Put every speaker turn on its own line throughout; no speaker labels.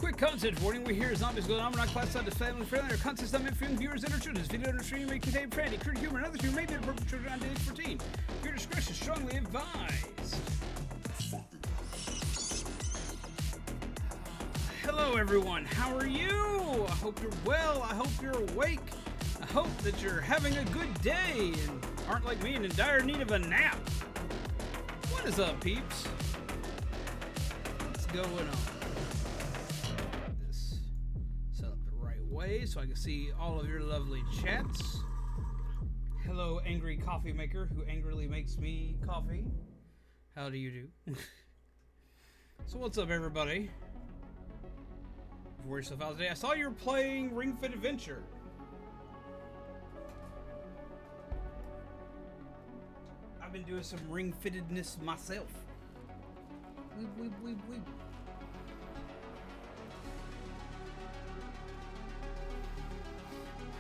Quick content warning, we hear zombies going on, we're not classified as family friendly or content that may offend viewers and or children. This video or stream may contain profanity, crude humor, and other humor may be inappropriate for children under age 14. Your discretion is strongly advised. Hello everyone, how are you? I hope you're well, I hope you're awake. I hope that you're having a good day and aren't like me and in dire need of a nap. What is up, peeps? What's going on? This set up the right way so I can see all of your lovely chats. Hello, angry coffee maker who angrily makes me coffee. How do you do? So what's up, everybody? Before yourself out today, I saw you were playing Ring Fit Adventure. I've been doing some ring fittedness myself. Weep, weep, weep, weep.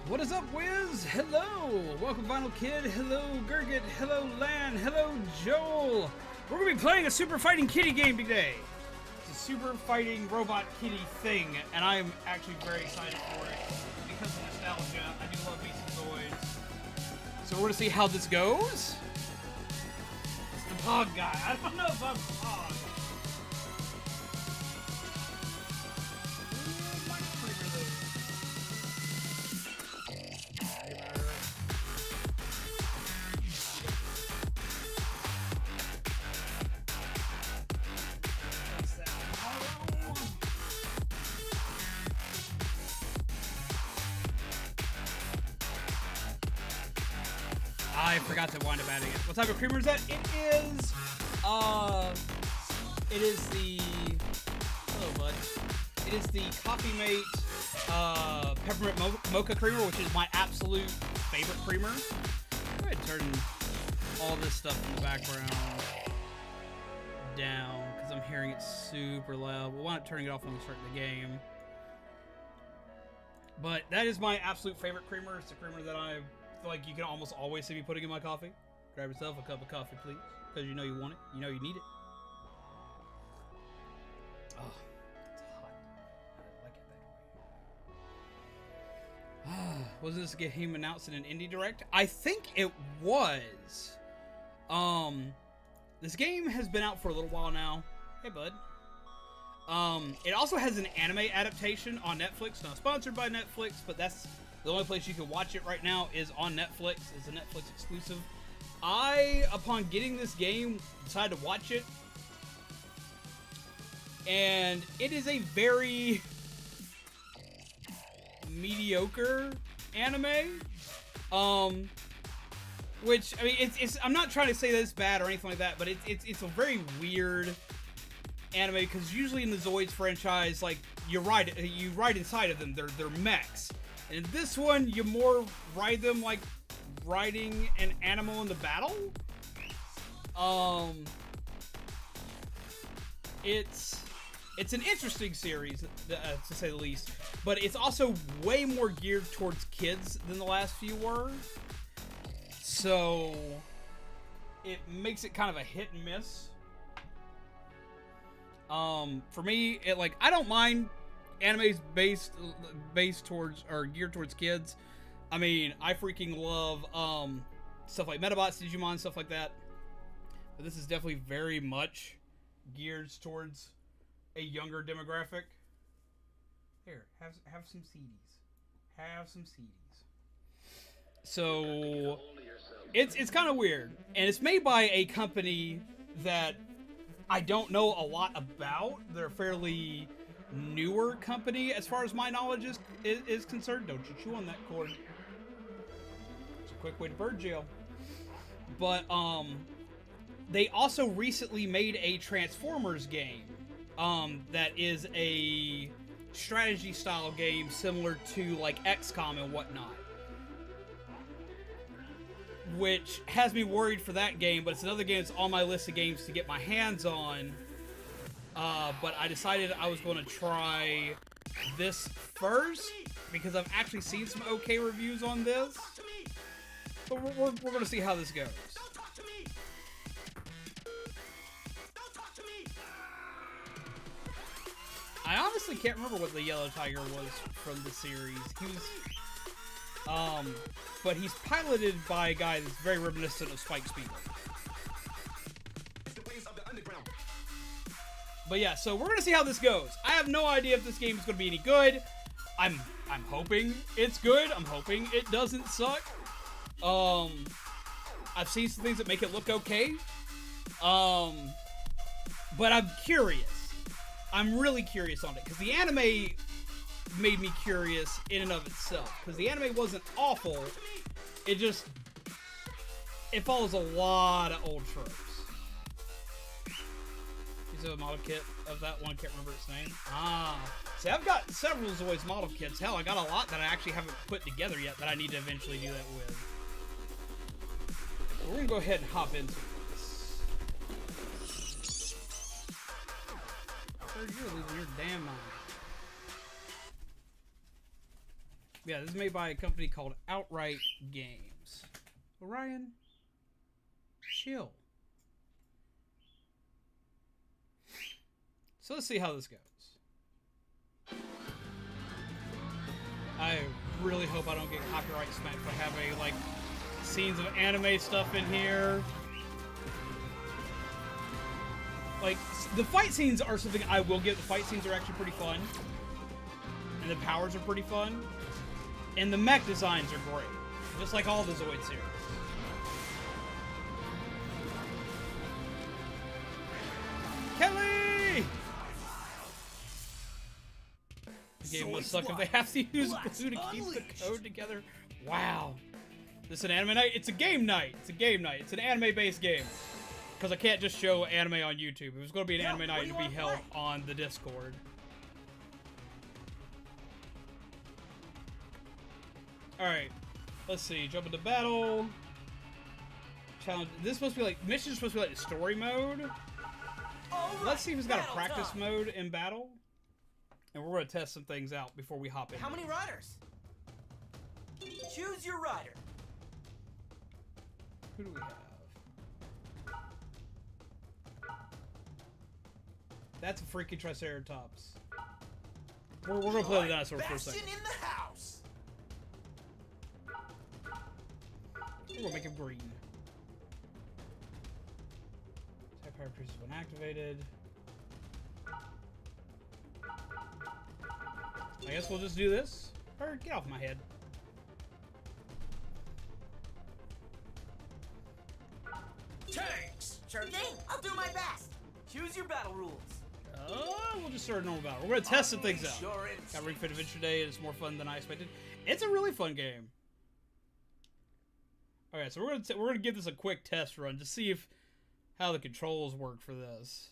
What is up, Wiz? Hello! Welcome, Vinyl Kid. Hello, Gurgit. Hello, Lan. Hello, Joel. We're going to be playing a Super Fighting Kitty game today. It's a Super Fighting Robot Kitty thing, and I am actually very excited for it because of nostalgia. I do love me some Zoids. So we're going to see how this goes. Pog guy. I don't know if I'm Pog. I forgot to wind up adding it. What type of creamer is that? It is the, hello bud. It is the Coffee Mate, Peppermint Mocha Creamer, which is my absolute favorite creamer. Go ahead and turn all this stuff in the background down, because I'm hearing it super loud. We'll wind up turning it off when we start the game. But that is my absolute favorite creamer. It's a creamer that I feel like you can almost always see me putting in my coffee. Grab yourself a cup of coffee, please, because you know you want it. You know you need it. Oh, it's hot. I like it that way. Wasn't this game announced in an indie direct? I think it was. This game has been out for a little while now. Hey, bud. It also has an anime adaptation on Netflix. Not sponsored by Netflix, but that's the only place you can watch it right now is on Netflix. It's a Netflix exclusive. I, upon getting this game, decided to watch it. And it is a very mediocre anime. Which, I mean, it's I'm not trying to say that it's bad or anything like that, but it's a very weird anime, because usually in the Zoids franchise, like, you ride inside of them. They're mechs. And in this one, you more ride them like riding an animal in the battle. It's an interesting series, to say the least, but it's also way more geared towards kids than the last few were. So it makes it kind of a hit and miss. For me, I don't mind animes based towards or geared towards kids. I mean, I freaking love stuff like Metabots, Digimon, stuff like that. But this is definitely very much geared towards a younger demographic. Here, have some CDs. Have some CDs. So it's kind of weird, and it's made by a company that I don't know a lot about. They're a fairly newer company as far as my knowledge is concerned. Don't you chew on that cord. It's a quick way to bird jail. But they also recently made a Transformers game that is a strategy style game similar to like XCOM and whatnot, which has me worried for that game. But it's another game that's on my list of games to get my hands on. But I decided I was going to try this first because I've actually seen some okay reviews on this. But we're going to see how this goes. I honestly can't remember what the Yellow Tiger was from the series. He was, but he's piloted by a guy that's very reminiscent of Spike Spiegel. But yeah, so we're gonna see how this goes. I have no idea if this game is gonna be any good. I'm hoping it's good. I'm hoping it doesn't suck. I've seen some things that make it look okay. But I'm curious. I'm really curious on it because the anime made me curious in and of itself. Because the anime wasn't awful. It follows a lot of old tropes. Is it a model kit of that one? I can't remember its name. See, I've got several Zoids model kits. Hell, I got a lot that I actually haven't put together yet that I need to eventually do that with. We're gonna go ahead and hop into this. You're losing your damn mind. Yeah, this is made by a company called Outright Games. Orion, chill. So let's see how this goes. I really hope I don't get copyright smacked for having, like, scenes of anime stuff in here. Like, the fight scenes are something I will get. The fight scenes are actually pretty fun. And the powers are pretty fun. And the mech designs are great. Just like all the Zoid series. Kelly! The game must suck if they have to use glue to keep the code together. Wow. This is an anime night? It's a game night. It's a game night. It's an anime-based game. Because I can't just show anime on YouTube. It was going to be an anime night to be held on the Discord. Alright. Let's see. Jump into battle. Challenge. This is supposed to be like... Mission's supposed to be like the story mode. Let's see if it's got a practice mode in battle. And we're going to test some things out before we hop in.
How many riders? Choose your rider.
Who do we have? That's a freaking Triceratops. We're going to play the dinosaur for a second.
In the house.
We're going to make him green. Type power increases when activated. I guess we'll just do this. Or get off my head.
Tanks! Sure thing. I'll do my best. Choose your battle rules.
We'll just start a normal battle. We're gonna test some things out. Got Ring Fit Adventure Day. It's more fun than I expected. It's a really fun game. All right, so we're gonna give this a quick test run to see how the controls work for this.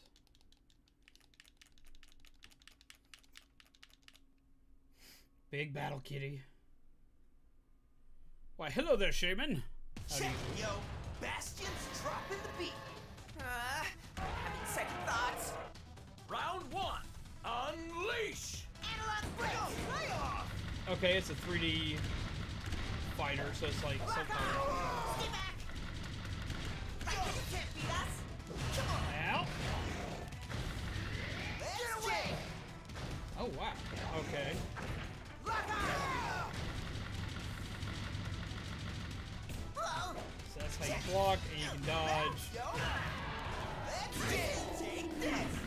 Big battle kitty. Why, hello there, Shaman.
Check, yo. Bastion's dropping the beat. Having second thoughts. Round one. Unleash. Analog blitz.
Okay, it's a 3D fighter, so it's like sometimes.
Stay back. You can't beat us. Come on.
Ow.
Get away.
Oh wow. Okay. So that's how you block and you can dodge.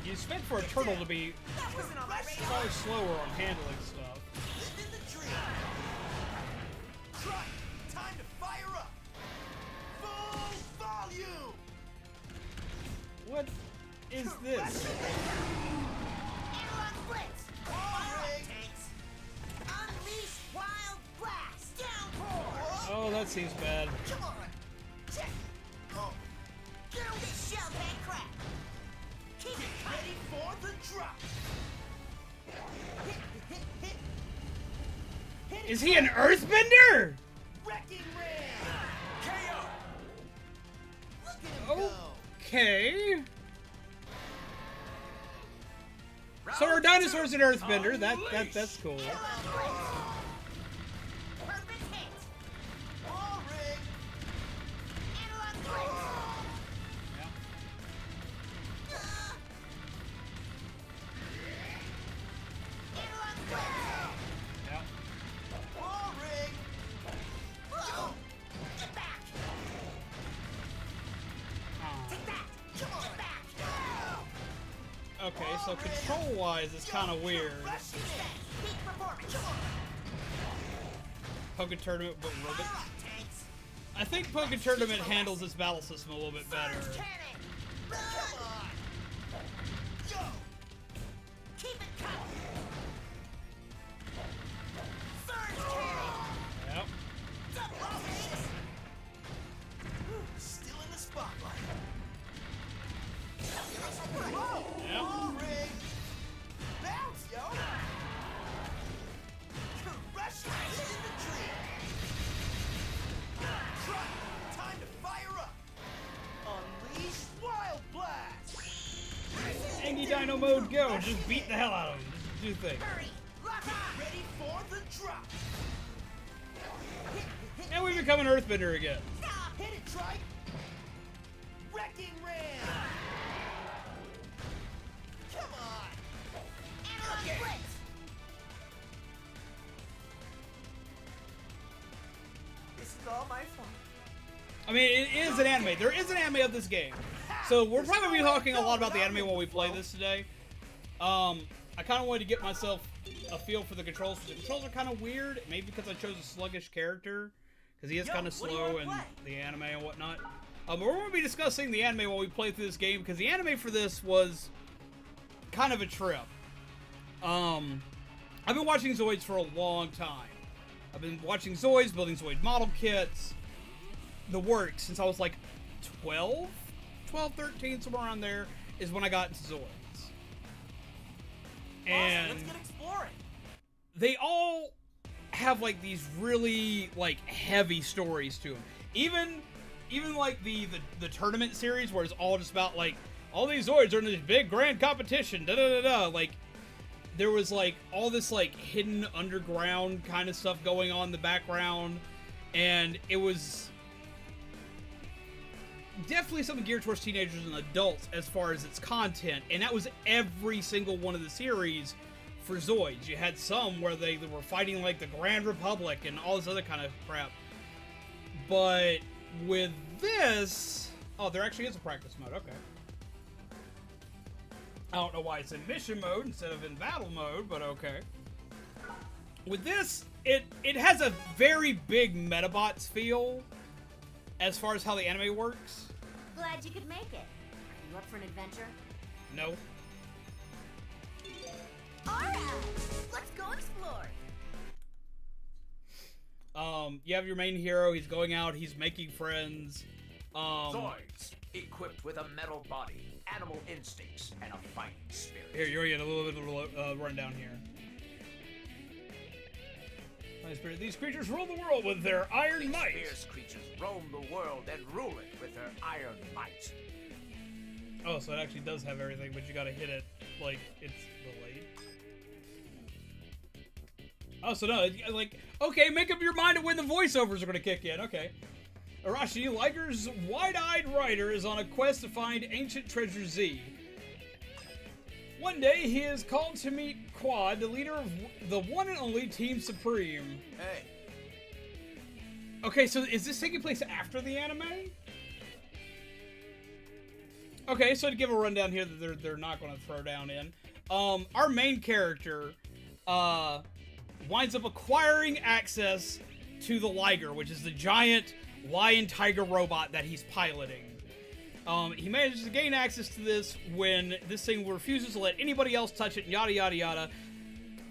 You expect for a turtle to be far slower on handling stuff.
Time to fire up. Full volume.
What is this?
Analog blitz. Tanks. Unleash wild blast. Downpour.
Oh, that seems bad.
Come on. Check. Oh. Get away, shell tank crap. Keep it ready for the drop. Hit.
Is he an earthbender?
Wrecking ram. KO. Look at him go.
Okay. So our dinosaur's an earthbender. That's cool.
Perfect hit. All rig. Analog blitz.
Yeah. Okay, so control-wise, it's kind of weird. Pokken Tournament, but Robot. I think Pokken Tournament handles this battle system a little bit better. Yep.
Still in the spotlight.
Yep.
Bounce, yo. Crush it in the tree. Time to fire up. Unleash Wild Blast.
Angie Dino mode, go! Just beat the hell out of him. Just do things.
Ready for the drop.
And we become an Earthbender again.
Hit it, Trike. Wrecking Ram. Come on. Analog Blitz. This is all my fault.
I mean, it is an anime. There is an anime of this game. So we're probably going to be talking a lot about the anime while we play this today. I kind of wanted to get myself a feel for the controls. The controls are kind of weird. Maybe because I chose a sluggish character. Because he is kind of slow in the anime and whatnot. But we're going to be discussing the anime while we play through this game. Because the anime for this was kind of a trip. I've been watching Zoids for a long time. I've been watching Zoids, building Zoid model kits. The works since I was like 12, 13, somewhere around there is when I got into Zoids. And
let's get exploring.
They all have like these really like heavy stories to them. Even like the tournament series where it's all just about like all these Zoids are in this big grand competition. Da da da da. Like there was like all this like hidden underground kind of stuff going on in the background, and it was definitely something geared towards teenagers and adults as far as its content, and that was every single one of the series for Zoids. You had some where they were fighting like the Grand Republic and all this other kind of crap. But with this, oh, there actually is a practice mode. Okay. I don't know why it's in mission mode instead of in battle mode, but okay. With this, it has a very big Metabots feel as far as how the anime works.
Glad you could make it. You up for an adventure?
No.
Alright, let's go explore.
You have your main hero, he's going out, he's making friends.
Zoids, equipped with a metal body, animal instincts, and a fighting spirit.
Here, you're getting a little bit of a rundown here. My spirit, these creatures rule the world with their iron
These
might.
fierce creatures roam the world and rule it with their iron might.
Oh, so it actually does have everything, but you gotta hit it like it's delayed. Oh, so no, like, okay, make up your mind of when the voiceovers are gonna kick in, okay. Arashi, Liger's wide-eyed rider, is on a quest to find ancient treasure Z. One day, he is called to meet Quad, the leader of the one and only Team Supreme.
Hey.
Okay, so is this taking place after the anime? Okay, so to give a rundown here that they're not going to throw down in. Our main character winds up acquiring access to the Liger, which is the giant lion-tiger robot that he's piloting. He manages to gain access to this when this thing refuses to let anybody else touch it, yada yada yada,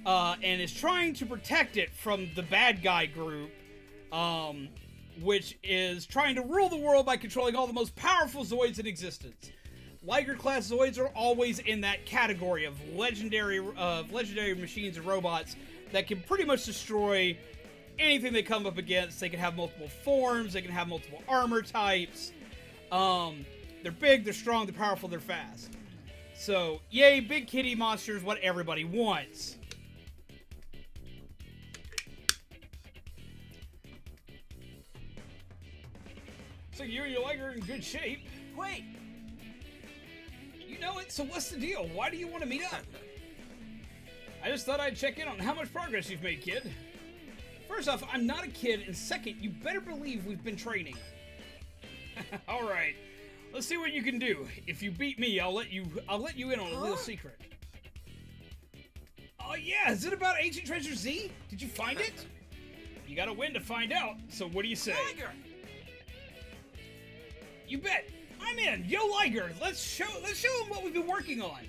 and is trying to protect it from the bad guy group, which is trying to rule the world by controlling all the most powerful Zoids in existence. Liger-class Zoids are always in that category of legendary machines and robots that can pretty much destroy anything they come up against. They can have multiple forms, they can have multiple armor types. They're big, they're strong, they're powerful, they're fast. So, yay, big kitty monsters, what everybody wants. So you and your Liger are in good shape.
Wait.
You know it, so what's the deal? Why do you want to meet up? I just thought I'd check in on how much progress you've made, kid. First off, I'm not a kid, and second, you better believe we've been training. Alright. Let's see what you can do. If you beat me, I'll let you in on a little secret. Oh yeah, is it about Ancient Treasure Z? Did you find it? You gotta win to find out. So what do you say?
Liger!
You bet. I'm in. Yo, Liger. Let's show him what we've been working on.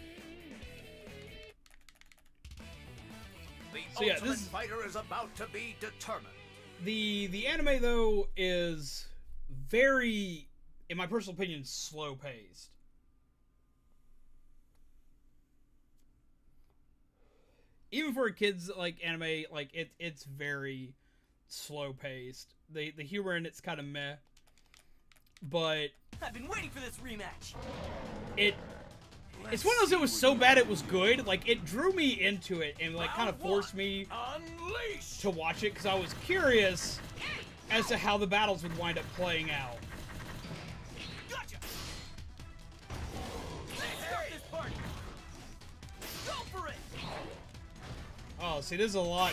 The
So, yeah,
ultimate
this is-
fighter is about to be determined.
The anime though is very, in my personal opinion, slow paced. Even for a kids like anime, like it's very slow paced. The humor in it's kind of meh, but
I've been waiting for this rematch.
it's one of those that was so bad it was good. Like it drew me into it and like kind of forced me
Unleash!
to watch it because I was curious as to how the battles would wind up playing out.
Gotcha! Let's start this party. Go for it!
Oh, see, this is a lot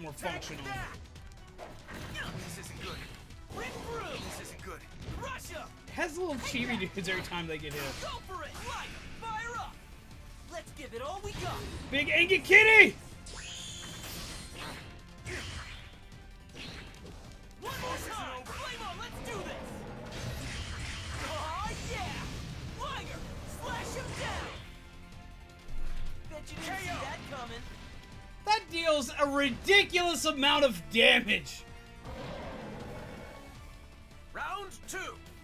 more functional.
Take that! This isn't good. Rip through! This isn't good. Crush him!
It has little chibi dudes every time they get hit.
Go for it! Light! Fire up! Let's give it all we got!
Big Angry Kitty!
One more time! Flame on! Let's do this! Aw, yeah! Liger! Slash him down! Bet you didn't see that coming.
That deals a ridiculous amount of damage.
Round 2.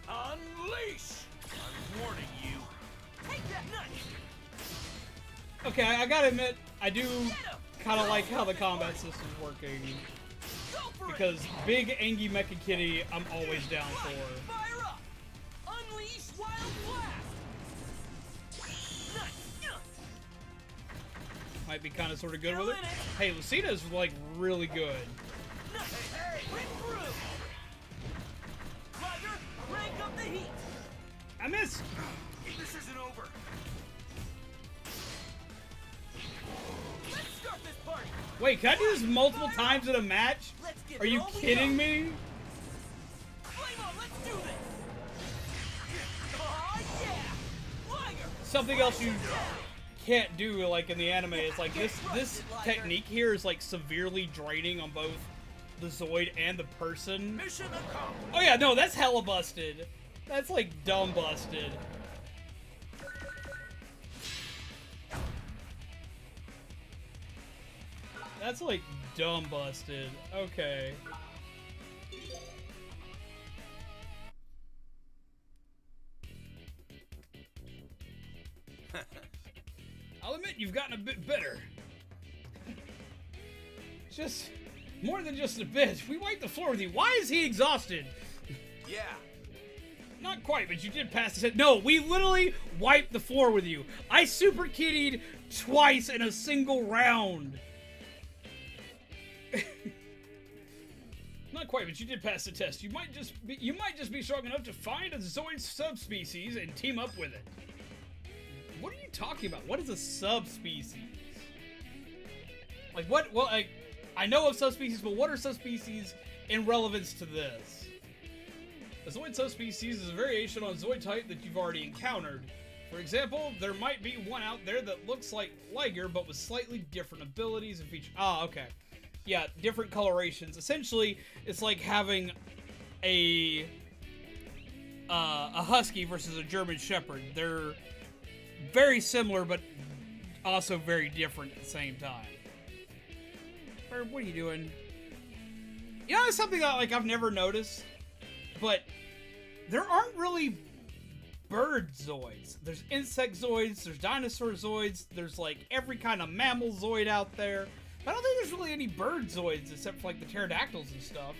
Unleash! I'm warning you.
Take that knife!
Okay, I gotta admit, I do kind of like how the combat system's working.
Go for it!
Because Big Angry Mecha Kitty, I'm always down for.
Fire up! Unleash Wild Blast! Nice!
Might be kind of sort of good with it. Hey, Lucina's like really good.
Nice! Hey! Rip through! Liger, crank up the heat!
I missed.
This isn't over! Let's start this party!
Wait, can I do this multiple times in a match?
Let's give
Are
it
you
all we
kidding
got.
me?
Flame on, let's do this! Aw, yeah! Liger!
Something else you can't do like in the anime is like this technique here is like severely draining on both the Zoid and the person.
Mission accomplished.
Oh yeah, no, that's hella busted. That's like dumb busted. That's like dumb busted. Okay. I'll admit you've gotten a bit better. Just more than just a bit. We wiped the floor with you. Why is he exhausted?
Yeah.
Not quite, but you did pass the test. No, we literally wiped the floor with you. I super kittied twice in a single round. Not quite, but you did pass the test. You might just be strong enough to find a Zoid subspecies and team up with it. What are you talking about? What is a subspecies? Like what? Well, I know of subspecies, but what are subspecies in relevance to this? A Zoid subspecies is a variation on Zoid type that you've already encountered. For example, there might be one out there that looks like Liger, but with slightly different abilities and features. Ah, okay. Yeah, different colorations. Essentially, it's like having a husky versus a German shepherd. They're very similar, but also very different at the same time. Bird, what are you doing? You know, it's something that like I've never noticed, but there aren't really bird Zoids. There's insect Zoids, there's dinosaur Zoids, there's like every kind of mammal Zoid out there. I don't think there's really any bird Zoids except for like the pterodactyls and stuff.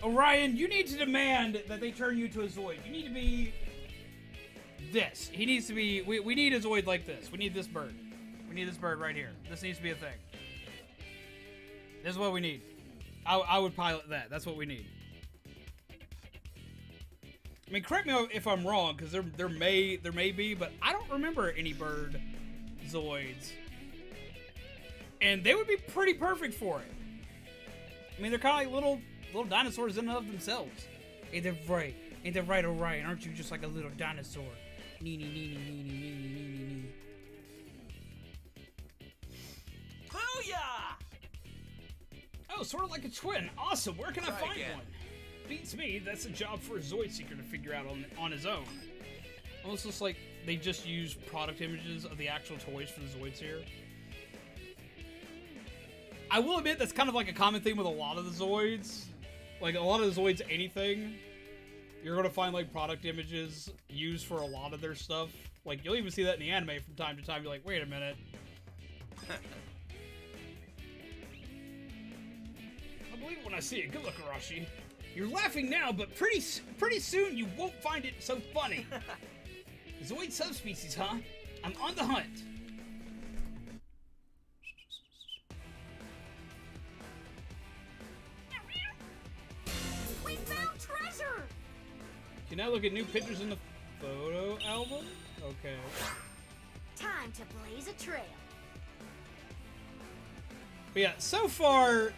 Orion, you need to demand that they turn you to a Zoid. You need to be this. He needs to be, we need a Zoid like this. We need this bird. We need this bird right here. This needs to be a thing. This is what we need. I would pilot that. That's what we need. I mean, correct me if I'm wrong, because there may be, but I don't remember any bird Zoids. And they would be pretty perfect for it. I mean, they're kind of like little dinosaurs in and of themselves. Hey, they're right. Ain't that right, Orion? Aren't you just like a little dinosaur? Nee, nee, nee, nee, nee, nee, nee, nee, nee, nee.
Booyah!
Oh, sort of like a twin. Awesome. Where can I
Try
find
again.
one? Beats me. That's a job for a Zoid seeker to figure out on his own. Almost looks like they just use product images of the actual toys for the Zoids here. I will admit that's kind of like a common thing with a lot of the Zoids. Like a lot of the Zoids, anything, you're gonna find like product images used for a lot of their stuff. Like you'll even see that in the anime from time to time. You're like, wait a minute. I believe it when I see it. Good luck, Arashi. You're laughing now, but pretty soon you won't find it so funny. Zoid subspecies, huh? I'm on the hunt.
We found treasure!
Can I look at new pictures in the photo album? Okay.
Time to blaze a trail.
But yeah, so far,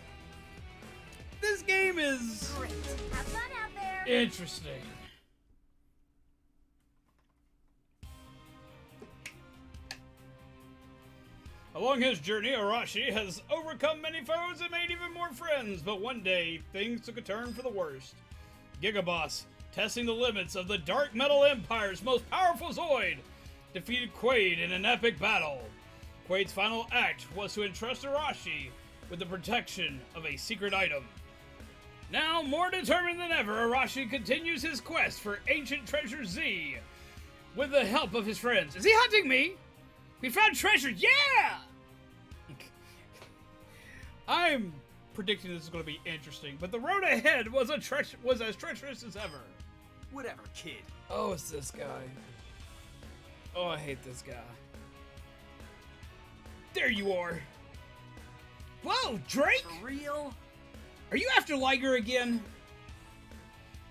this game is
Great. Have fun out there.
interesting. Along his journey, Arashi has overcome many foes and made even more friends, but one day, things took a turn for the worst. Gigaboss, testing the limits of the Dark Metal Empire's most powerful Zoid, defeated Quaid in an epic battle. Quaid's final act was to entrust Arashi with the protection of a secret item. Now, more determined than ever, Arashi continues his quest for ancient treasure Z with the help of his friends. Is he hunting me? We found treasure, yeah! I'm predicting this is going to be interesting, but the road ahead was as treacherous as ever.
Whatever, kid.
Oh, it's this guy. Oh, I hate this guy. There you are. Whoa, Drake!
For real?
Are you after Liger again?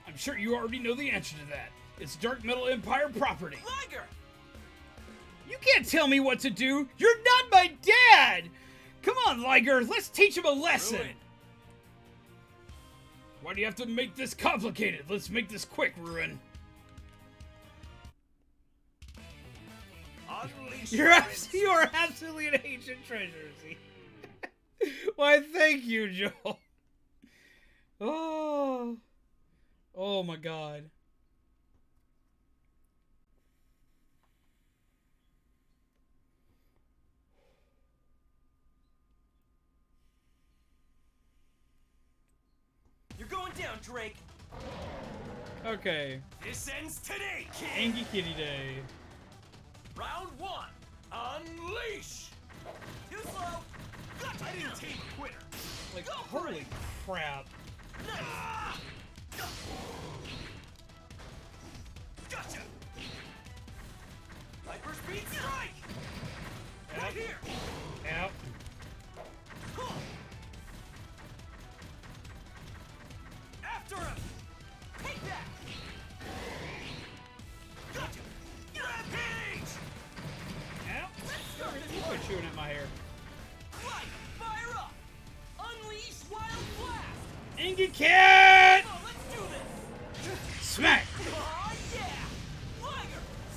I'm sure you already know the answer to that. It's Dark Metal Empire property.
Liger!
You can't tell me what to do. You're not my dad. Come on, Liger. Let's teach him a lesson.
Ruin.
Why do you have to make this complicated? Let's make this quick, Ruin.
Unleash
You are absolutely an ancient treasure, see? Why, thank you, Joel. Oh my God.
You're going down, Drake.
Okay.
This ends today, kid.
Angie Kitty Day.
Round one. Unleash. Too slow. Gotcha. I didn't take a quitter.
Like,
Go for
holy
it.
crap.
Nice. Gotcha. Hyper speed strike. Right here.
Out.
Huh. After him. Take that. Gotcha. Rampage.
Out.
Let's start this
Quit chewing at my hair.
Light, fire up. Unleash wild blast.
Angie Cat!
Come on, let's do this.
Smack!
Oh yeah. Liger.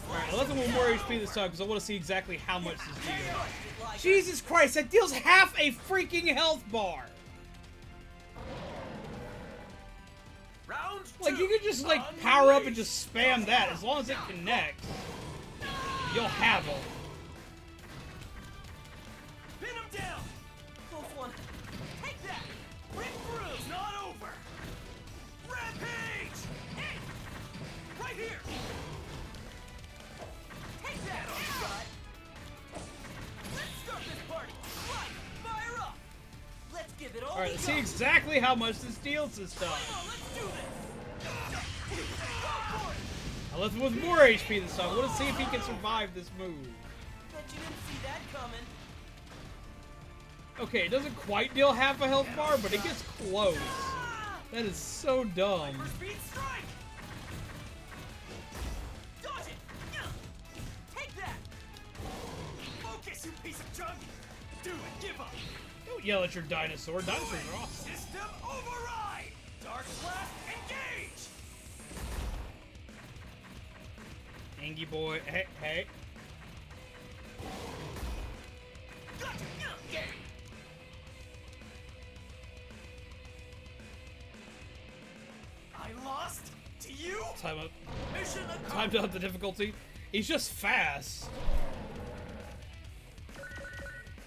Alright, I left him with more HP this time because I want to see exactly how much this deals.
Liger.
Jesus Christ, that deals half a freaking health bar!
Round
Like,
two.
you could just, like, power up and just spam that. As long as it connects, you'll have them.
Pin him down. Close one. Take that. Rip through. It's not over. Rampage. Hey. Right here. Take that. Shot. Let's start this party. Light, fire up. Let's give it all.
Alright,
we
let's see
got.
exactly how much this deals this time.
Come on, let's do this. Go for it.
I left him with more HP this time. I want to see if he can survive this move.
Bet you didn't see that coming.
Okay, it doesn't quite deal half a health bar, but it gets close.
Ah!
That is so dumb.
Hyper speed strike. Dodge it. Take that. Focus, you piece of junk. Do it. Give up.
Don't yell at your dinosaur. Dinosaurs are awesome.
System override. Dark blast engage.
Angie boy. Hey, hey.
Gotcha. Yeah. I lost to you.
Time up.
Mission accomplished.
Timed up the difficulty. He's just fast.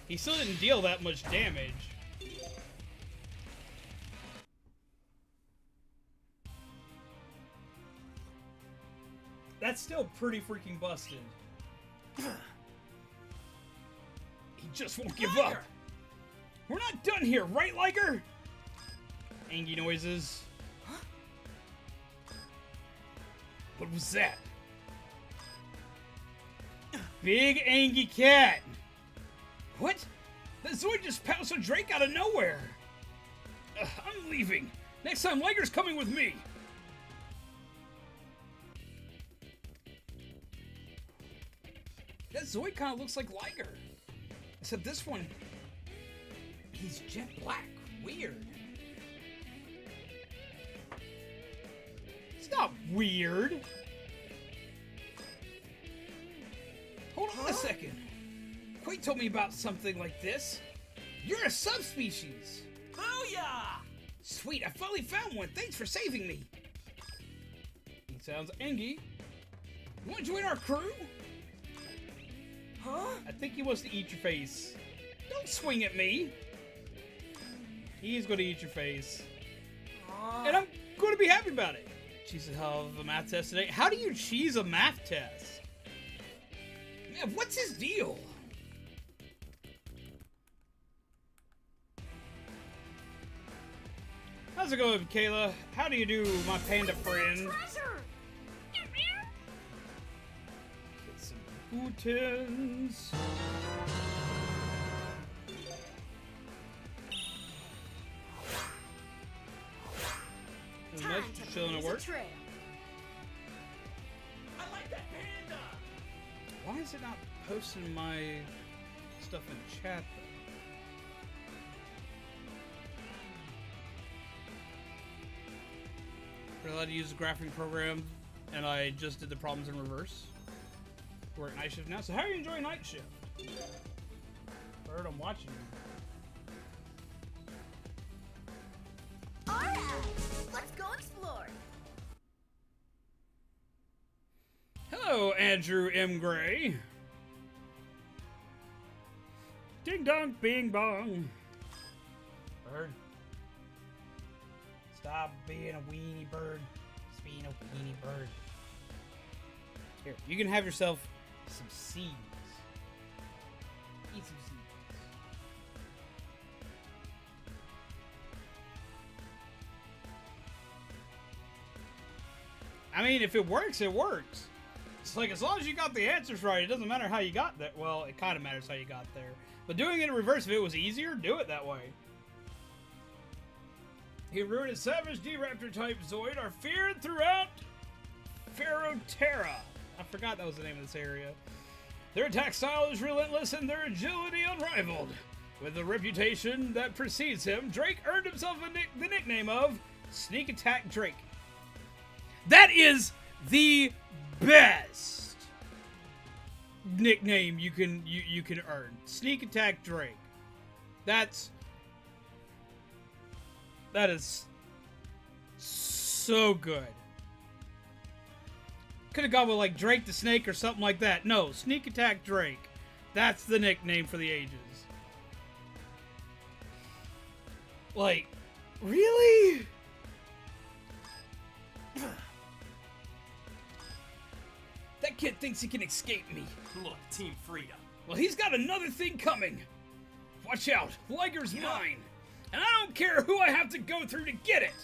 He still didn't deal that much damage. That's still pretty freaking busted. He just won't give up. We're not done here, right, Liger? Angie noises. What was that? Big Angie cat. What? That Zoid just pounced on Drake out of nowhere. I'm leaving. Next time, Liger's coming with me. That Zoid kind of looks like Liger. Except this one, he's jet black. Weird. It's not weird. Hold on a second. Quake told me about something like this. You're a subspecies.
Booyah!
Sweet, I finally found one. Thanks for saving me. He sounds Angie. You want to join our crew?
Huh?
I think he wants to eat your face. Don't swing at me. He's going to eat your face. And I'm going to be happy about it. Cheese a hell of a math test today. How do you cheese a math test? Man, what's his deal? How's it going, Kayla? How do you do, my panda friend?
Treasure!
Get some bootins.
Time to
Chilling at
blaze a
work.
trail.
I like that panda.
Why is it not posting my stuff in chat, though? We're allowed to use the graphing program, and I just did the problems in reverse. We're at night shift now, so how are you enjoying night shift? Bird, I'm watching you.
Alright, let's go explore.
Hello, Andrew M. Gray. Ding dong, bing bong. Bird. Stop being a weenie bird. Just being a weenie bird. Here, you can have yourself some seeds. Eat some seeds. I mean, if it works, it works. It's like, as long as you got the answers right, it doesn't matter how you got there. Well, it kind of matters how you got there. But doing it in reverse, if it was easier, do it that way. He ruined a savage D-Raptor type Zoid are feared throughout Ferroterra. I forgot that was the name of this area. Their attack style is relentless and their agility unrivaled. With the reputation that precedes him, Drake earned himself the nickname of Sneak Attack Drake. That is the best nickname you can earn. Sneak Attack Drake. That is so good. Could have gone with like Drake the Snake or something like that. No, Sneak Attack Drake. That's the nickname for the ages. Like, really? That kid thinks he can escape me.
Look, Team Freedom.
Well, he's got another thing coming. Watch out, Liger's mine. And I don't care who I have to go through to get it.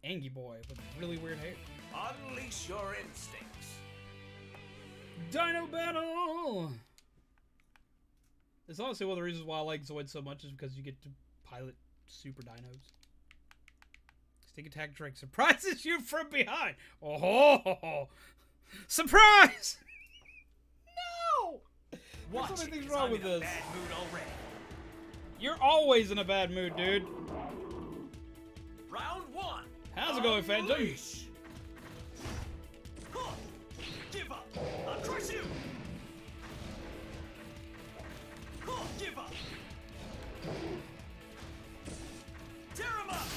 Angie boy with really weird hair.
Unleash your instincts.
Dino battle! It's honestly one of the reasons why I like Zoids so much is because you get to pilot super dinos. Sneak Attack Drake surprises you from behind. Oh, surprise! No!
Watch
There's so
it,
many things
'cause
wrong
I'm
with
in a
this.
bad mood already.
You're always in a bad mood, dude.
Round one.
How's it going, Phantom?
Unleash. Give up. Tear him up.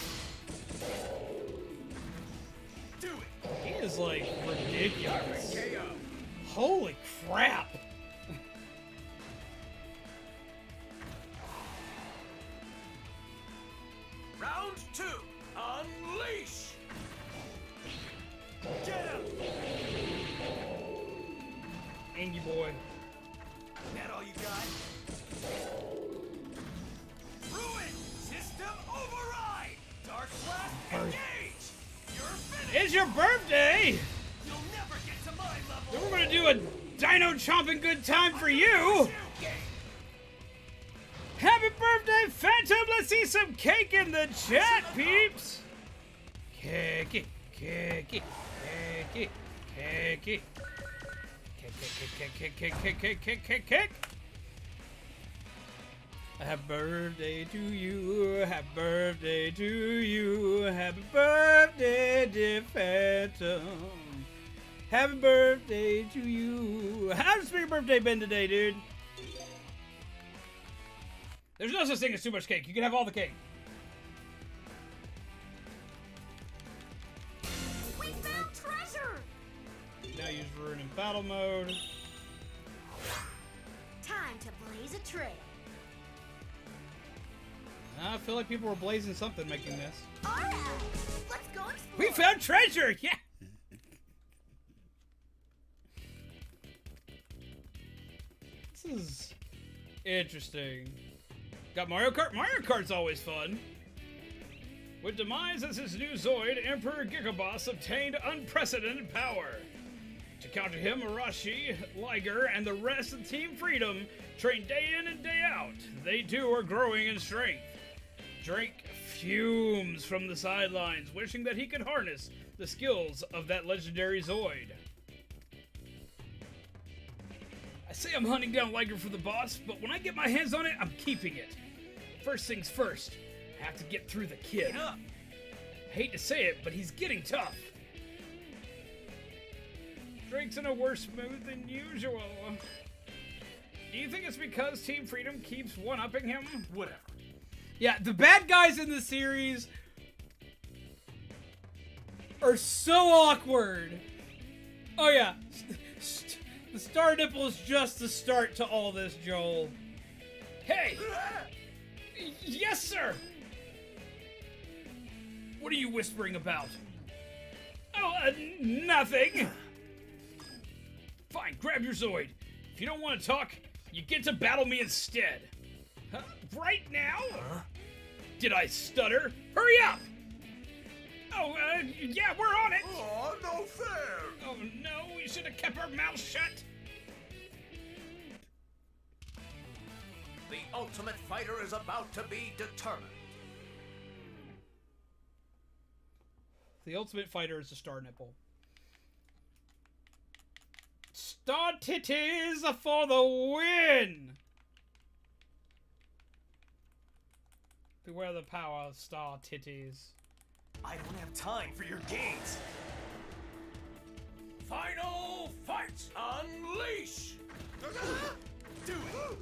Do it.
He is like ridiculous.
KO.
Holy crap!
Round 2. Unleash. Get him.
Angie boy.
That all you got? Ruin! System override! Dark blast engage! You're finished!
It's your birthday!
You'll never get to my level!
Then we're gonna do a dino chomping good time for you! Happy birthday, Phantom! Let's see some cake in the chat, peeps! Cakey, cakey, cakey, cakey. Cake. Happy birthday to you, happy birthday to you, happy birthday, dear Phantom. Happy birthday to you. How's your birthday been today, dude? There's no such thing as too much cake. You can have all the cake.
We found treasure!
Now use Ruin in battle mode.
Time to blaze a trail.
I feel like people were blazing something making this.
Alright, let's go explore.
We found treasure! Yeah! This is interesting. Got Mario Kart? Mario Kart's always fun. With Demise as his new Zoid, Emperor Gigaboss obtained unprecedented power. To counter him, Arashi, Liger, and the rest of Team Freedom train day in and day out. They too are growing in strength. Drake fumes from the sidelines, wishing that he could harness the skills of that legendary Zoid. I say I'm hunting down Liger for the boss, but when I get my hands on it, I'm keeping it. First things first, I have to get through the kid.
Get up.
Hate to say it, but he's getting tough. Drake's in a worse mood than usual. Do you think it's because Team Freedom keeps one-upping him?
Whatever.
Yeah, the bad guys in the series are so awkward. Oh yeah, the star nipple is just the start to all this, Joel. Hey! Yes, sir! What are you whispering about? Oh, nothing! Fine, grab your Zoid. If you don't want to talk, you get to battle me instead. Huh? Right now? Did I stutter? Hurry up! Oh, yeah, we're on it!
Oh, no fair!
Oh no, we should have kept our mouths shut!
The Ultimate Fighter is about to be determined.
The Ultimate Fighter is a star nipple. Star titties for the win! Beware the power of star titties.
I don't have time for your games.
Final fight!
Unleash! Do it!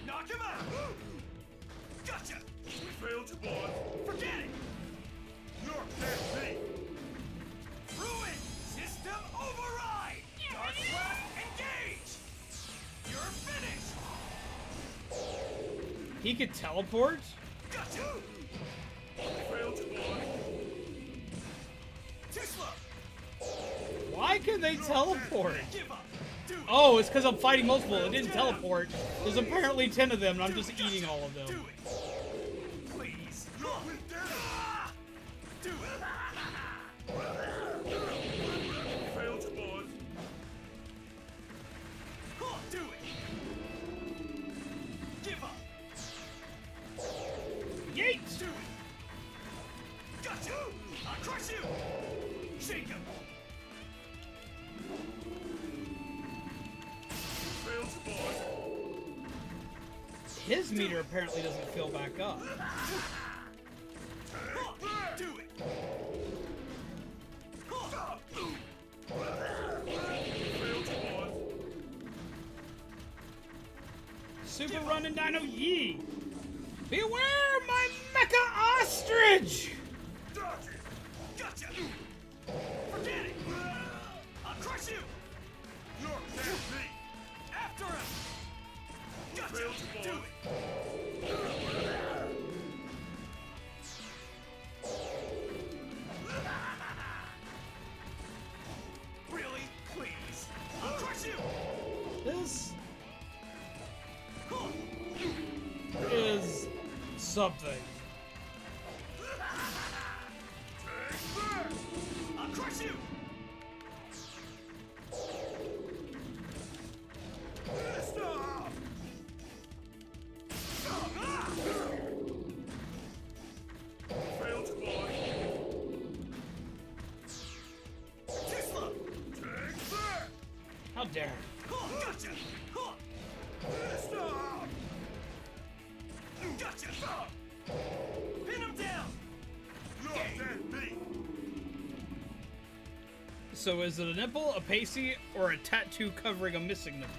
Knock him out! Gotcha! We failed you, boy. Forget it! You're dead. Ruin! System override! Dark blast engage! You're finished!
He could teleport?
Gotcha! We failed you, boy. Too slow!
Why can they teleport?
Give up! Do it!
Oh, it's because I'm fighting multiple. It didn't teleport. There's apparently 10 of them, and I'm just eating all of
Do
them.
it! Please! Ah! Do it! Failed you, boys. Do it! Give up!
Yeet!
Do it! Got you! I'll crush you! Shake him! Failed you, boys.
His meter apparently doesn't fill back up.
Do it!
Super Running Dino Yee. Beware my Mecha Ostrich!
Dodge it! Gotcha! Forget it! I'll crush you! You're past me! After him! Gotcha! Do it! Really? Please? I'll crush you!
This is something.
I'll crush you! Stop! Failed boy. Too slow. Take that!
How dare.
Gotcha! Stop! Gotcha! Pin him down! You're dead beat!
So is it a nipple, a pasty, or a tattoo covering a missing nipple?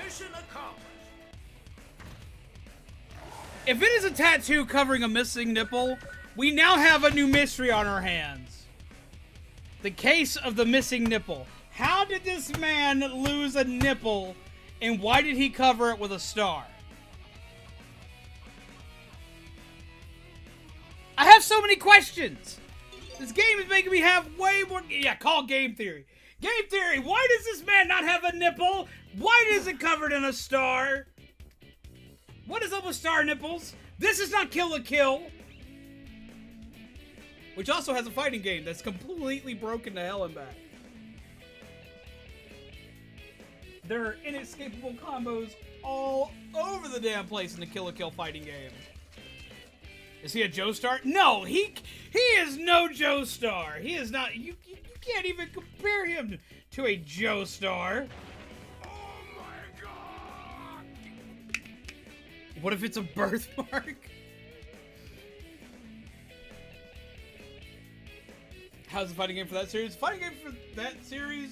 Mission accomplished.
If it is a tattoo covering a missing nipple, we now have a new mystery on our hands. The case of the missing nipple. How did this man lose a nipple, and why did he cover it with a star? I have so many questions. This game is making me have way more... Yeah, call game theory. Game theory, why does this man not have a nipple? Why is it covered in a star? What is up with star nipples? This is not Kill la Kill. Which also has a fighting game that's completely broken to hell and back. There are inescapable combos all over the damn place in the Kill la Kill fighting game. Is he a Joestar? No, he is no Joestar. He is not. You can't even compare him to a Joestar.
Oh my god!
What if it's a birthmark? How's the fighting game for that series? The fighting game for that series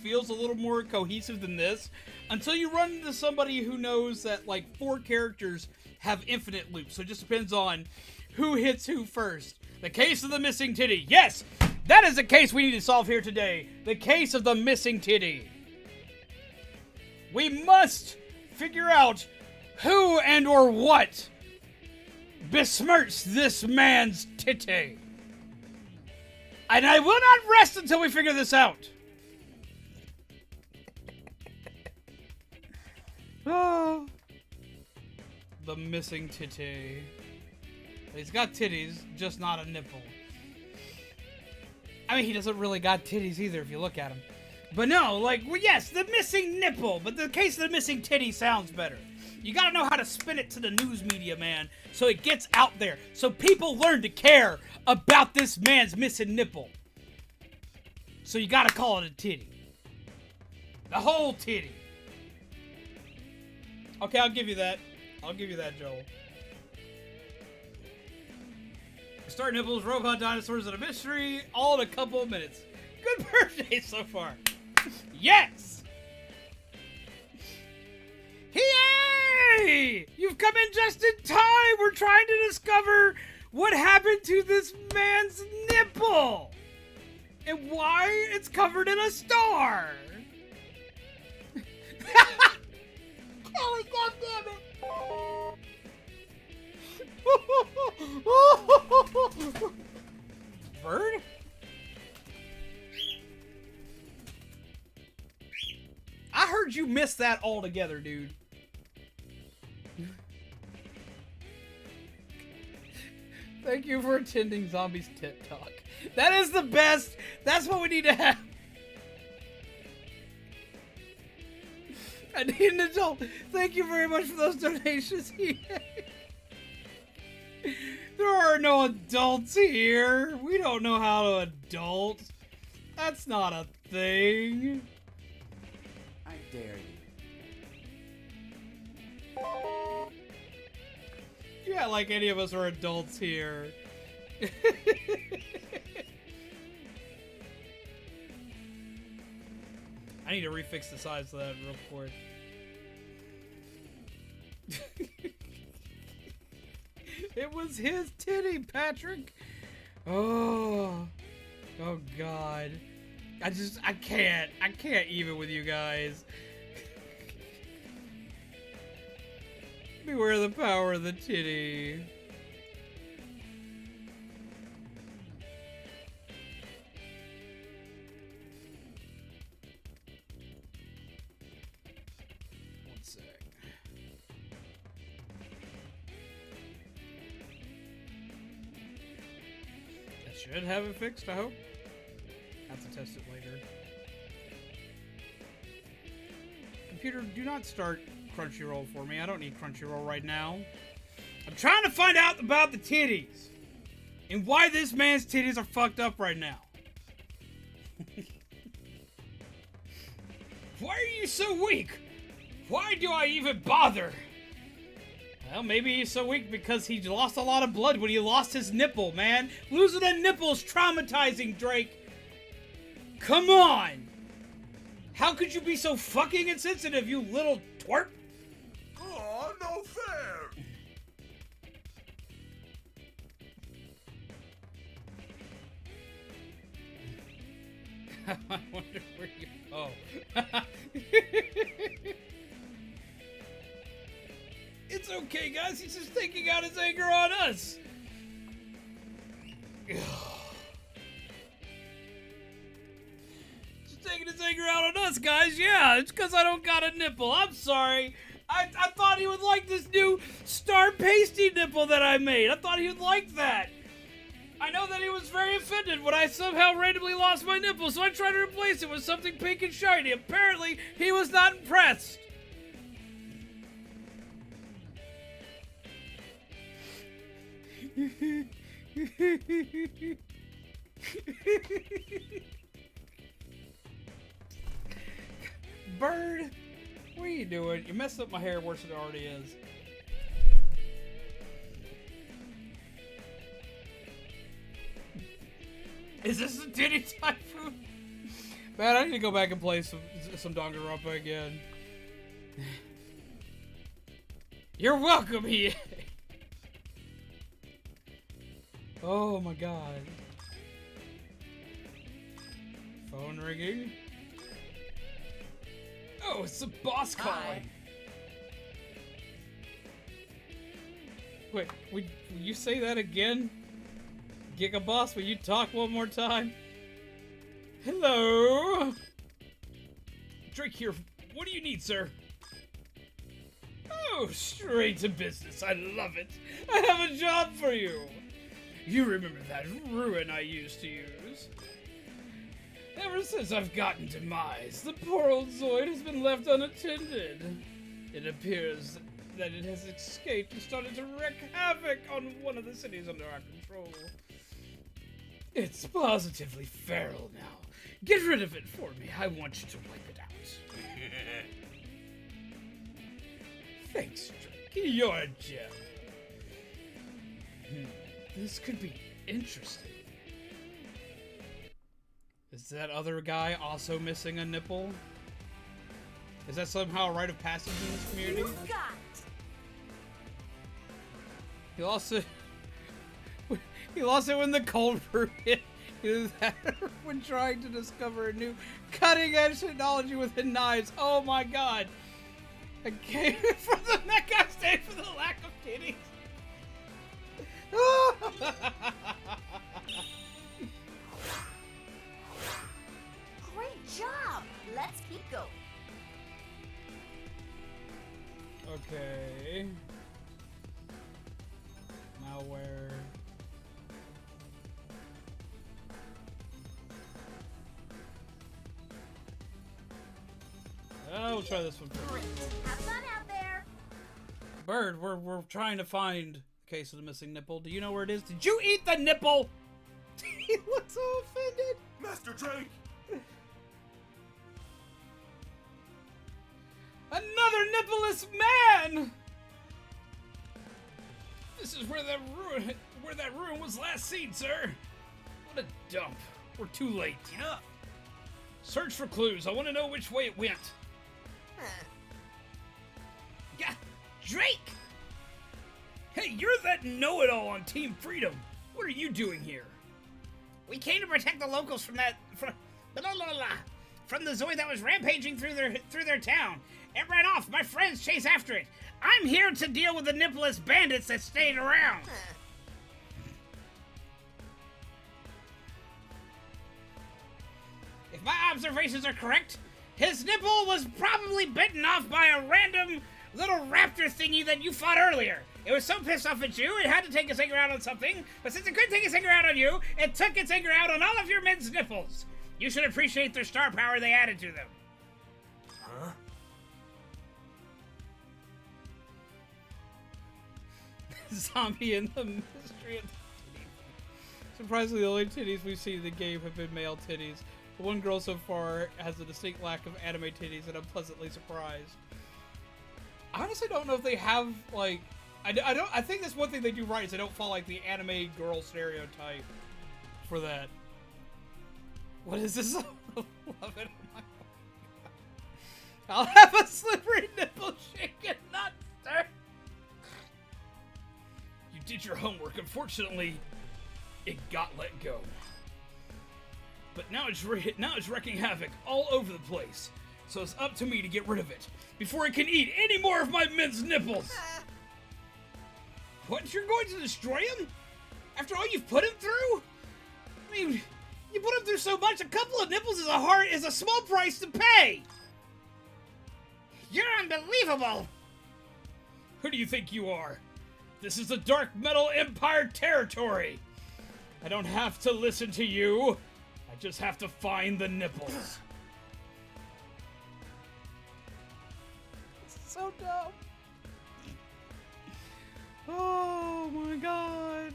feels a little more cohesive than this, until you run into somebody who knows that like 4 characters have infinite loops, so it just depends on who hits who first. The case of the missing titty. Yes, that is the case we need to solve here today. The case of the missing titty. We must figure out who and or what besmirched this man's titty. And I will not rest until we figure this out. Oh, the missing titty. He's got titties, just not a nipple. I mean, he doesn't really got titties either if you look at him. But no, like, well, yes, the missing nipple, but the case of the missing titty sounds better. You gotta know how to spin it to the news media, man, so it gets out there, so people learn to care about this man's missing nipple. So you gotta call it a titty. The whole titty. Okay, I'll give you that. I'll give you that, Joel. Star nipples, robot dinosaurs, and a mystery, all in a couple of minutes. Good birthday so far. Yes! Yay! You've come in just in time! We're trying to discover what happened to this man's nipple! And why it's covered in a star! Kelly, goddammit! Bird? I heard you missed that altogether, dude. Thank you for attending Zombies Tit Talk. That is the best. That's what we need to have. I need an adult. Thank you very much for those donations. There are no adults here. We don't know how to adult. That's not a thing.
I dare you.
Yeah, like any of us are adults here. I need to refix the size of that real quick. was his titty, Patrick. Oh God. I can't even with you guys. Beware the power of the titty. One sec. That should have it fixed, I hope. Have to test it later. Computer, do not start Crunchyroll for me. I don't need Crunchyroll right now. I'm trying to find out about the titties. And why this man's titties are fucked up right now. Why are you so weak? Why do I even bother? Well, maybe he's so weak because he lost a lot of blood when he lost his nipple, man. Losing a nipple is traumatizing, Drake. Come on! How could you be so fucking insensitive, you little twerp?
Oh, no fair!
I wonder where you... Oh. It's okay, guys. He's just taking out his anger on us. Just taking his anger out on us, guys. Yeah, it's because I don't got a nipple. I'm sorry. I thought he would like this new star pasty nipple that I made. I thought he would like that. I know that he was very offended when I somehow randomly lost my nipple, so I tried to replace it with something pink and shiny. Apparently, he was not impressed. Bird, what are you doing? You messed up my hair worse than it already is. Is this a titty typhoon? Man, I need to go back and play some Danganronpa again. You're welcome, EA. Oh my god. Phone ringing. Oh, it's the boss calling. Wait, will you say that again? Giga Boss, will you talk one more time? Hello? Drake here. What do you need, sir? Oh, straight to business. I love it. I have a job for you. You remember that ruin I used to use? Ever since I've gotten demise, the poor old Zoid has been left unattended. It appears that it has escaped and started to wreak havoc on one of the cities under our control. It's positively feral now. Get rid of it for me. I want you to wipe it out. Thanks, Drake. You're a gem. This could be interesting. Is that other guy also missing a nipple? Is that somehow a rite of passage in this community?
You got it.
He lost it when the cold brew hit. When trying to discover a new cutting-edge technology within knives. Oh my god. I came from the Mecha, I stayed for the lack of titties.
Great job. Let's keep going.
Okay. Malware. Oh, we'll try this one first.
Great. Have fun out there.
Bird, we're trying to find the case of the missing nipple. Do you know where it is? Did you eat the nipple? He looks so offended.
Master Drake!
Another nippleless man! This is where that ruin was last seen, sir. What a dump. We're too late.
Yeah.
Search for clues. I want to know which way it went.
Huh.
Yeah, Drake! Hey, you're that know-it-all on Team Freedom. What are you doing here?
We came to protect the locals from the Zoid that was rampaging through their town. It ran off. My friends chase after it. I'm here to deal with the nippleless bandits that stayed around. If my observations are correct, his nipple was probably bitten off by a random little raptor thingy that you fought earlier. It was so pissed off at you, it had to take its anger out on something, but since it couldn't take its anger out on you, it took its anger out on all of your men's nipples. You should appreciate their star power they added to them.
Huh?
Zombie in the mystery of the titties. Surprisingly, the only titties we've seen in the game have been male titties. The one girl so far has a distinct lack of anime titties, and I'm pleasantly surprised. I honestly don't know if they have, like... I think that's one thing they do right, is they don't follow, like, the anime girl stereotype for that. What is this? I love it. I'll have a slippery nipple shaken, not stir. You did your homework. Unfortunately, it got let go. But now it's wreaking havoc all over the place. So it's up to me to get rid of it before it can eat any more of my men's nipples. What? You're going to destroy him? After all you've put him through? I mean, you put him through so much. A couple of nipples is a small price to pay.
You're unbelievable.
Who do you think you are? This is the Dark Metal Empire territory. I don't have to listen to you. I just have to find the nipples. So dumb. Oh my god.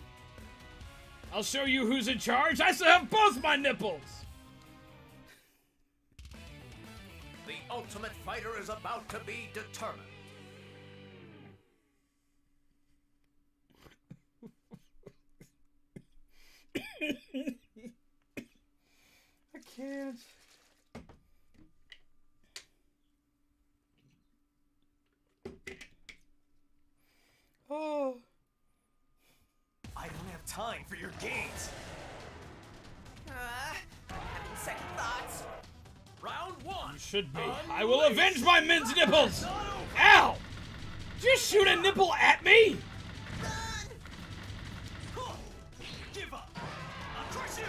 I'll show you who's in charge. I still have both my nipples.
The ultimate fighter is about to be determined.
I can't. Oh.
I don't have time for your games.
Having second thoughts.
Round one.
You should be. I will avenge my men's nipples. Ow! Did you shoot a nipple at me?
Give up. I'll crush you.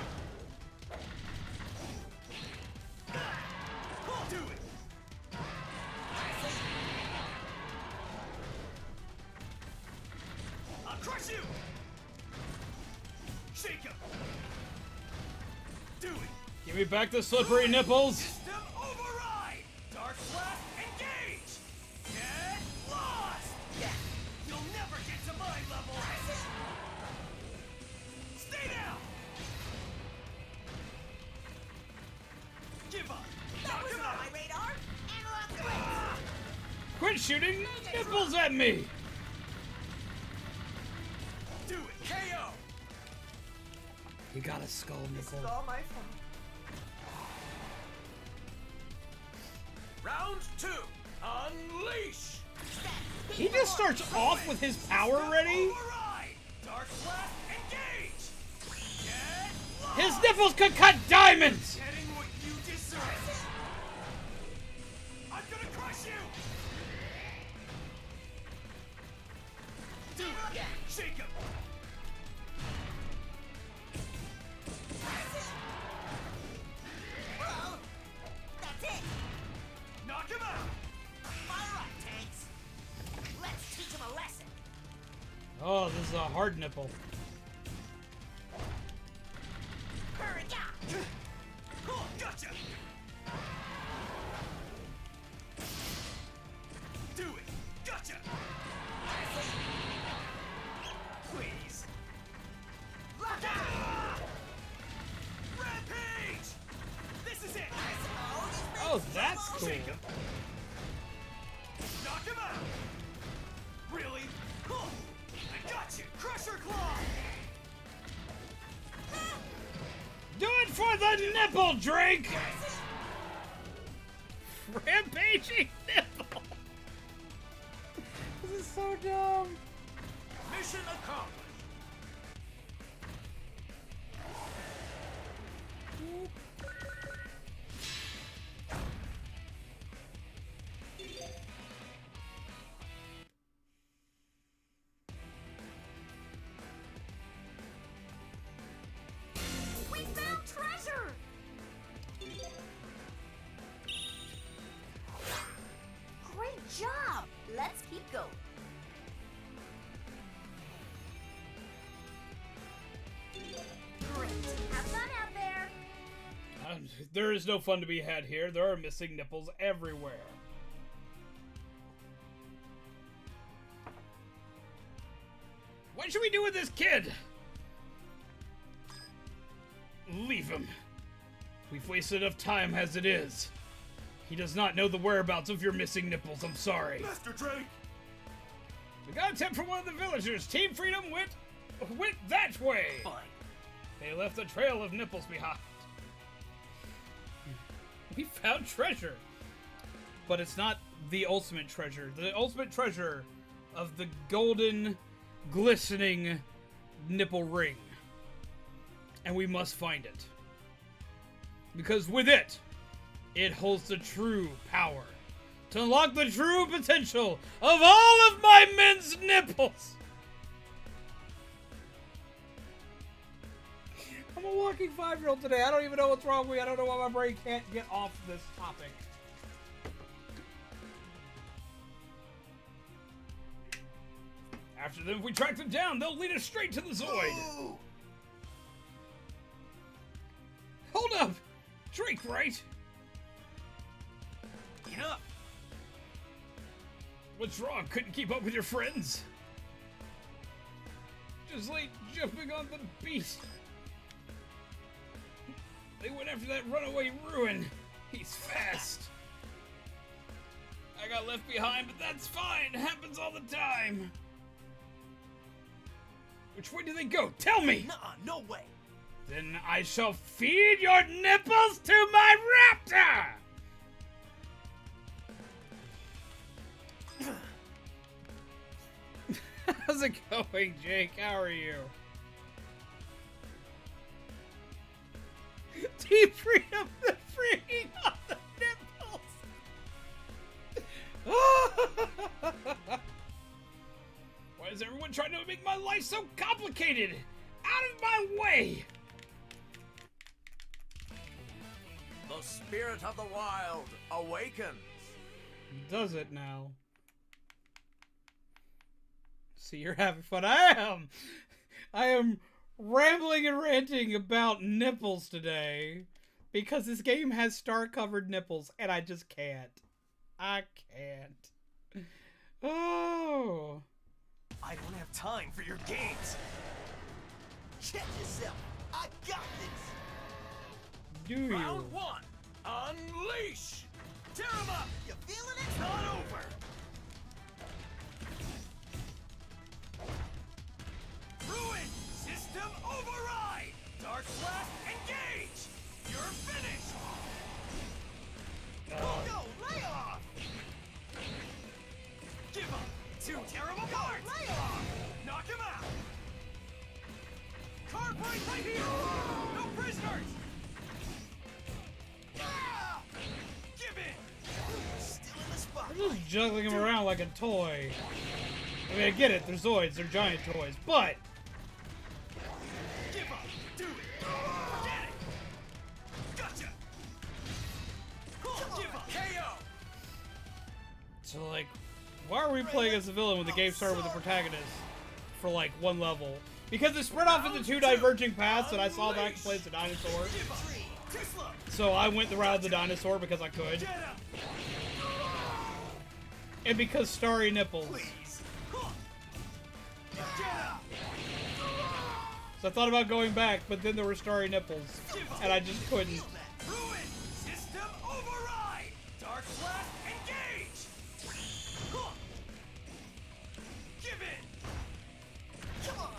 Do it. I'll crush you. Shake him. Do it.
Give me back the slippery nipples.
System override. Dark Blast engage. Get lost.
Yeah.
You'll never get to my level. Stay down. Give up.
That
Knock
was
him
on
out.
my radar. Analog switch.
Quit shooting nipples at me.
Do it. KO.
You got a skull nipple.
It's all my fault.
Round two. Unleash.
He just starts off with his power ready.
Override. Dark Blast engage. Get lost.
His nipples could cut diamonds.
Getting what you deserve. I'm gonna crush you. Do it. Shake him.
Well, that's it.
Knock him out.
Fire up, tanks. Let's teach him a lesson.
Oh, this is a hard nipple.
Hurry up.
Oh, gotcha. Do it. Gotcha. Please.
Look out.
Rampage. This is it.
Oh, that's cool.
Shake him. Knock him out. Really? Oh, I got you. Crusher Claw.
Do it for the nipple, Drake. Rampaging nipple. This is so dumb.
Mission accomplished.
We found treasure! Great job! Let's keep going. Great. Have fun out there.
There is no fun to be had here. There are missing nipples everywhere. What should we do with this kid? Leave him. We've wasted enough time as it is. He does not know the whereabouts of your missing nipples. I'm sorry.
Master Drake!
We got a tip from one of the villagers. Team Freedom went that way.
Fine.
They left a trail of nipples behind. We found treasure. But it's not the ultimate treasure. The ultimate treasure of the golden, glistening nipple ring. And we must find it. Because with it, it holds the true power to unlock the true potential of all of my men's nipples. I'm a walking 5-year-old today. I don't even know what's wrong with me. I don't know why my brain can't get off this topic. After them, if we track them down, they'll lead us straight to the Zoid.
Ooh.
Hold up! Drake, right?
Enough.
What's wrong? Couldn't keep up with your friends? Just like jumping on the beast. They went after that runaway ruin. He's fast. I got left behind, but that's fine. It happens all the time. Which way do they go? Tell me!
Nuh-uh, no way.
Then I shall feed your nipples to my raptor! How's it going, Jake? How are you? Team Freedom, the freeing of the nipples! Why is everyone trying to make my life so complicated? Out of my way!
The spirit of the wild awakens.
Does it now? See, you're having fun. I am rambling and ranting about nipples today because this game has star-covered nipples and I just can't. I can't. Oh.
I don't have time for your games. Check yourself. I got this.
Do you?
Round one. Unleash.
Tear him up. You feeling it?
Not over.
Ruin. System override. Dark blast. Engage. You're finished. Go. Lay off. Give up. Two terrible cards. Lay off. Knock him out. Card break right here. No prisoners. Ah! Give in. Still in the spot.
I'm just juggling them around like a toy. I mean, I get it. They're Zoids. They're giant toys. But
Give up. Do it. Forget it. Gotcha. Give up.
KO.
so, like, why are we playing as a villain when the game started with the protagonist for like one level? Because it spread off into two diverging paths, and I saw that I could play as a dinosaur.
Give up. Too slow.
So I went the route of the dinosaur because I could,
Get up.
and because starry nipples.
Please. Get up.
So I thought about going back, but then there were starry nipples, and I just couldn't.
Feel that. Ruin. System override. Dark blast. Engage. Give in. Come on.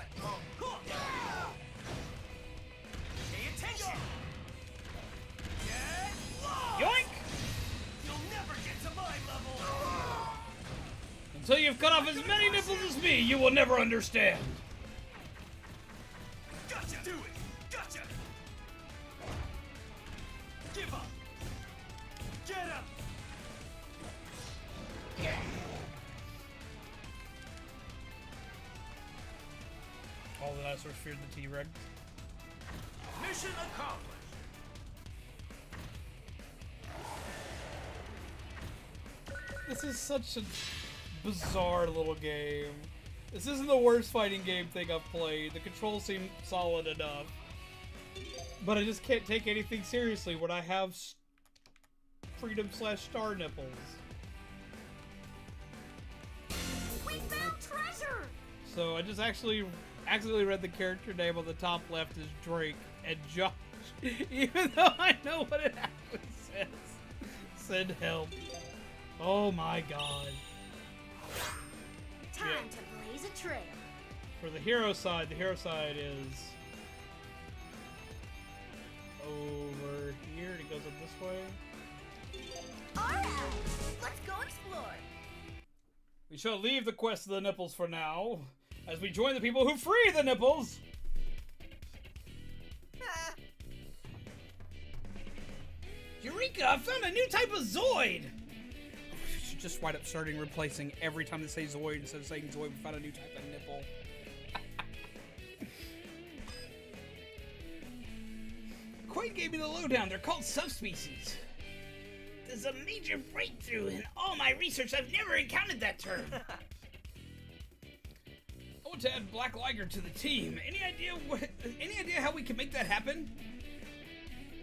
Pay attention. Get lost.
Yoink!
You'll never get to my level.
Until you've cut off as many nipples as me, you will never understand.
Gotcha! Do it! Gotcha! Give up! Get up!
All the dinosaurs feared the T-Rex.
Mission accomplished.
This is such a bizarre little game. This isn't the worst fighting game thing I've played. The controls seem solid enough. But I just can't take anything seriously when I have freedom/star nipples.
We found treasure!
So I just actually accidentally read the character name on the top left as Drake and Josh, even though I know what it actually says. Send help. Oh my god.
Time to blaze a trail.
For the hero side is over here, and it goes up this way.
Alright, let's go explore.
We shall leave the quest of the nipples for now, as we join the people who free the nipples! Eureka! I found a new type of Zoid! We should just wind up starting replacing every time they say Zoid instead of saying Zoid, we found a new type of nipple. Quaid gave me the lowdown. They're called subspecies. There's a major breakthrough in all my research. I've never encountered that term. I want to add Black Liger to the team. Any idea how we can make that happen?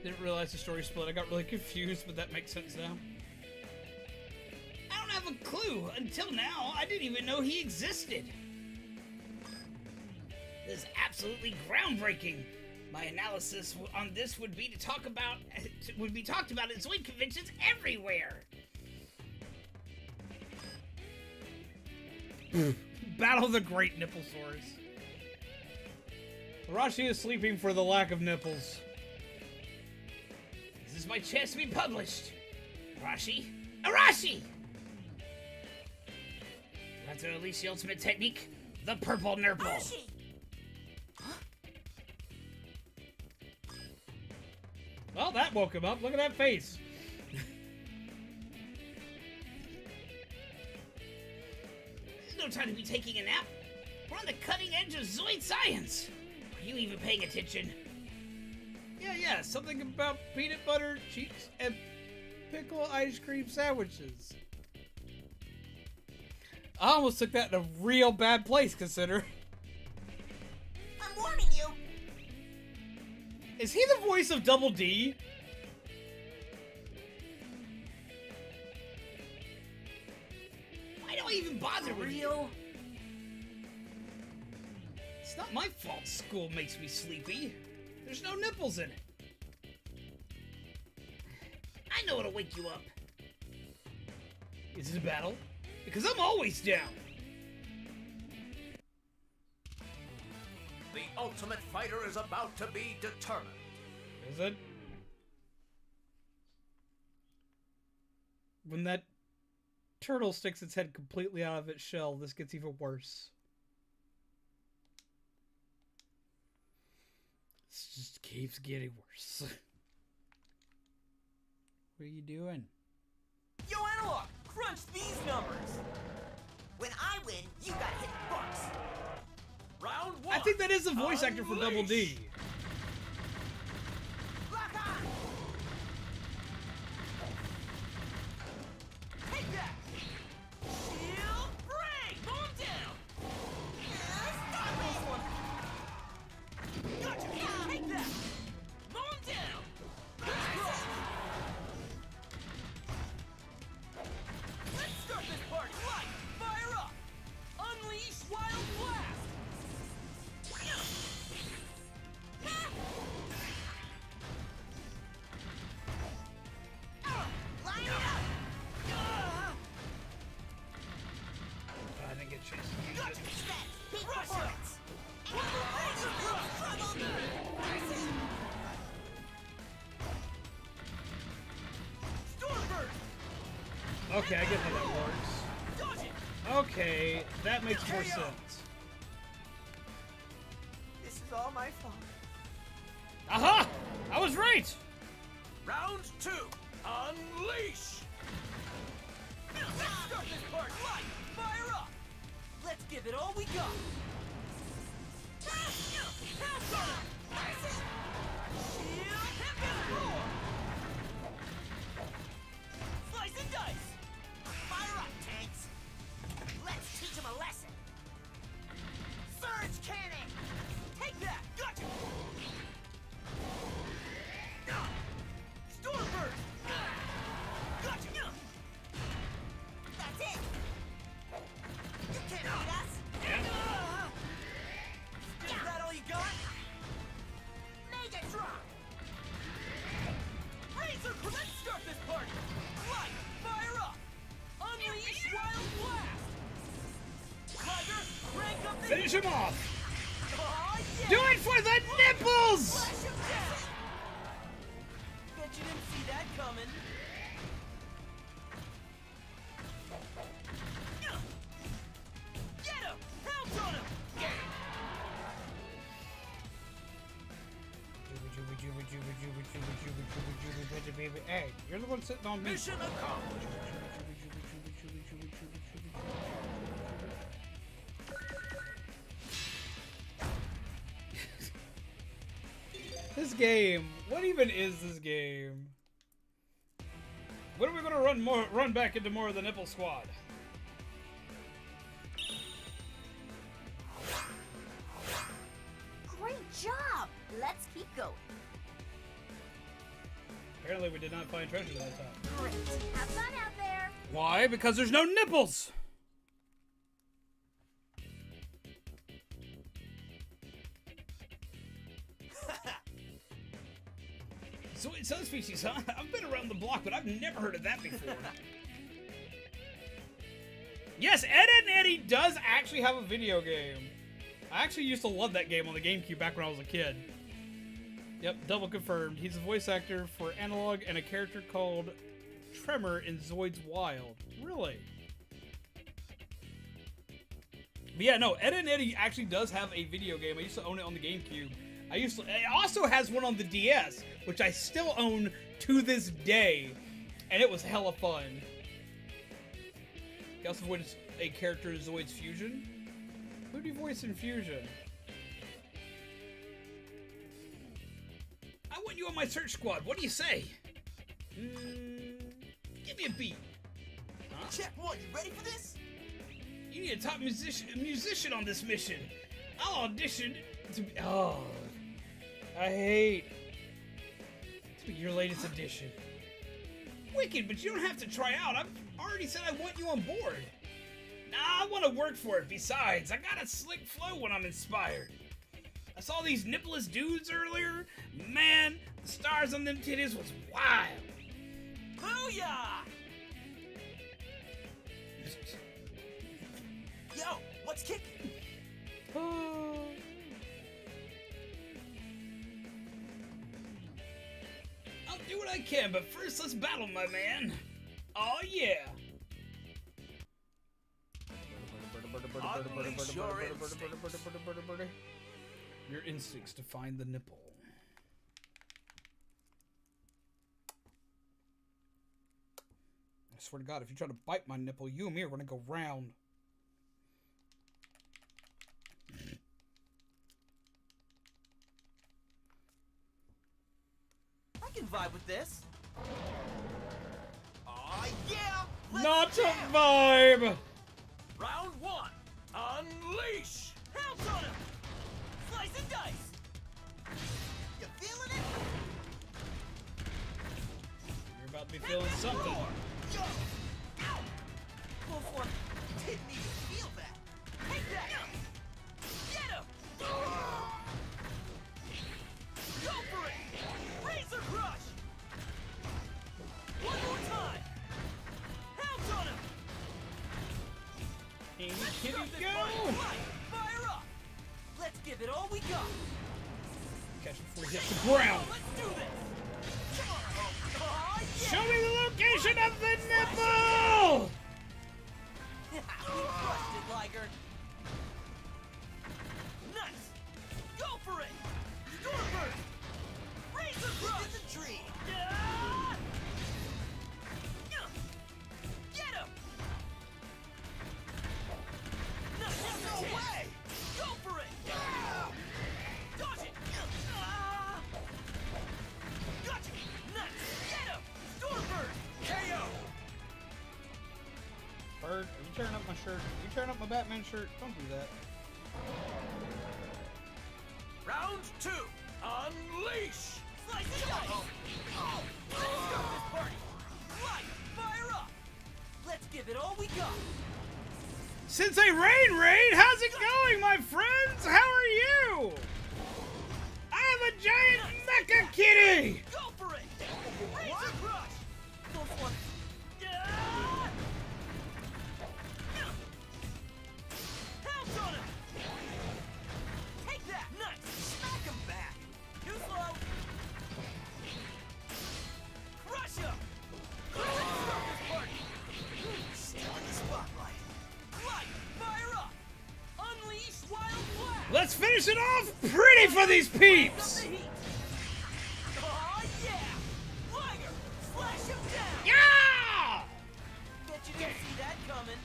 Didn't realize the story split. I got really confused, but that makes sense now. I don't have a clue. Until now, I didn't even know he existed. This is absolutely groundbreaking. My analysis on this would be talked about at Zoid conventions everywhere. Battle the Great Nipplesaurus. Arashi is sleeping for the lack of nipples. This is my chance to be published. Arashi? Arashi! You have to release the ultimate technique, the Purple Nurple.
Arashi!
Well, that woke him up. Look at that face.
There's no time to be taking a nap. We're on the cutting edge of Zoid science. Are you even paying attention?
Yeah, something about peanut butter, cheese, and pickle ice cream sandwiches. I almost took that in a real bad place, consider.
I'm warning you!
Is he the voice of Double D?
Why do I even bother with you?
Real?
It's not my fault school makes me sleepy. There's no nipples in it.
I know what'll wake you up.
Is it a battle? Because I'm always down.
The ultimate fighter is about to be determined.
Is it? When that turtle sticks its head completely out of its shell, this gets even worse. This just keeps getting worse. What are you doing?
Yo, Analog! Crunch these numbers!
When I win, you got hit bucks.
Round one!
I think that is the voice actor for Double D.
Lock on!
Take that! Shield break! Mow him down!
Stop it!
Gotcha! Take that! Mow him down! Let's start this party! Light! Fire up! Unleash Wild Blast!
Line it up!
I didn't get a chance.
Gotcha!
Peak
Rush
performance!
Stormbird!
Okay, I get how that works.
Dodge it!
Okay, that makes more sense.
This is all my fault.
Aha! I was right!
Round 2. Unleash!
Let's start this part. Light, fire up. Let's give it all we got. Pounce on him. Shield, hit him, roar. Slice and dice.
Fire up, tanks! Let's teach him a lesson! Surge cannon!
Take that. Gotcha. Storm burst. Gotcha.
That's it! You can't beat us!
Is that all you got?
Mega drop!
Razor, let's start this party. Light, fire up. Unleash wild blast. Tiger, crank up the
Finish him off!
Aw, yeah.
Do it for the nipples!
Slash him down. Bet you didn't see that coming. Get him! Pounce on him!
Hey, you're the one sitting on me.
Mission accomplished.
This game. What even is this game? When are we gonna run back into more of the nipple squad?
Great job! Let's keep going.
Apparently we did not find treasure that time.
Great. Have fun out there.
Why? Because there's no nipples! Zoid subspecies, huh? I've been around the block, but I've never heard of that before. Yes, Ed and Eddie does actually have a video game. I actually used to love that game on the GameCube back when I was a kid. Yep, double confirmed. He's a voice actor for Analog and a character called Tremor in Zoids Wild. Really? But yeah, no, Ed and Eddie actually does have a video game. I used to own it on the GameCube. It also has one on the DS, which I still own to this day, and it was hella fun. He also voiced a character in Zoids Fusion. Who do you voice in Fusion? I want you on my search squad. What do you say? Give me a beat. Huh?
Check one, you ready for this?
You need a top musician on this mission. I'll audition to be. Oh, I hate to be your latest addition. Wicked, but you don't have to try out. I've already said I want you on board. Nah, I want to work for it. Besides, I got a slick flow when I'm inspired. I saw these nippless dudes earlier. Man, the stars on them titties was wild.
Booyah! Yo, what's kicking?
I'll do what I can, but first let's battle, my man. Oh yeah.
Unleash your instincts.
Your instincts to find the nipple. I swear to God, if you try to bite my nipple, you and me are gonna go round.
I can vibe with this. Aw, yeah! Let's
Not a
jam!
vibe!
Round 1. Unleash!
Pounce on him! Slice and dice! You feeling it?
You're about to be feeling something.
Yo! Ow! Close one. Didn't even feel that. Take that! Get him! Go for it! Razor crush! One more time! Pounce on him!
Kitty,
Let's
kitty,
start this
go!
party. Light, fire up! Let's give it all we got!
Catch him before he hits the ground.
Let's do this! Come on! Aw, yeah!
Show me the location of the nipple!
You crushed it, Liger. Nice. Go for it. Stormburst. Razor Crush. The tree. Get him. Nice. No way. Go for it. Dodge it. Gotcha. Nice. Get him. Stormburst. KO.
Bird, are you tearing up my shirt? Are you tearing up my Batman shirt? Don't do that.
Round 2. Unleash!
Slice and dice. Let's start this party. Light, fire up. Let's give it all we got.
Sensei Rain, how's it going, my friends? How are you? I'm a giant mecha kitty!
Go for it. Razor Crush. Close one. Pounce on him. Take that. Nice. Smack him back. Too slow. Crush him. Let's start this party. Still in the spotlight. Light, fire up. Unleash wild blast.
Let's finish it off pretty for these peeps!
The heat. Aw, yeah. Liger, slash him down.
Yeah!
Bet you didn't see that coming.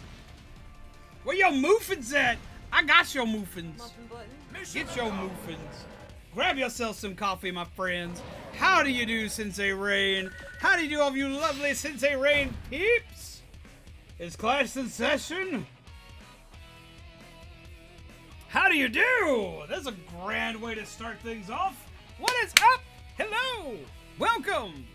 Where your muffins at? I got your muffins.
Muffin button.
Get your muffins. Grab yourself some coffee, my friends. How do you do, Sensei Rain? How do you do, all of you lovely Sensei Rain peeps? Is class in session? How do you do? That's a grand way to start things off. What is up? Hello. Welcome.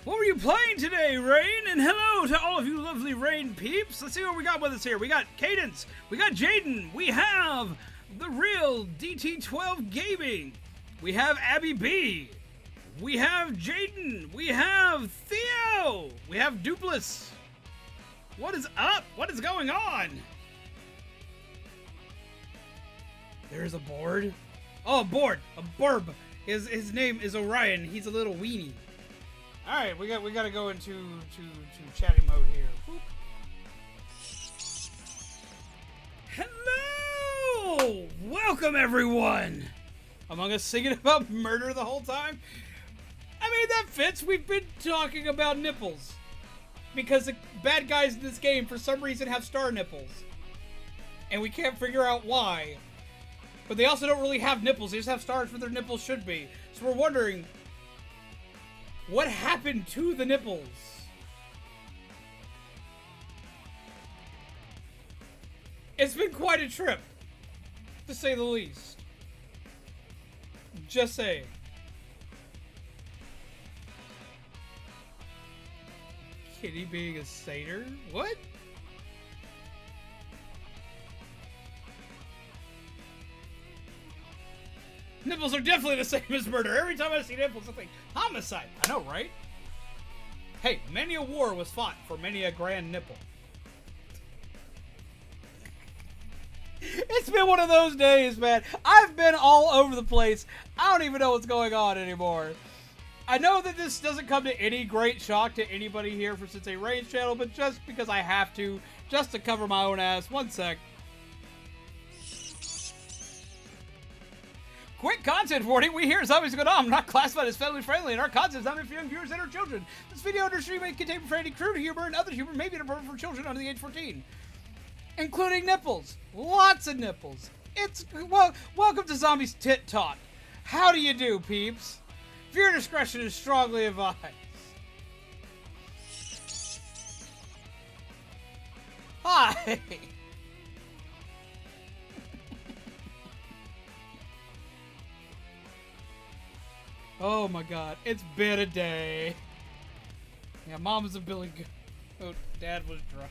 What were you playing today, Rain? And hello to all of you lovely Rain peeps. Let's see what we got with us here. We got Cadence. We got Jaden. We have the real DT12 Gaming. We have Abby B. We have Jaden. We have Theo. We have Dupless. What is up? What is going on? There's a board. Oh, a board. A burb. His name is Orion. He's a little weenie. All right, we got to go into chatting mode here. Whoop. Hello, welcome everyone. Among Us singing about murder the whole time. I mean, that fits. We've been talking about nipples because the bad guys in this game for some reason have star nipples, and we can't figure out why. But they also don't really have nipples. They just have stars where their nipples should be. So we're wondering, what happened to the nipples? It's been quite a trip, to say the least. Just saying. Kitty being a satyr? What? Nipples are definitely the same as murder. Every time I see nipples, I think, homicide. I know, right? Hey, many a war was fought for many a grand nipple. It's been one of those days, man. I've been all over the place. I don't even know what's going on anymore. I know that this doesn't come to any great shock to anybody here for Sensei Rain's channel, but just because I have to, just to cover my own ass. One sec. Quick content warning, we here at Zombies Go Dumb, not classified as family friendly, and our content is not meant for young viewers and or children. This video under stream may contain profanity, crude humor, and other humor may be inappropriate for children under the age 14. Including nipples. Lots of nipples. It's, well, welcome to Zombies Tit Talk. How do you do, peeps? Viewer discretion is strongly advised. Hi! Oh my god, it's been a day. Yeah, Mom was a Billy Goat. Dad was drunk.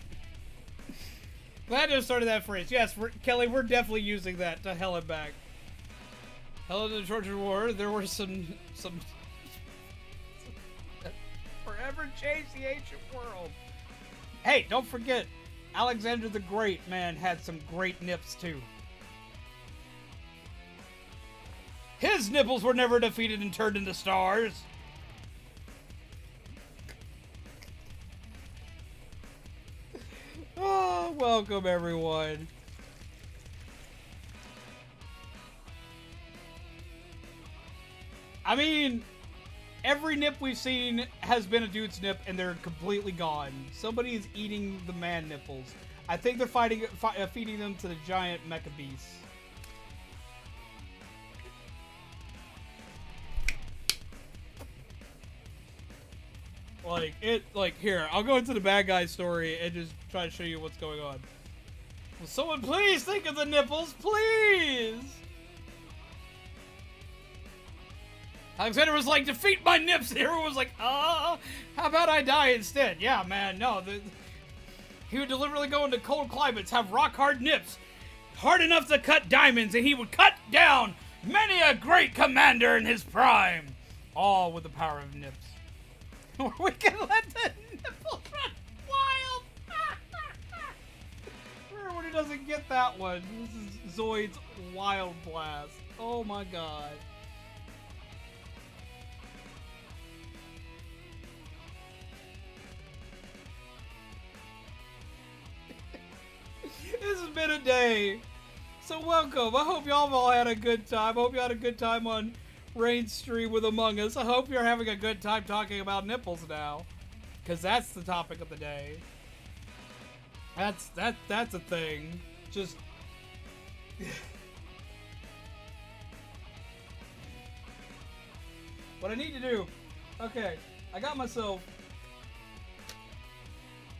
Glad to have started that phrase. Yes, Kelly, we're definitely using that to hell it back. Hello to the Trojan War. There were some forever changed the ancient world. Hey, don't forget, Alexander the Great, man, had some great nips too. His nipples were never defeated and turned into stars. Oh.
welcome everyone. I mean, every nip we've seen has been a dude's nip, and they're completely gone. Somebody is eating the man nipples. I think they're feeding them to the giant mecha beasts. Here, I'll go into the bad guy story and just try to show you what's going on. Will someone please think of the nipples, please? Alexander was like, defeat my nips. Everyone was like, how about I die instead? Yeah, man, no. He would deliberately go into cold climates, have rock-hard nips, hard enough to cut diamonds, and he would cut down many a great commander in his prime. All with the power of nips. We can let the nipples run wild. For everyone who doesn't get that one, this is Zoids Wild Blast. Oh my god. This has been a day. So welcome. I hope y'all have all had a good time. I hope you had a good time on Rain's stream with Among Us. I hope you're having a good time talking about nipples now, because that's the topic of the day. That's a thing. Just what I need to do. Okay, I got myself.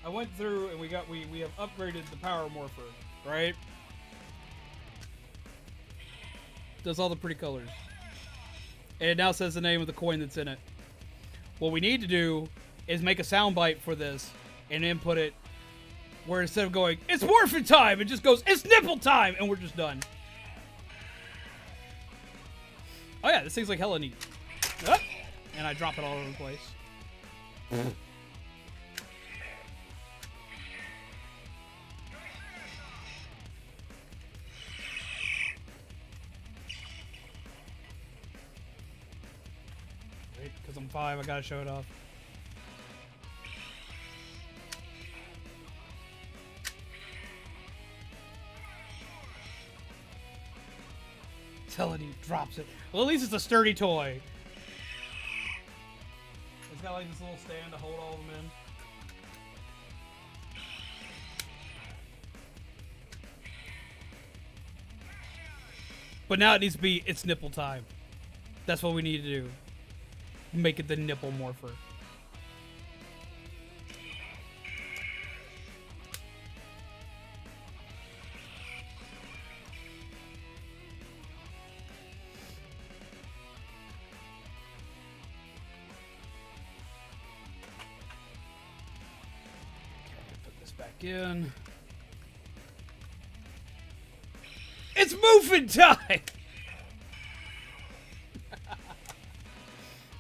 I went through and we have upgraded the power morpher, right? Does all the pretty colors. And it now says the name of the coin that's in it. What we need to do is make a soundbite for this and input it where instead of going, it's morphin' time, it just goes, it's nipple time, and we're just done. Oh yeah, this thing's like hella neat. Oh, and I drop it all over the place. Because I'm 5, I gotta show it off. Telling you, drops it. Well, at least it's a sturdy toy. It's got like this little stand to hold all of them in. But now it needs to be, it's nipple time. That's what we need to do. Make it the nipple morpher. Put this back in. It's moving time!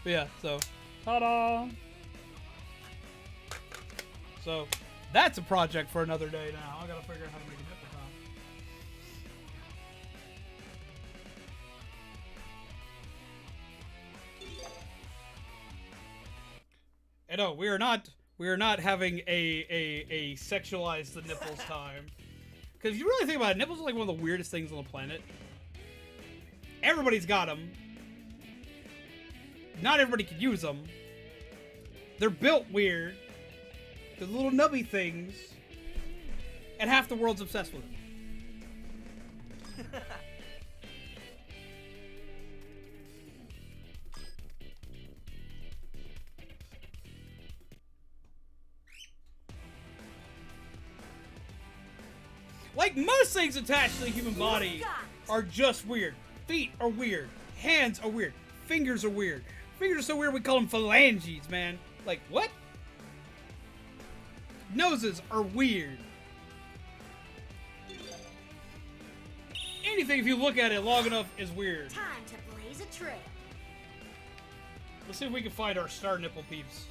But yeah, so, ta-da! So, that's a project for another day now. I gotta figure out how to make a nipple time. And no, we are not having a sexualize the nipples time. Because if you really think about it, nipples are like one of the weirdest things on the planet. Everybody's got them. Not everybody can use them. They're built weird. They're little nubby things. And half the world's obsessed with them. Like most things attached to the human body are just weird. Feet are weird. Hands are weird. Fingers are weird. Fingers are so weird we call them phalanges, man. Like, what? Noses are weird. Anything, if you look at it long enough, is weird.
Time to blaze a trail.
Let's see if we can find our star nipple peeps.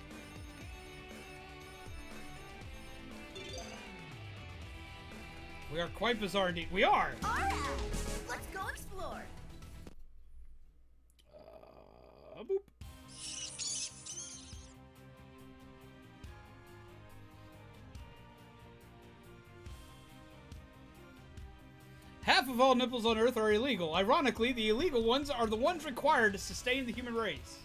We are quite bizarre indeed. We are!
Alright, let's go explore.
Boop. Half of all nipples on Earth are illegal. Ironically, the illegal ones are the ones required to sustain the human race.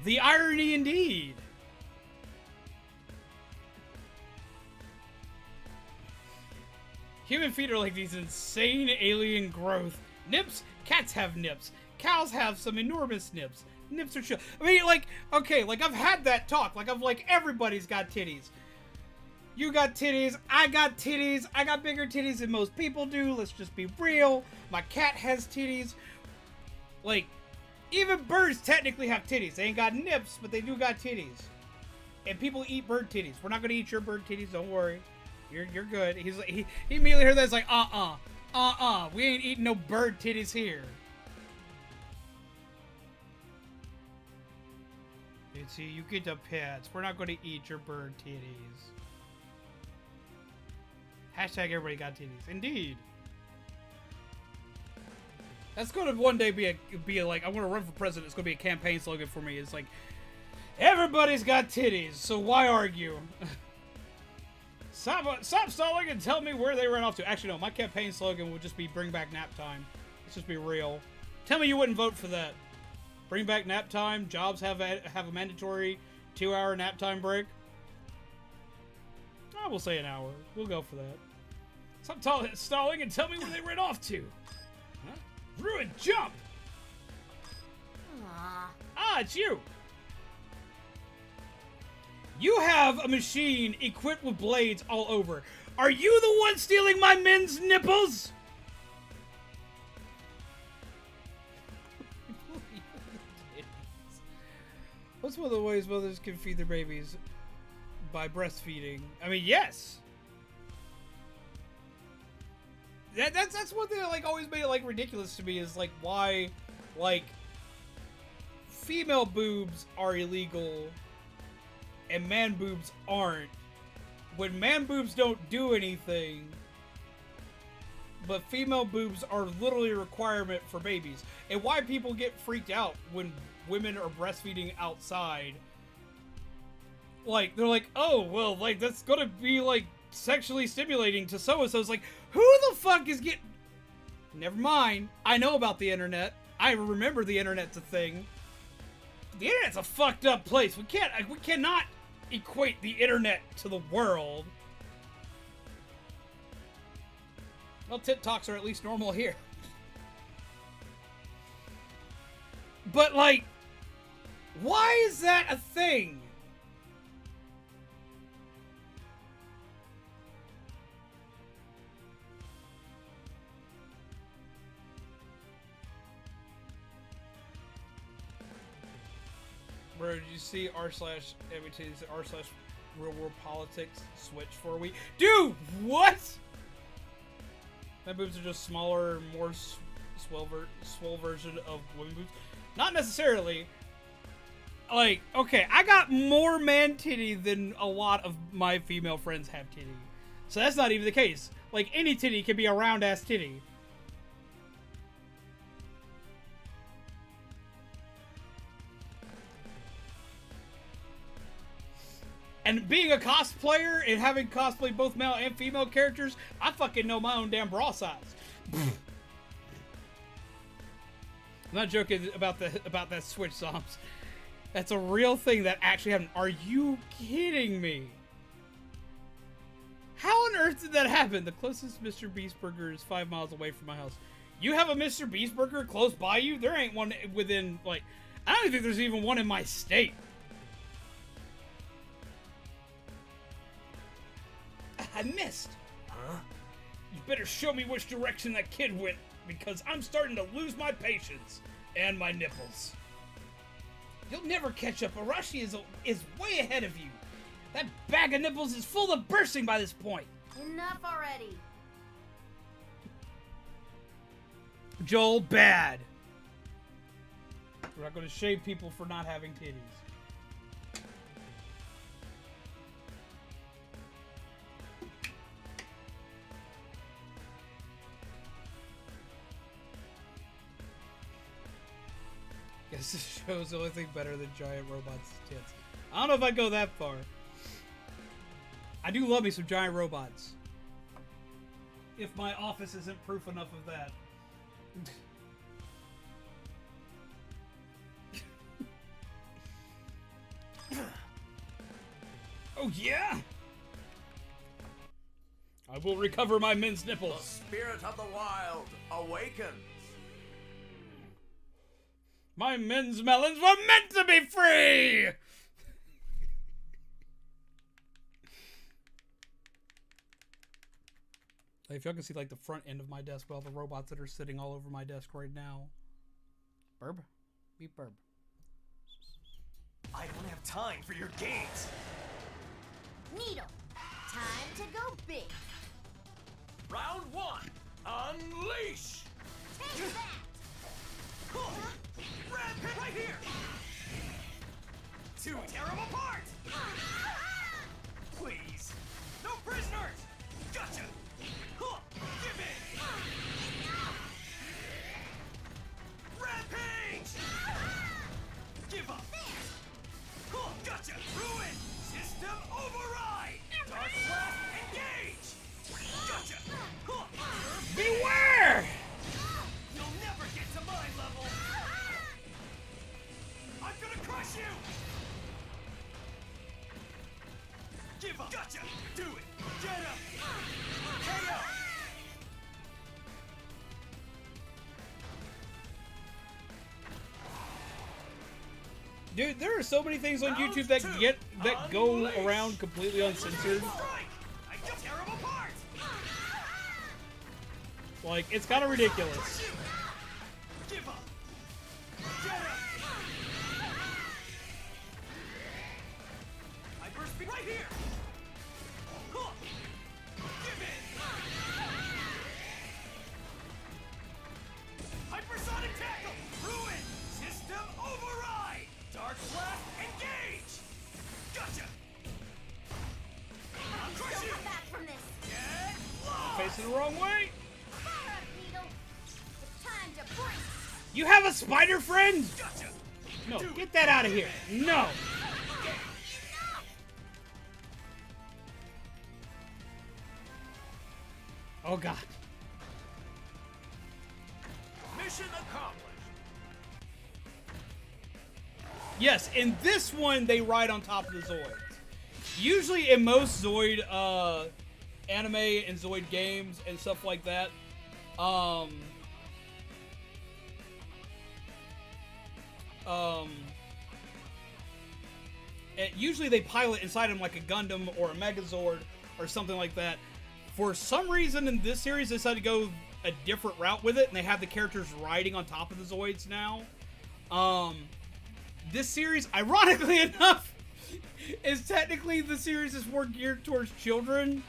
The irony indeed. Human feet are like these insane alien growth. Nips? Cats have nips. Cows have some enormous nips. Nips are chill. I mean, like, okay, like, I've had that talk. Like, everybody's got titties. You got titties. I got titties. I got bigger titties than most people do. Let's just be real. My cat has titties. Like, even birds technically have titties. They ain't got nips, but they do got titties. And people eat bird titties. We're not going to eat your bird titties. Don't worry. You're good. He's like, he immediately heard that. He's like, we ain't eating no bird titties here. You see, you get the pets. We're not going to eat your bird titties. Hashtag everybody got titties. Indeed. That's going to one day be like, I want to run for president. It's going to be a campaign slogan for me. It's like, everybody's got titties, so why argue? Stop stalling and tell me where they ran off to. Actually, no, my campaign slogan would just be bring back nap time. Let's just be real. Tell me you wouldn't vote for that. Bring back nap time. Jobs have a mandatory 2-hour nap time break. Oh, we'll say an hour. We'll go for that. Stop stalling and tell me where they ran off to. Huh? Ruined jump! Ah, it's you! You have a machine equipped with blades all over. Are you the one stealing my men's nipples? What's one of the ways mothers can feed their babies? By breastfeeding. I mean, yes. That's one thing that like always made it like ridiculous to me is like why like female boobs are illegal and man boobs aren't. When man boobs don't do anything, but female boobs are literally a requirement for babies. And why people get freaked out when women are breastfeeding outside. Like, they're like, oh, well, like, that's gonna be, like, sexually stimulating to so-and-so. It's like, who the fuck is getting... Never mind. I know about the internet. I remember the internet's a thing. The internet's a fucked up place. We cannot equate the internet to the world. Well, TikToks are at least normal here. But, like, why is that a thing? Bro, did you see r/real world politics switch for a week? Dude, what? My boobs are just smaller, more swole version of women boobs. Not necessarily. Like, okay, I got more man titty than a lot of my female friends have titty. So that's not even the case. Like, any titty can be a round ass titty. And being a cosplayer and having cosplayed both male and female characters, I fucking know my own damn bra size. I'm not joking about that Switch Zombs. That's a real thing that actually happened. Are you kidding me? How on earth did that happen? The closest Mr. Beast Burger is 5 miles away from my house. You have a Mr. Beast Burger close by you? There ain't one within, like... I don't even think there's even one in my state. I missed. Huh? You better show me which direction that kid went, because I'm starting to lose my patience and my nipples. You'll never catch up. Arashi is way ahead of you. That bag of nipples is full of bursting by this point.
Enough already.
Joel, bad. We're not going to shame people for not having titties. Guess this show's the only thing better than giant robots' tits. I don't know if I'd go that far. I do love me some giant robots. If my office isn't proof enough of that. Oh yeah! I will recover my men's
The
nipples.
spirit of the wild awakens.
My men's melons were meant to be free! If y'all can see like the front end of my desk with all the robots that are sitting all over my desk right now. Burb? Beep burb.
I don't have time for your games.
Needle, time to go big.
Round 1. Unleash.
Take that!
Rampage right here. 2 tear 'em apart. Please, no prisoners. Gotcha. Give in. Rampage. Give up. Gotcha. Ruin. System override. Dark blast engage. Gotcha.
Beware!
You'll never get to my level. I'm gonna crush you. Give up. Gotcha. Do it. Get up. KO.
Dude, there are so many things on
Round
YouTube that
2.
go
Unleash.
around completely uncensored.
Strike. I just tear 'em apart.
Like, it's kind of ridiculous.
Crush you. Give up. Get up. Hyperspeed right here. Give in. Hypersonic tackle. Ruin. System override. Dark blast engage. Gotcha. I'll crush
Don't
you.
come back from this.
Get lost.
Facing the wrong way.
Fire up, Needle. It's time to break.
You have a spider friend?
Gotcha.
No, get that out of here. No. Oh god.
Mission accomplished.
Yes, in this one they ride on top of the Zoids. Usually in most Zoid anime and Zoid games and stuff like that, usually they pilot inside them like a Gundam or a Megazord or something like that. For some reason in this series they decided to go a different route with it, and they have the characters riding on top of the Zoids now. This series, ironically enough, is technically the series is more geared towards children.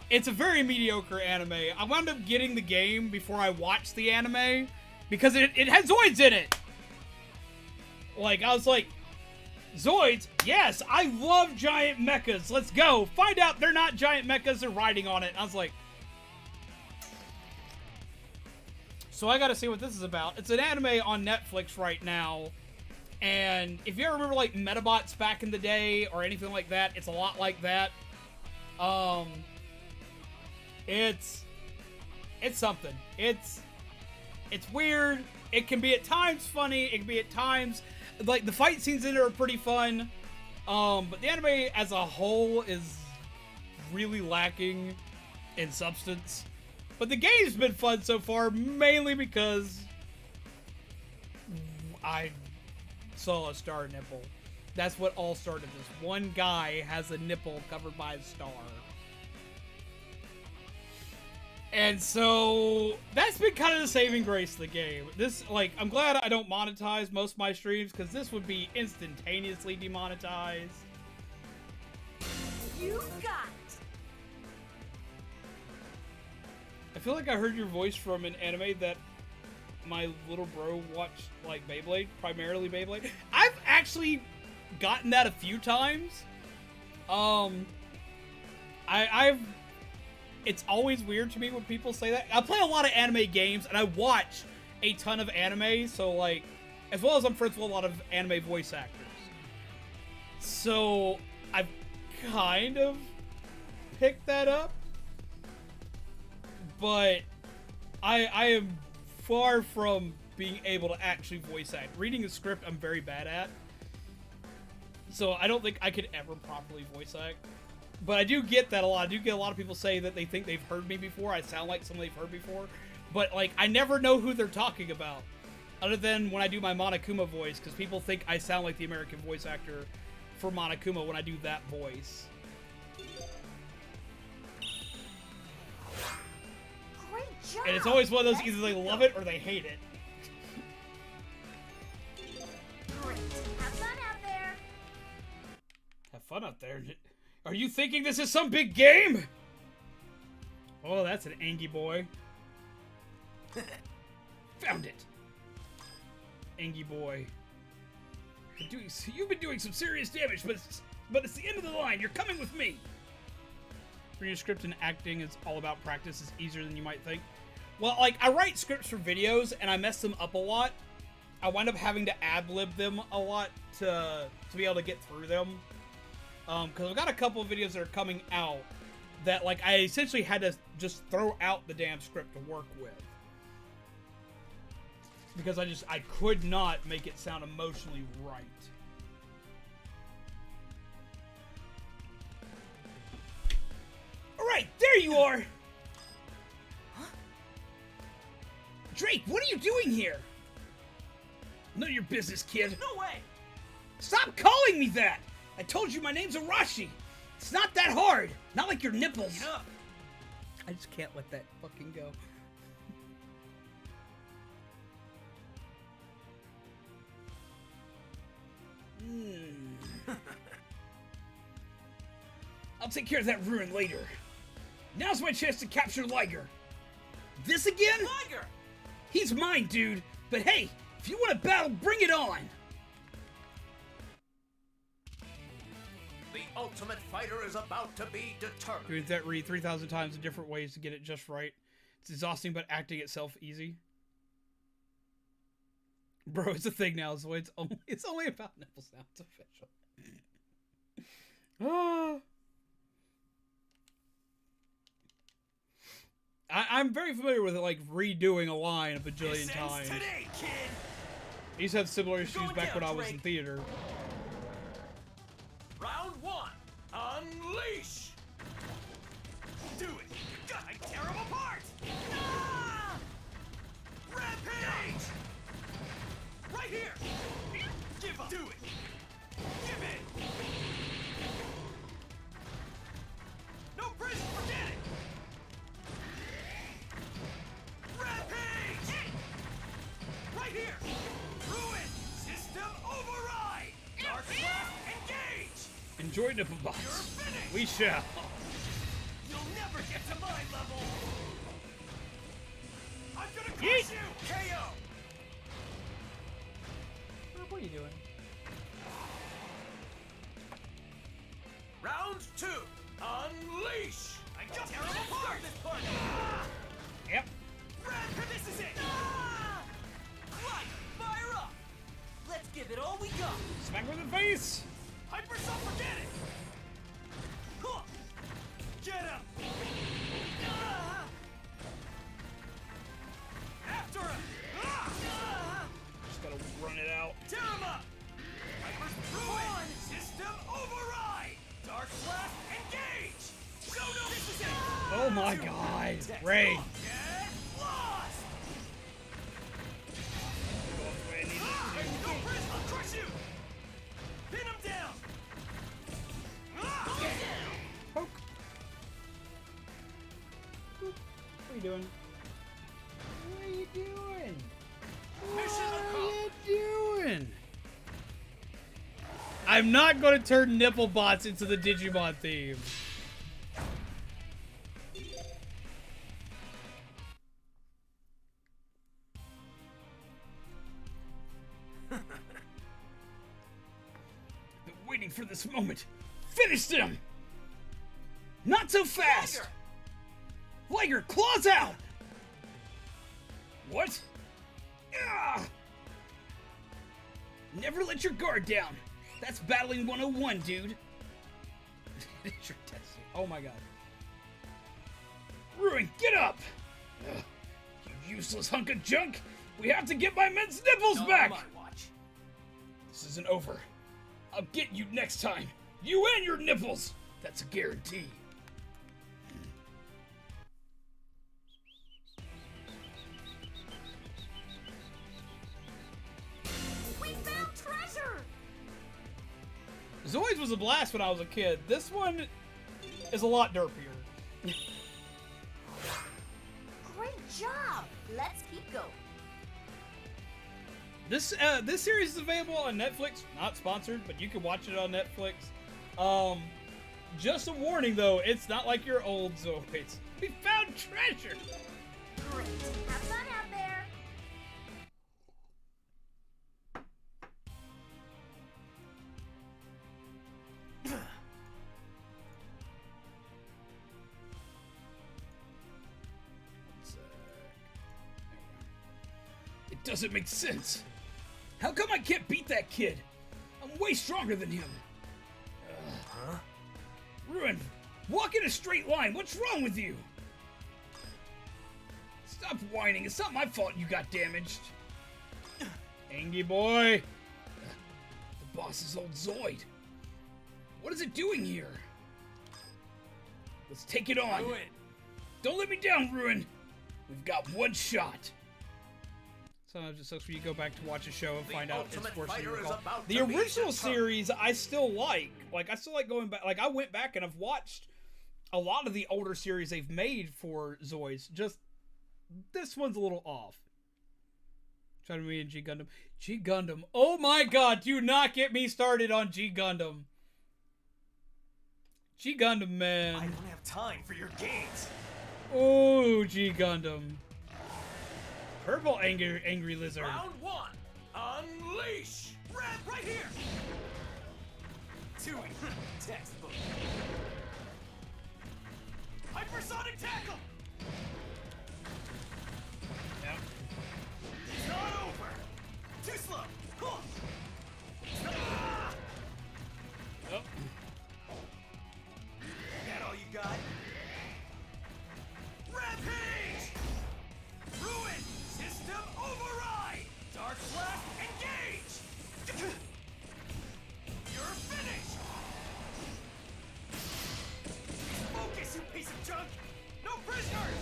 It's a very mediocre anime. I wound up getting the game before I watched the anime because it had Zoids in it. Like, I was like, Zoids? Yes, I love giant mechas. Let's go. Find out they're not giant mechas, they're riding on it. I was like, so I gotta see what this is about. It's an anime on Netflix right now. And if you ever remember like Metabots back in the day or anything like that, it's a lot like that. It's something. It's weird. It can be at times funny. It can be at times like the fight scenes in it are pretty fun. But the anime as a whole is really lacking in substance. But the game's been fun so far, mainly because I saw a star nipple. That's what all started this. One guy has a nipple covered by a star. And so that's been kind of the saving grace of the game. This, like, I'm glad I don't monetize most of my streams because this would be instantaneously demonetized.
You got it.
I feel like I heard your voice from an anime that my little bro watched, like Beyblade, primarily Beyblade. I've actually gotten that a few times. It's always weird to me when people say that. I play a lot of anime games and I watch a ton of anime, so like, as well as I'm friends with a lot of anime voice actors. So I've kind of picked that up, but I am far from being able to actually voice act. Reading a script, I'm very bad at, so I don't think I could ever properly voice act. But I do get that a lot. I do get a lot of people say that they think they've heard me before. I sound like someone they've heard before, but like I never know who they're talking about, other than when I do my Monokuma voice, because people think I sound like the American voice actor for Monokuma when I do that voice.
Great job.
And it's always one of those,
Let's
either they
go.
love it or they hate it.
Great. Have fun out there.
Have fun out there. Are you thinking this is some big game? Oh, that's an Angie boy. Found it. Angie boy. You've been doing some serious damage, but it's the end of the line. You're coming with me. Reading a script and acting is all about practice. It's easier than you might think. Well, like, I write scripts for videos, and I mess them up a lot. I wind up having to ad-lib them a lot to be able to get through them. Because I've got a couple of videos that are coming out that, like, I essentially had to just throw out the damn script to work with. Because I could not make it sound emotionally right. Alright, there you are! Huh? Drake, what are you doing here? None of your business, kid.
No way!
Stop calling me that! I told you my name's Arashi. It's not that hard. Not like your nipples.
Enough.
I just can't let that fucking go. I'll take care of that ruin later. Now's my chance to capture Liger. This again?
Liger!
He's mine, dude. But hey, if you want to battle, bring it on.
The ultimate fighter is about to be determined.
Dude, that read 3,000 times in different ways to get it just right. It's exhausting, but acting itself easy. Bro, it's a thing now, so it's only about nipple sounds official. I'm very familiar with it, like redoing a line a bajillion
This ends
times.
today, kid!
I used to have similar issues
going
back
down,
when I was in
Drake.
theater.
Round one, unleash! Do it! God, I tear him apart! Ah! Rampage! Right here! Give up! Do it! Give in! No prison, forget it! Rampage! Right here! Ruin! System override! Dark Blast, engage!
Enjoy nipple
You're
bots.
finished!
We shall.
You'll never get to my level! I'm gonna crush
Yeet.
you! KO!
What are you doing?
Round two, unleash! I got tear him apart! This part!
Yep.
This is it! Light, fire up! Let's give it all we got!
Smack with the face.
Hyper Self, forget it! Huh. Get him! After him!
Just gotta run it out.
Tear him up! Hyper's ruin! System override! Dark Blast, engage! No, this is it!
Oh my god. Ray.
Get lost! No prison, I'll crush you! Pin him down!
Poke. What are you doing? What are you doing?
Mission
What are you doing? I'm not going to turn nipple bots into the Digimon theme. Been waiting for this moment. Finish them! Not so fast! Liger, claws out! What? Ah! Never let your guard down. That's battling 101, dude. It is your destiny. Oh my god. Ruin, get up! Ugh, you useless hunk of junk! We have to get my men's nipples
Not
back!
on my watch.
This isn't over. I'll get you next time. You and your nipples! That's a guarantee.
We found treasure!
Zoids was a blast when I was a kid. This one is a lot derpier.
Great job! Let's keep going.
This series is available on Netflix. Not sponsored, but you can watch it on Netflix. Just a warning though, it's not like your old Zoids. We found treasure!
Great. Have fun out there.
It doesn't make sense. How come I can't beat that kid? I'm way stronger than him. Ruin, walk in a straight line. What's wrong with you? Stop whining. It's not my fault you got damaged. Angie boy. The boss's old Zoid. What is it doing here? Let's take it on.
Ruin.
Don't let me down, Ruin. We've got one shot. Sometimes it sucks when you go back to watch a show and
The
find out it's
Ultimate
worse than you
Fighter is
recall.
about
The
to be
original
determined.
series I still like. Like, I still like going back. Like, I went back and I've watched a lot of the older series they've made for Zoids. Just, this one's a little off. Trying to be in G Gundam. G Gundam. Oh my god, do not get me started on G Gundam. G Gundam, man.
I don't have time for your games.
Oh, G Gundam. Purple angry lizard.
Round one. Unleash. Red right here. Tui. Textbook. Hypersonic tackle.
Yep.
It's not over. Too slow. Huh. Ah!
Oh.
That all you got? Rampage! Ruin! System override! Dark blast engage! You're finished! Focus, you piece of junk! No prisoners!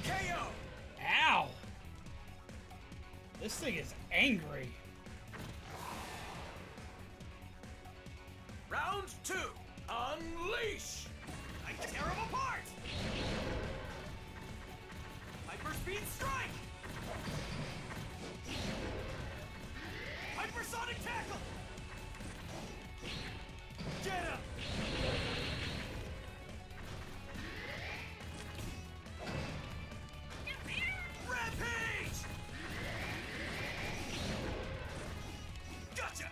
KO!
Ow! This thing is angry.
Round two. Unleash! I tear him apart! Hyperspeed strike! Hypersonic tackle! Get him! Rampage! Gotcha!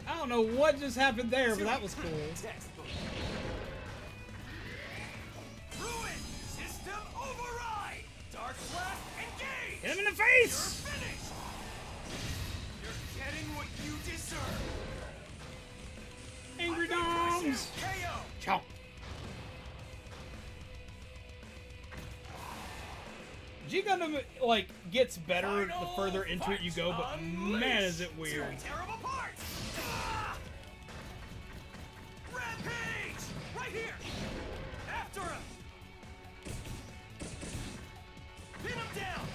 I don't know what just happened there, but that was cool.
Textbook. Ruin! System override! Dark blast engage!
Hit him in the
You're
face!
finished! You're getting what you deserve!
Angry
I'm gonna crush you.
Doms!
KO!
Chomp. G Gundam, like, gets better the further into it you go, but man, is it weird.
Tear him apart! Ah! Rampage! Right here! After him! Pin him down!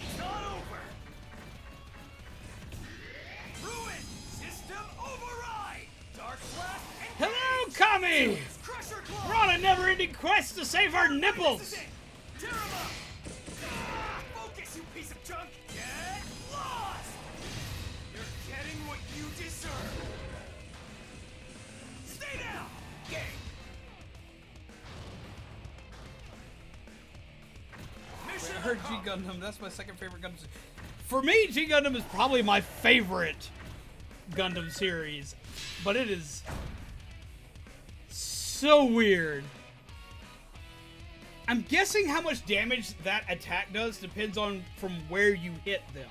It's not over! Ruin! System override! Dark blast engage!
Hello, Kami!
Crusher claw!
We're on a never-ending quest to save our
This is
nipples!
it! Tear him up! Ah! Focus, you piece of junk! Get lost! You're getting what you deserve! Stay down! Game! Mission
I heard G
accomplished.
Gundam, that's my second favorite Gundam series. For me, G Gundam is probably my favorite Gundam series, but it is so weird. I'm guessing how much damage that attack does depends on from where you hit them.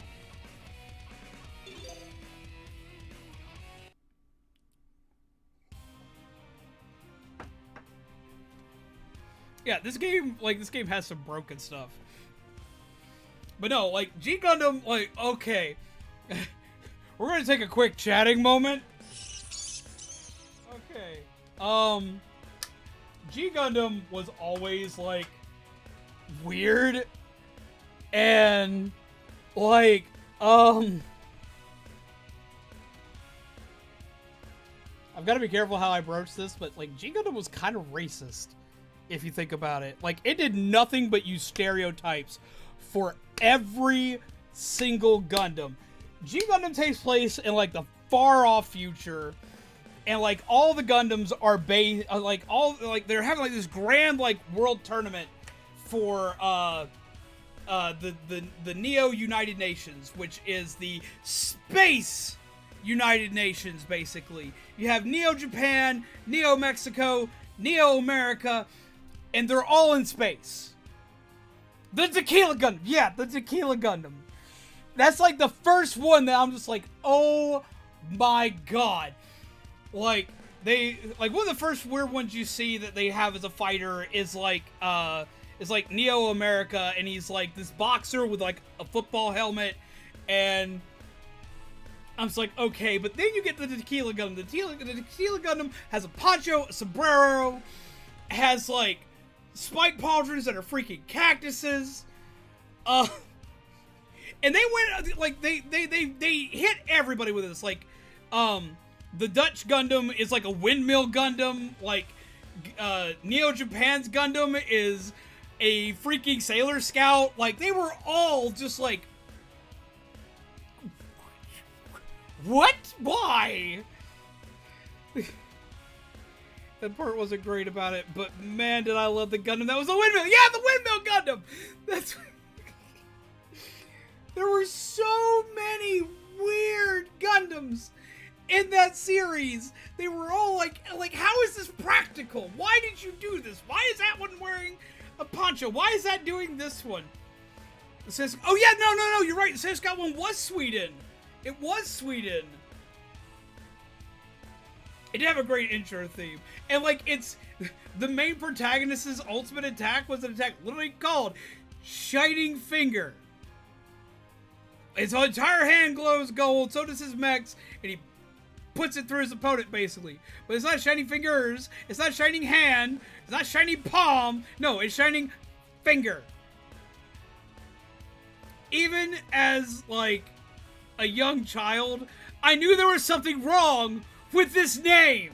Yeah, this game has some broken stuff. But no, like, G Gundam, like, okay. We're gonna take a quick chatting moment. Okay. G Gundam was always, like, weird. And, like, I've gotta be careful how I broach this, but, like, G Gundam was kind of racist. If you think about it. Like, it did nothing but use stereotypes for every single Gundam. G Gundam takes place in, like, the far-off future, and, like, all the Gundams are based, they're having, like, this grand, like, world tournament for, the Neo United Nations, which is the Space United Nations, basically. You have Neo Japan, Neo Mexico, Neo America, and they're all in space. The Tequila Gundam. Yeah, the Tequila Gundam. That's like the first one that I'm just like, oh my god. Like, one of the first weird ones you see that they have as a fighter is like Neo America, and he's like this boxer with like a football helmet, and I'm just like, okay, but then you get the Tequila Gundam. The Tequila Gundam has a poncho, a sombrero, has like spike pauldrons that are freaking cactuses. And they went, like, they hit everybody with this. Like, the Dutch Gundam is like a windmill Gundam. Like, Neo Japan's Gundam is a freaking Sailor Scout. Like, they were all just like, what? Why? That part wasn't great about it, but man, did I love the Gundam. That was the windmill. Yeah, the windmill Gundam. That's. There were so many weird Gundams in that series. They were all like, how is this practical? Why did you do this? Why is that one wearing a poncho? Why is that doing this one? It says, oh yeah, no, you're right. The Sailor Scout one was Sweden. It was Sweden. It did have a great intro theme. And, like, it's... The main protagonist's ultimate attack was an attack literally called Shining Finger. His entire hand glows gold, so does his mechs, and he puts it through his opponent, basically. But it's not Shining Fingers, it's not Shining Hand, it's not Shining Palm, no, it's Shining Finger. Even as, like, a young child, I knew there was something wrong with this name.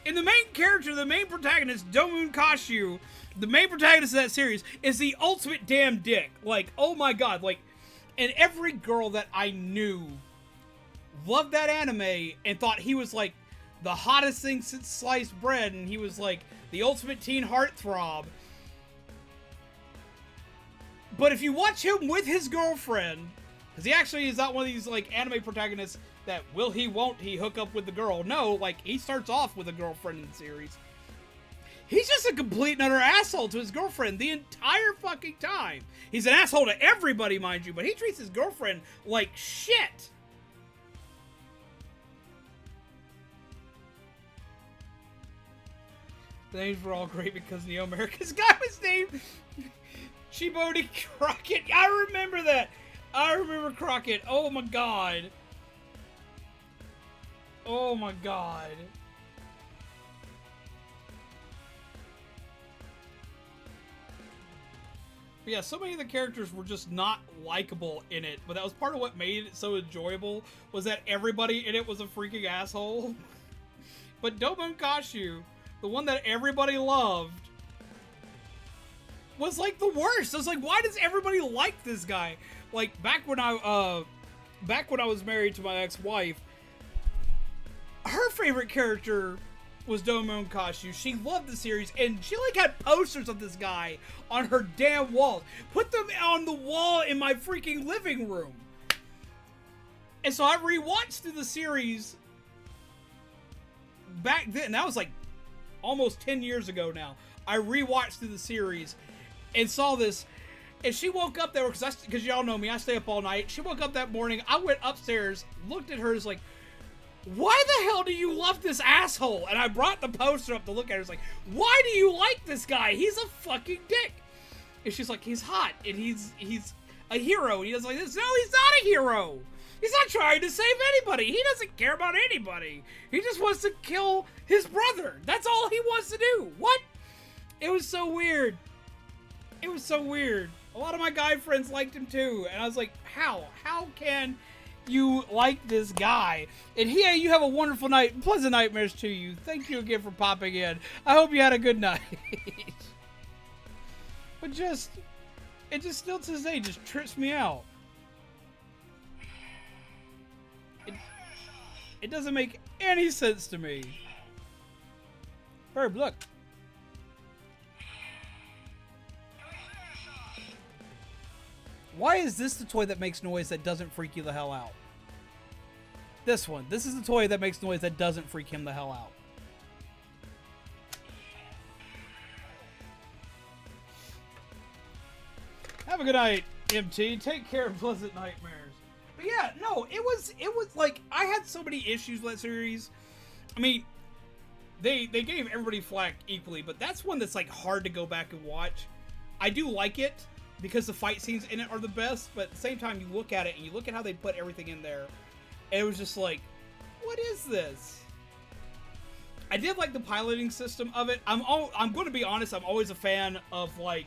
And the main character, the main protagonist, Domon Kashu, the main protagonist of that series, is the ultimate damn dick. Like, oh my god, like, and every girl that I knew loved that anime and thought he was, like, the hottest thing since sliced bread, and he was, like, the ultimate teen heartthrob. But if you watch him with his girlfriend, because he actually is not one of these, like, anime protagonists that will he, won't he hook up with the girl. No, like, he starts off with a girlfriend in the series. He's just a complete and utter asshole to his girlfriend the entire fucking time. He's an asshole to everybody, mind you, but he treats his girlfriend like shit. The names were all great because Neo America's guy was named Chibodi Crockett. I remember that. I remember Crockett. Oh my god. Oh my god. But yeah, so many of the characters were just not likable in it, but that was part of what made it so enjoyable, was that everybody in it was a freaking asshole. But Domon Kashu, the one that everybody loved, was like the worst. I was like, why does everybody like this guy? Like, back when I was married to my ex-wife, her favorite character was Domon Kashu. She loved the series, and she, like, had posters of this guy on her damn walls. Put them on the wall in my freaking living room. And so I rewatched through the series back then. That was, like, almost 10 years ago now. I rewatched through the series and saw this. And she woke up there because y'all know me, I stay up all night. She woke up that morning. I went upstairs, looked at her, is like, why the hell do you love this asshole? And I brought the poster up to look at her. It's like, why do you like this guy? He's a fucking dick. And she's like, he's hot and he's a hero. And he does like this. No, he's not a hero. He's not trying to save anybody. He doesn't care about anybody. He just wants to kill his brother. That's all he wants to do. What? It was so weird. It was so weird. A lot of my guy friends liked him too. And I was like, how? How can you like this guy? And here, you have a wonderful night. Pleasant nightmares to you. Thank you again for popping in. I hope you had a good night. But it just still to this day just trips me out. It doesn't make any sense to me. Herb, look. Why is this the toy that makes noise that doesn't freak you the hell out? This one. This is the toy that makes noise that doesn't freak him the hell out. Have a good night, MT. Take care and pleasant nightmares. But yeah, no, it was like, I had so many issues with that series. I mean, they gave everybody flack equally, but that's one that's like hard to go back and watch. I do like it because the fight scenes in it are the best, but at the same time you look at it and you look at how they put everything in there, and it was just like, what is this? I did like the piloting system of it. I'm going to be honest, I'm always a fan of like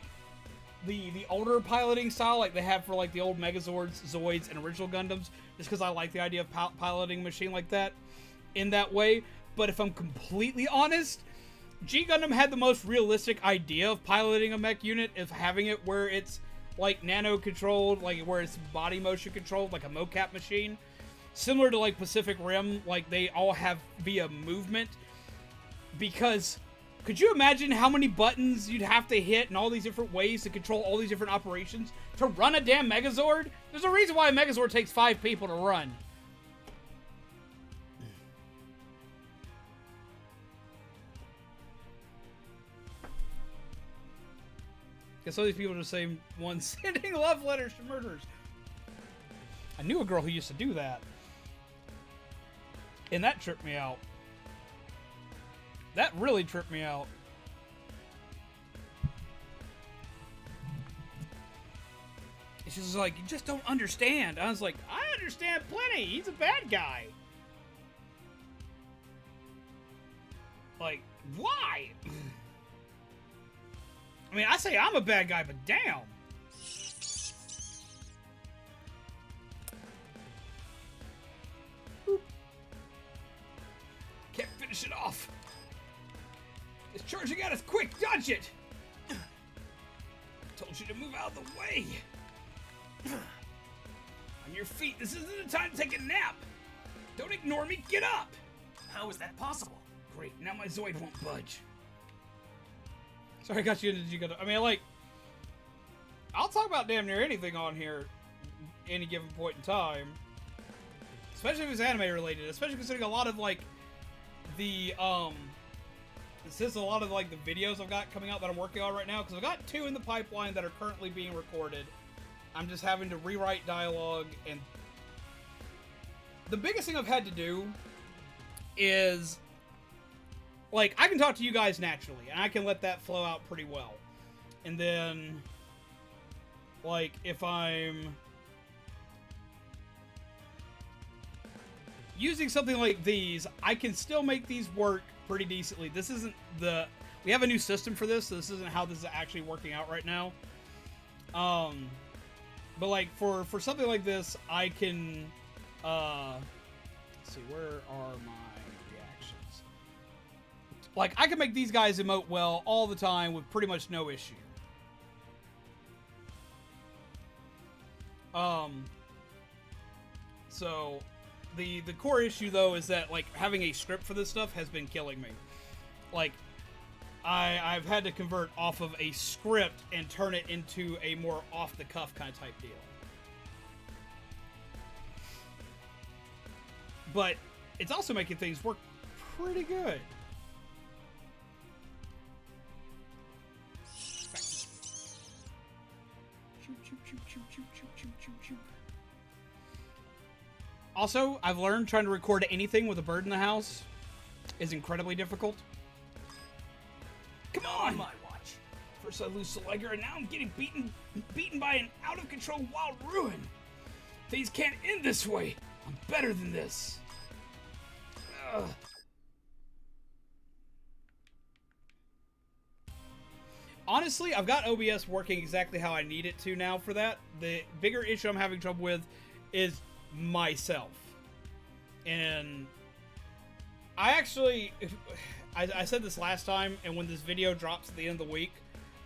the older piloting style like they have for like the old Megazords, Zoids, and original Gundams, just because I like the idea of piloting a machine like that in that way. But if I'm completely honest, G Gundam had the most realistic idea of piloting a mech unit, of having it where it's like nano controlled, like where it's body motion controlled, like a mocap machine, similar to like Pacific Rim, like they all have via movement. Because could you imagine how many buttons you'd have to hit and all these different ways to control all these different operations to run a damn Megazord? There's a reason why a Megazord takes 5 people to run. Guess all these people are the same ones sending love letters to murderers. I knew a girl who used to do that. And that tripped me out. That really tripped me out. She's just like, you just don't understand. I was like, I understand plenty. He's a bad guy. Like, why? I mean, I say I'm a bad guy, but damn. Boop. Can't finish it off. It's charging at us. Quick, dodge it. Told you to move out of the way. On your feet. This isn't the time to take a nap. Don't ignore me. Get up.
How is that possible?
Great. Now my Zoid won't budge. Sorry, I got you into G-Gundam. I mean, like, I'll talk about damn near anything on here any given point in time. Especially if it's anime related. Especially considering a lot of, like, the, this is a lot of, like, the videos I've got coming out that I'm working on right now. Because I've got 2 in the pipeline that are currently being recorded. I'm just having to rewrite dialogue. And the biggest thing I've had to do is, like, I can talk to you guys naturally, and I can let that flow out pretty well. And then, like, if I'm using something like these, I can still make these work pretty decently. This isn't the... We have a new system for this, so this isn't how this is actually working out right now. But, like, for something like this, I can... let's see, where are my... Like, I can make these guys emote well all the time with pretty much no issue. So, the core issue, though, is that, like, having a script for this stuff has been killing me. Like, I've had to convert off of a script and turn it into a more off-the-cuff kind of type deal. But it's also making things work pretty good. Also, I've learned trying to record anything with a bird in the house is incredibly difficult. Come on!
My watch.
First I lose to Liger, and now I'm getting beaten by an out-of-control wild ruin. Things can't end this way. I'm better than this. Ugh. Honestly, I've got OBS working exactly how I need it to now for that. The bigger issue I'm having trouble with is myself. And I actually, I said this last time, and when this video drops at the end of the week,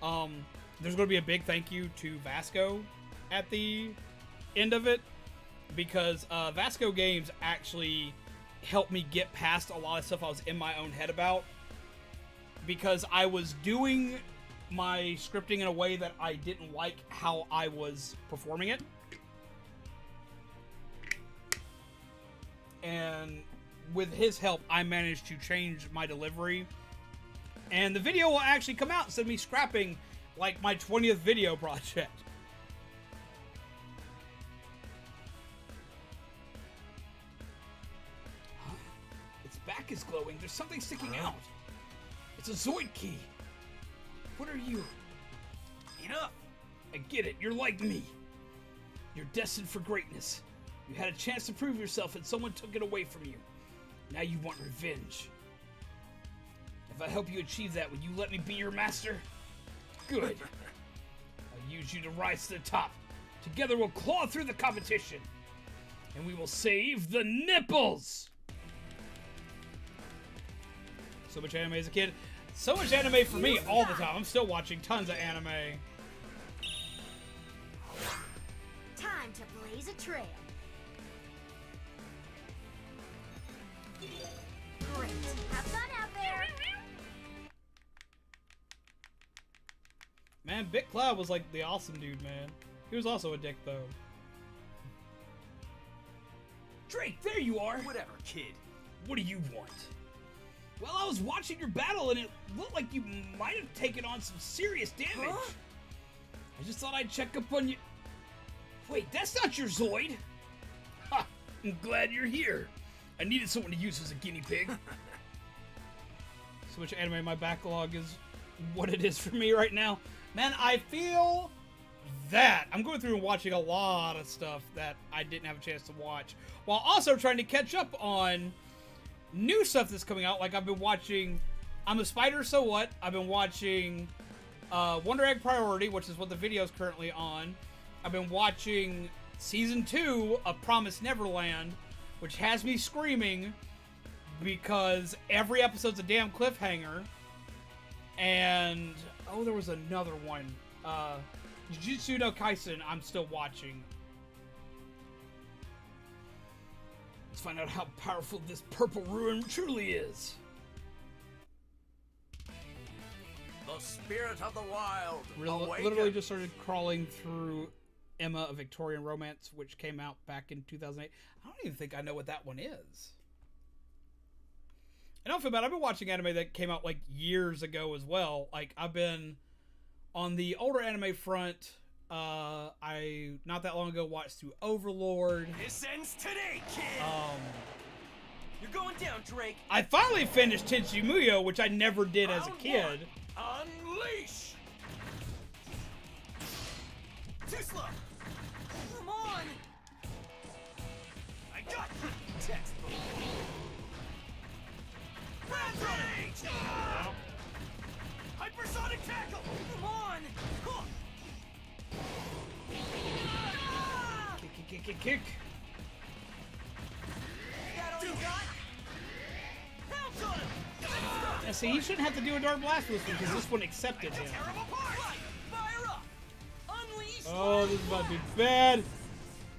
there's going to be a big thank you to Vasco at the end of it, because Vasco Games actually helped me get past a lot of stuff I was in my own head about, because I was doing my scripting in a way that I didn't like how I was performing it. And with his help, I managed to change my delivery. And the video will actually come out instead of me scrapping, like, my 20th video project. Huh? Its back is glowing. There's something sticking out. It's a Zoid key. What are you?
Enough.
I get it. You're like me. You're destined for greatness. You had a chance to prove yourself and someone took it away from you. Now you want revenge. If I help you achieve that, will you let me be your master? Good. I'll use you to rise to the top. Together we'll claw through the competition. And we will save the nipples! So much anime as a kid. So much anime for me all the time. I'm still watching tons of anime.
Time to blaze a trail. Great. Have fun out there.
Man, Big Cloud was like the awesome dude, man. He was also a dick, though. Drake, there you are.
Whatever, kid.
What do you want? Well, I was watching your battle, and it looked like you might have taken on some serious damage.
Huh?
I just thought I'd check up on you. Wait, that's not your Zoid. Ha! I'm glad you're here. I needed someone to use as a guinea pig. So much anime, my backlog is what it is for me right now. Man, I feel that. I'm going through and watching a lot of stuff that I didn't have a chance to watch, while also trying to catch up on new stuff that's coming out. Like, I've been watching I'm a Spider, So What? I've been watching Wonder Egg Priority, which is what the video is currently on. I've been watching Season 2 of Promised Neverland, which has me screaming because every episode's a damn cliffhanger. And, oh, there was another one. Jujutsu no Kaisen, I'm still watching. Let's find out how powerful this purple ruin truly is.
The spirit of the wild.
Literally just started crawling through Emma, A Victorian Romance, which came out back in 2008. I don't even think I know what that one is. And I don't feel bad. I've been watching anime that came out like years ago as well. Like, I've been on the older anime front. I not that long ago watched through Overlord.
This ends today, kid. You're going down, Drake.
I finally finished Tenchi Muyo, which I never did as a
Round
kid.
one. Unleash. Too slow. Come on. I got you. Textbook. Rampage! Hypersonic tackle! Come on! Huh. Ah!
Kick.
That all you got? Pounce on him!
Now, see, he shouldn't have to do a Dark Blast with this one because this one accepted him.
Tear him apart! Right. Fire up! Unleash!
Oh, this is about to be bad.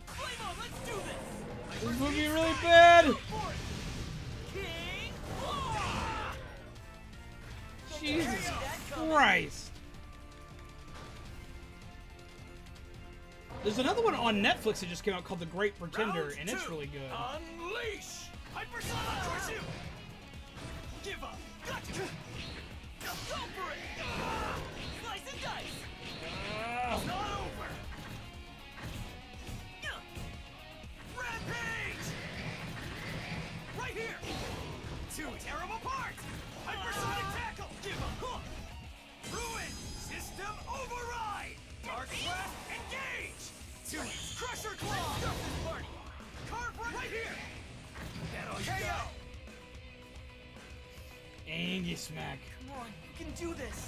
Flame on, let's do this!
This is going to be really bad.
Go for it. King! Ah!
Jesus Christ. There's another one on Netflix that just came out called The Great Pretender,
Round
and it's
two.
really good.
Unleash! Hypersonic towards you! Give up! Gotcha! Go for it! Slice and dice! It's not over! Rampage!
Dingy smack.
Come on, you can do this.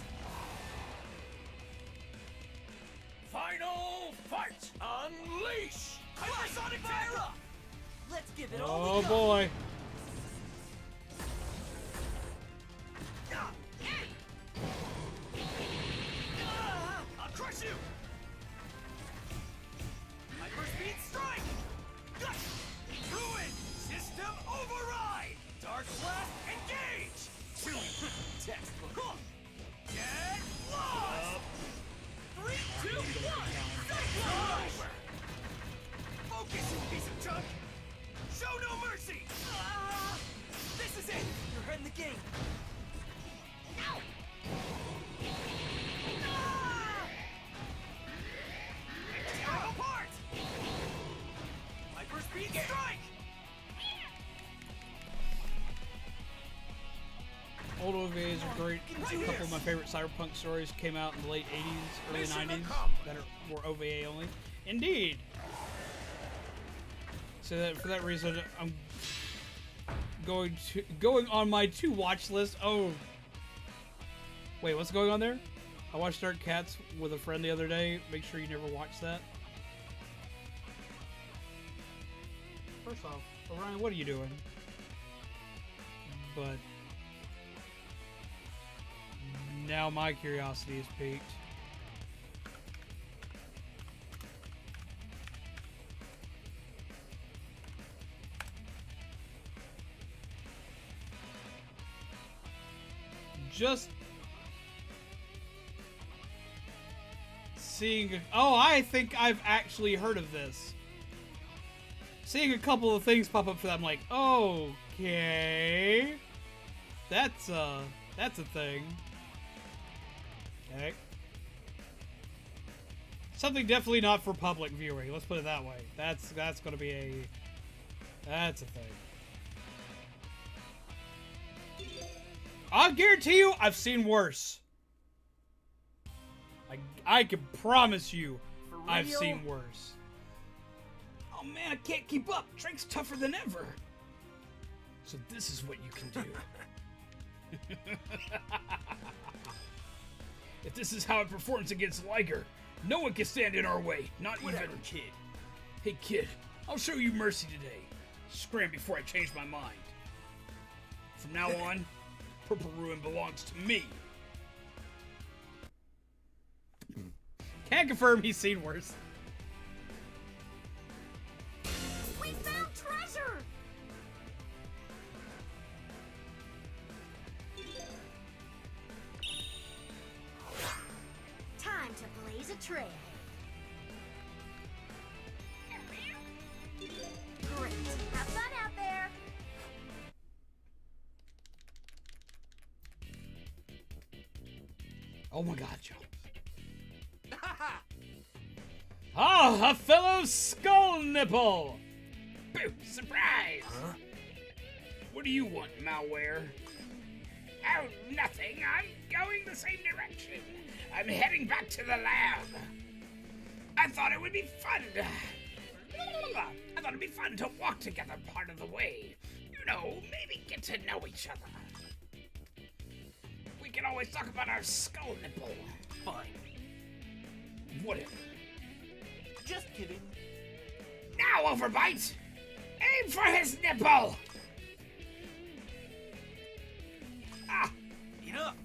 Final fight! Unleash!
Hypersonic fire up! Let's give it all
Oh
we got.
boy.
I'll crush you! Hyperspeed strike! Ruin! System override! Dark blast engage! Textbook. Get lost! 3, 2, 1! Cyclone! Focus, you piece of junk! Show no mercy! This is it! You're hurting the game! Ow! Tear apart! Hyperspeed strike!
Old OVAs are great. A couple of my favorite cyberpunk stories came out in the late 80s, early
Mission
90s that were OVA only. Indeed. So that for that reason, I'm going on my to watch list. Oh, wait, what's going on there? I watched Dark Cats with a friend the other day. Make sure you never watch that. First off, Orion, what are you doing? But now my curiosity is piqued. Just seeing. Oh, I think I've actually heard of this. Seeing a couple of things pop up for that, I'm like, okay, that's a thing. Okay. Something definitely not for public viewing. Let's put it that way. That's gonna be that's a thing. I'll guarantee you, I've seen worse. I can promise you, I've seen worse. Oh man, I can't keep up. Drake's tougher than ever. So this is what you can do. If this is how it performs against Liger, no one can stand in our way. Not
Whatever,
even
kid.
Hey kid, I'll show you mercy today. Scram before I change my mind. From now on, Purple Ruin belongs to me. Can't confirm he's seen worse.
We found treasure! Time to blaze a trail. Great. Have fun out there.
Oh my god, Joe. Ah, a fellow skull nipple! Boo, surprise!
Huh?
What do you want, malware?
Oh, nothing. I'm going the same direction. I'm heading back to the lab. I thought it would be fun. I thought it'd be fun to walk together part of the way. You know, maybe get to know each other. We can always talk about our skull nipple.
Fine.
Whatever.
Just kidding.
Now, Overbite! Aim for his nipple! Ah,
Enough.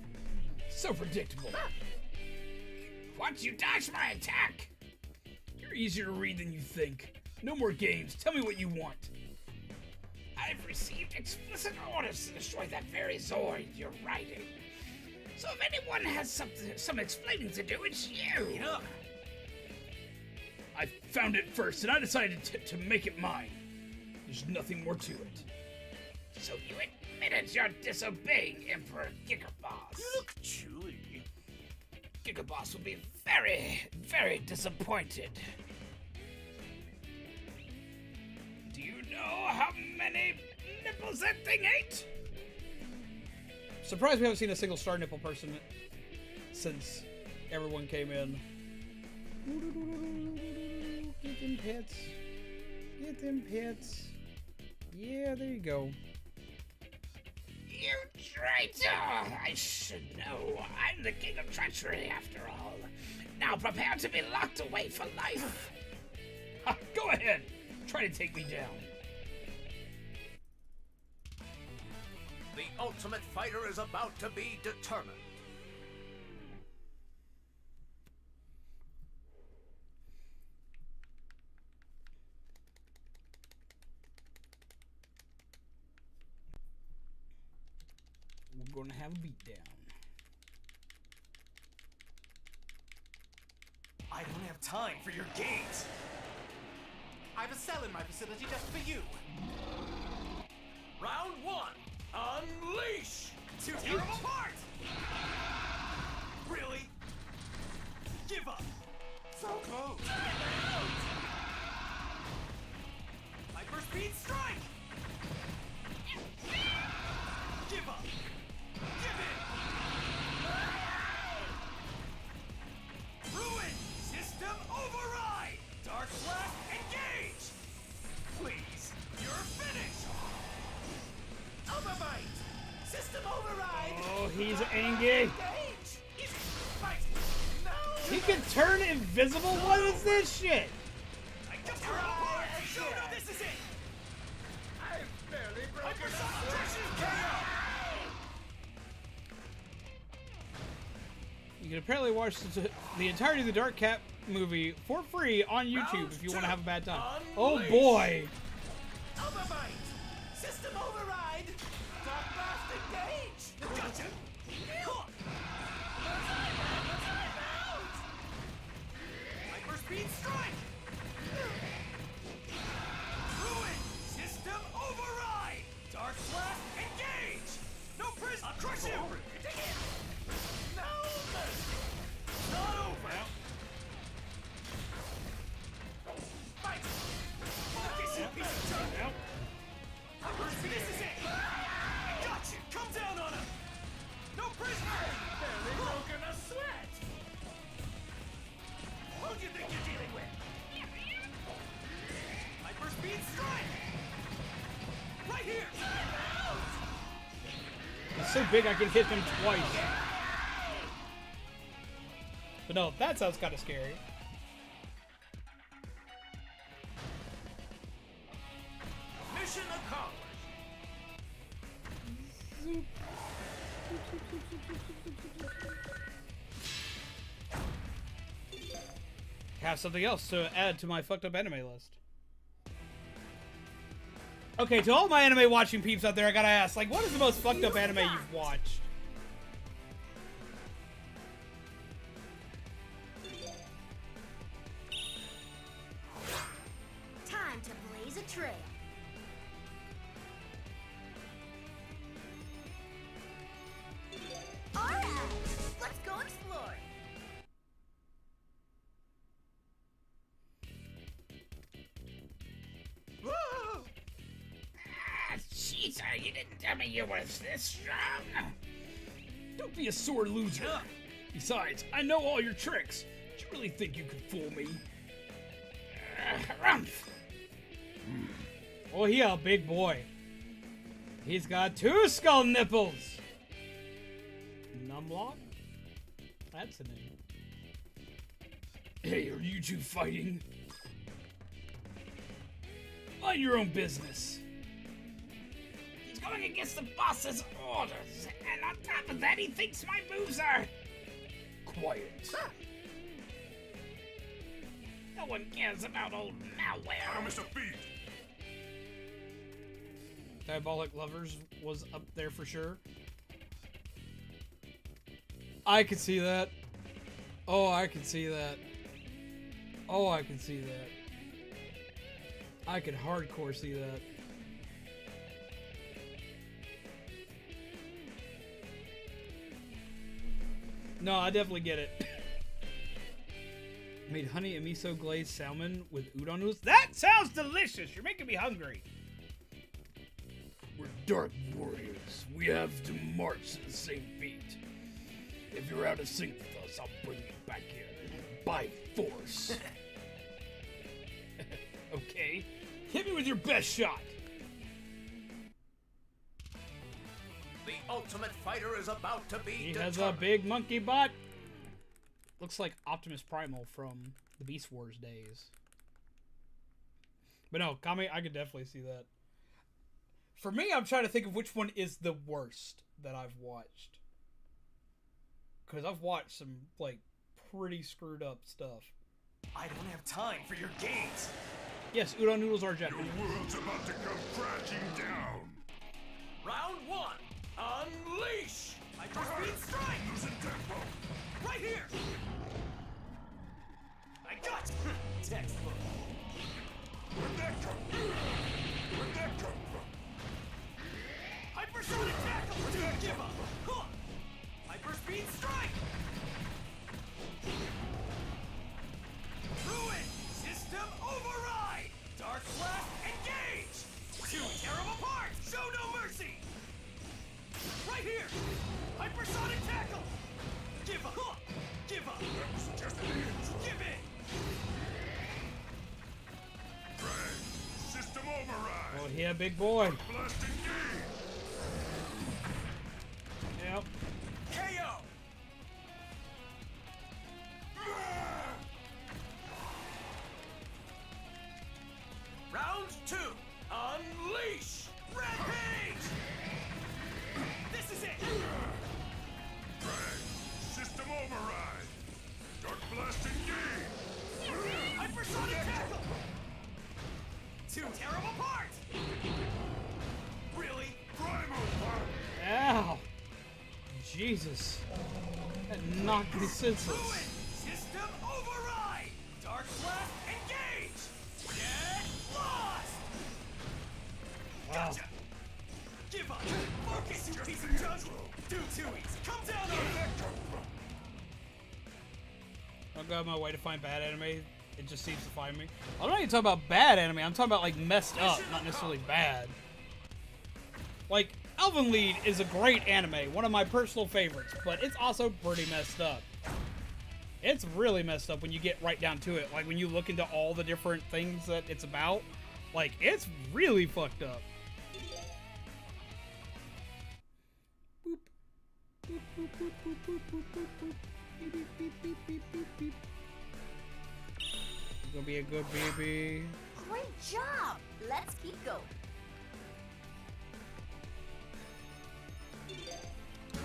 So predictable.
once you dodge my attack!
You're easier to read than you think. No more games. Tell me what you want.
I've received explicit orders to destroy that very Zoid you're riding. So if anyone has some explaining to do, it's you!
Enough.
I found it first, and I decided to make it mine. There's nothing more to it.
So you admitted you're disobeying Emperor Gigaboss.
You look chewy.
Gigaboss will be very, very disappointed. Do you know how many nipples that thing ate?
Surprised we haven't seen a single star nipple person since everyone came in. Get them pets. Get them pets. Yeah, there you go.
You That's right. I should know. I'm the king of treachery, after all. Now prepare to be locked away for life.
Go ahead. Try to take me down.
The ultimate fighter is about to be determined.
We're gonna have a beatdown.
I don't have time for your games. I have a cell in my facility just for you.
Round one, unleash!
Tear them apart! Really? Give up. So close. Hyperspeed strike! Give up. Give in. Ruin! System override! Dark blast, engage! Please, you're finished! Overbite! System override!
Oh, he's angry.
Engage! Easy! Fight! No!
He can turn invisible? What is this shit?
I just tore it apart! Show no, this is it! I've barely broken Hypersonic KO!
You can apparently watch the entirety of the Dark Cat movie for free on YouTube
Round
if you want to
two.
have a bad time.
Unleash.
Oh boy!
Overbite! System override! Dark blast engage! Gotcha! Hyperspeed strike! Ruin! System override! Dark blast engage! No prison! I'll crush you! Take it! No mercy! Not over! Fight! Focus, you piece of junk! This is it! Got you! Come down on him! No prisoner! Barely broken a sweat! Who do you think you're dealing with? Hyperspeed strike! Right here!
He's so big I can hit him twice. But no, that sounds kind of scary.
Mission accomplished.
Have something else to add to my fucked up anime list. Okay, to all my anime watching peeps out there, I gotta ask, like, what is the most fucked up anime you've watched?
Time to blaze a trail. Alright, let's go explore.
Cheater, you didn't tell me you were this strong.
Don't be a sore loser. Besides, I know all your tricks. Do you really think you could fool me?
Rumph.
Oh, he a big boy. He's got 2 skull nipples. Numlock? That's a name. Hey, are you two fighting? Mind your own business.
He's going against the boss's orders, and on top of that, he thinks my moves are...
Quiet.
No one cares about old malware.
Mr. Feet.
Diabolic Lovers was up there for sure. I could see that. Oh, I could see that. Oh, I could see that. I could hardcore see that. No, I definitely get it. Made honey and miso glazed salmon with udon noodles. That sounds delicious. You're making me hungry. We're dark warriors. We have to march to the same beat. If you're out of sync with us, I'll bring you back here by force. Okay, hit me with your best shot.
The ultimate fighter is about to be
He
determined.
has a big monkey butt. Looks like Optimus Primal from the Beast Wars days. But no, Kami, I could definitely see that. For me, I'm trying to think of which one is the worst that I've watched. Because I've watched some, like, pretty screwed up stuff.
I don't have time for your games.
Yes, udon noodles are
Your
Japanese.
world's about to come crashing down.
Round one, unleash!
Hyperspeed strike!
Losing tempo.
Right here! I got you! Textbook.
Where'd that come from? Where'd that come from?
Hypersonic tackle! Don't give up! Huh. Hyperspeed strike! Ruin! System override! Dark blast engage! Two tear 'em apart! Show no mercy! Right here! Hypersonic tackle! Give up! Huh. Give up!
That was just an intro.
Give in!
Drag. System override.
Oh, yeah, big boy.
Blast engage.
Yep.
KO!
Round two, unleash!
Rampage! This is it!
Drag. System override. Dark blast engage.
Hypersonic tackle! Two tear 'em apart! Really?
Primal punch.
Ow. Jesus. That knocked me senseless.
Ruin! System override! Dark blast engage! Get lost!
Wow.
Gotcha! Give up! Focus, you piece of junk! Do twoies! Come down on
Where'd
it!
that come from?
I'll go out of my way to find bad anime. It just seems to find me. I'm not even talking about bad anime. I'm talking about, like, messed up, not necessarily bad. Like, Elven Lied is a great anime, one of my personal favorites, but it's also pretty messed up. It's really messed up when you get right down to it. Like, when you look into all the different things that it's about, like, it's really fucked up. Boop. Boop, boop, boop, boop, boop, boop, boop, boop. Beep, beep, beep, beep, beep, beep, beep. It's gonna be a good baby.
Great job! Let's keep going.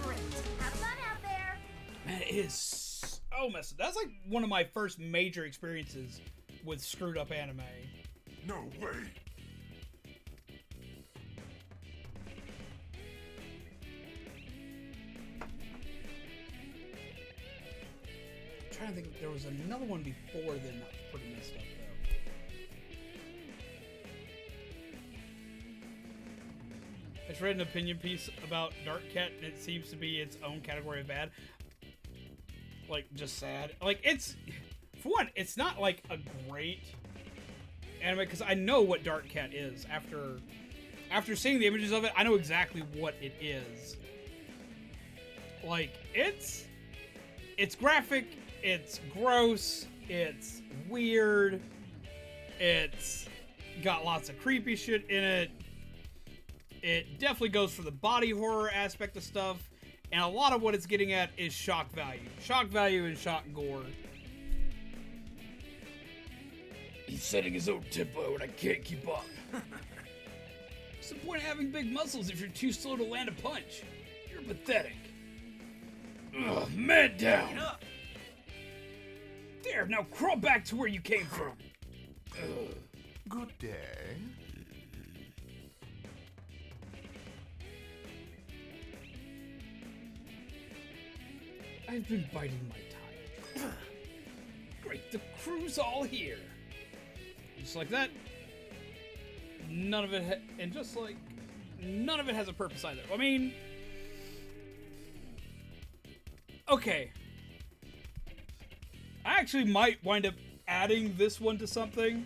Great. Have fun out there.
Man, it is so messed up. That's like one of my first major experiences with screwed up anime.
No way.
I'm trying to think if there was another one before then that was pretty messed up though. I just read an opinion piece about Dark Cat and it seems to be its own category of bad. Like, just sad. Like, it's... For one, it's not like a great anime because I know what Dark Cat is. After seeing the images of it, I know exactly what it is. Like, it's graphic, it's gross, it's weird, it's got lots of creepy shit in it. It definitely goes for the body horror aspect of stuff, and a lot of what it's getting at is shock value. Shock value and shock gore. He's setting his own tempo and I can't keep up. What's the point of having big muscles if you're too slow to land a punch? You're pathetic. Ugh, man down. There, now crawl back to where you came from. Ugh.
Good day.
I've been biding my time. Great, the crew's all here. Just like that. None of it, and just like, none of it has a purpose either. I mean, okay. I actually might wind up adding this one to something.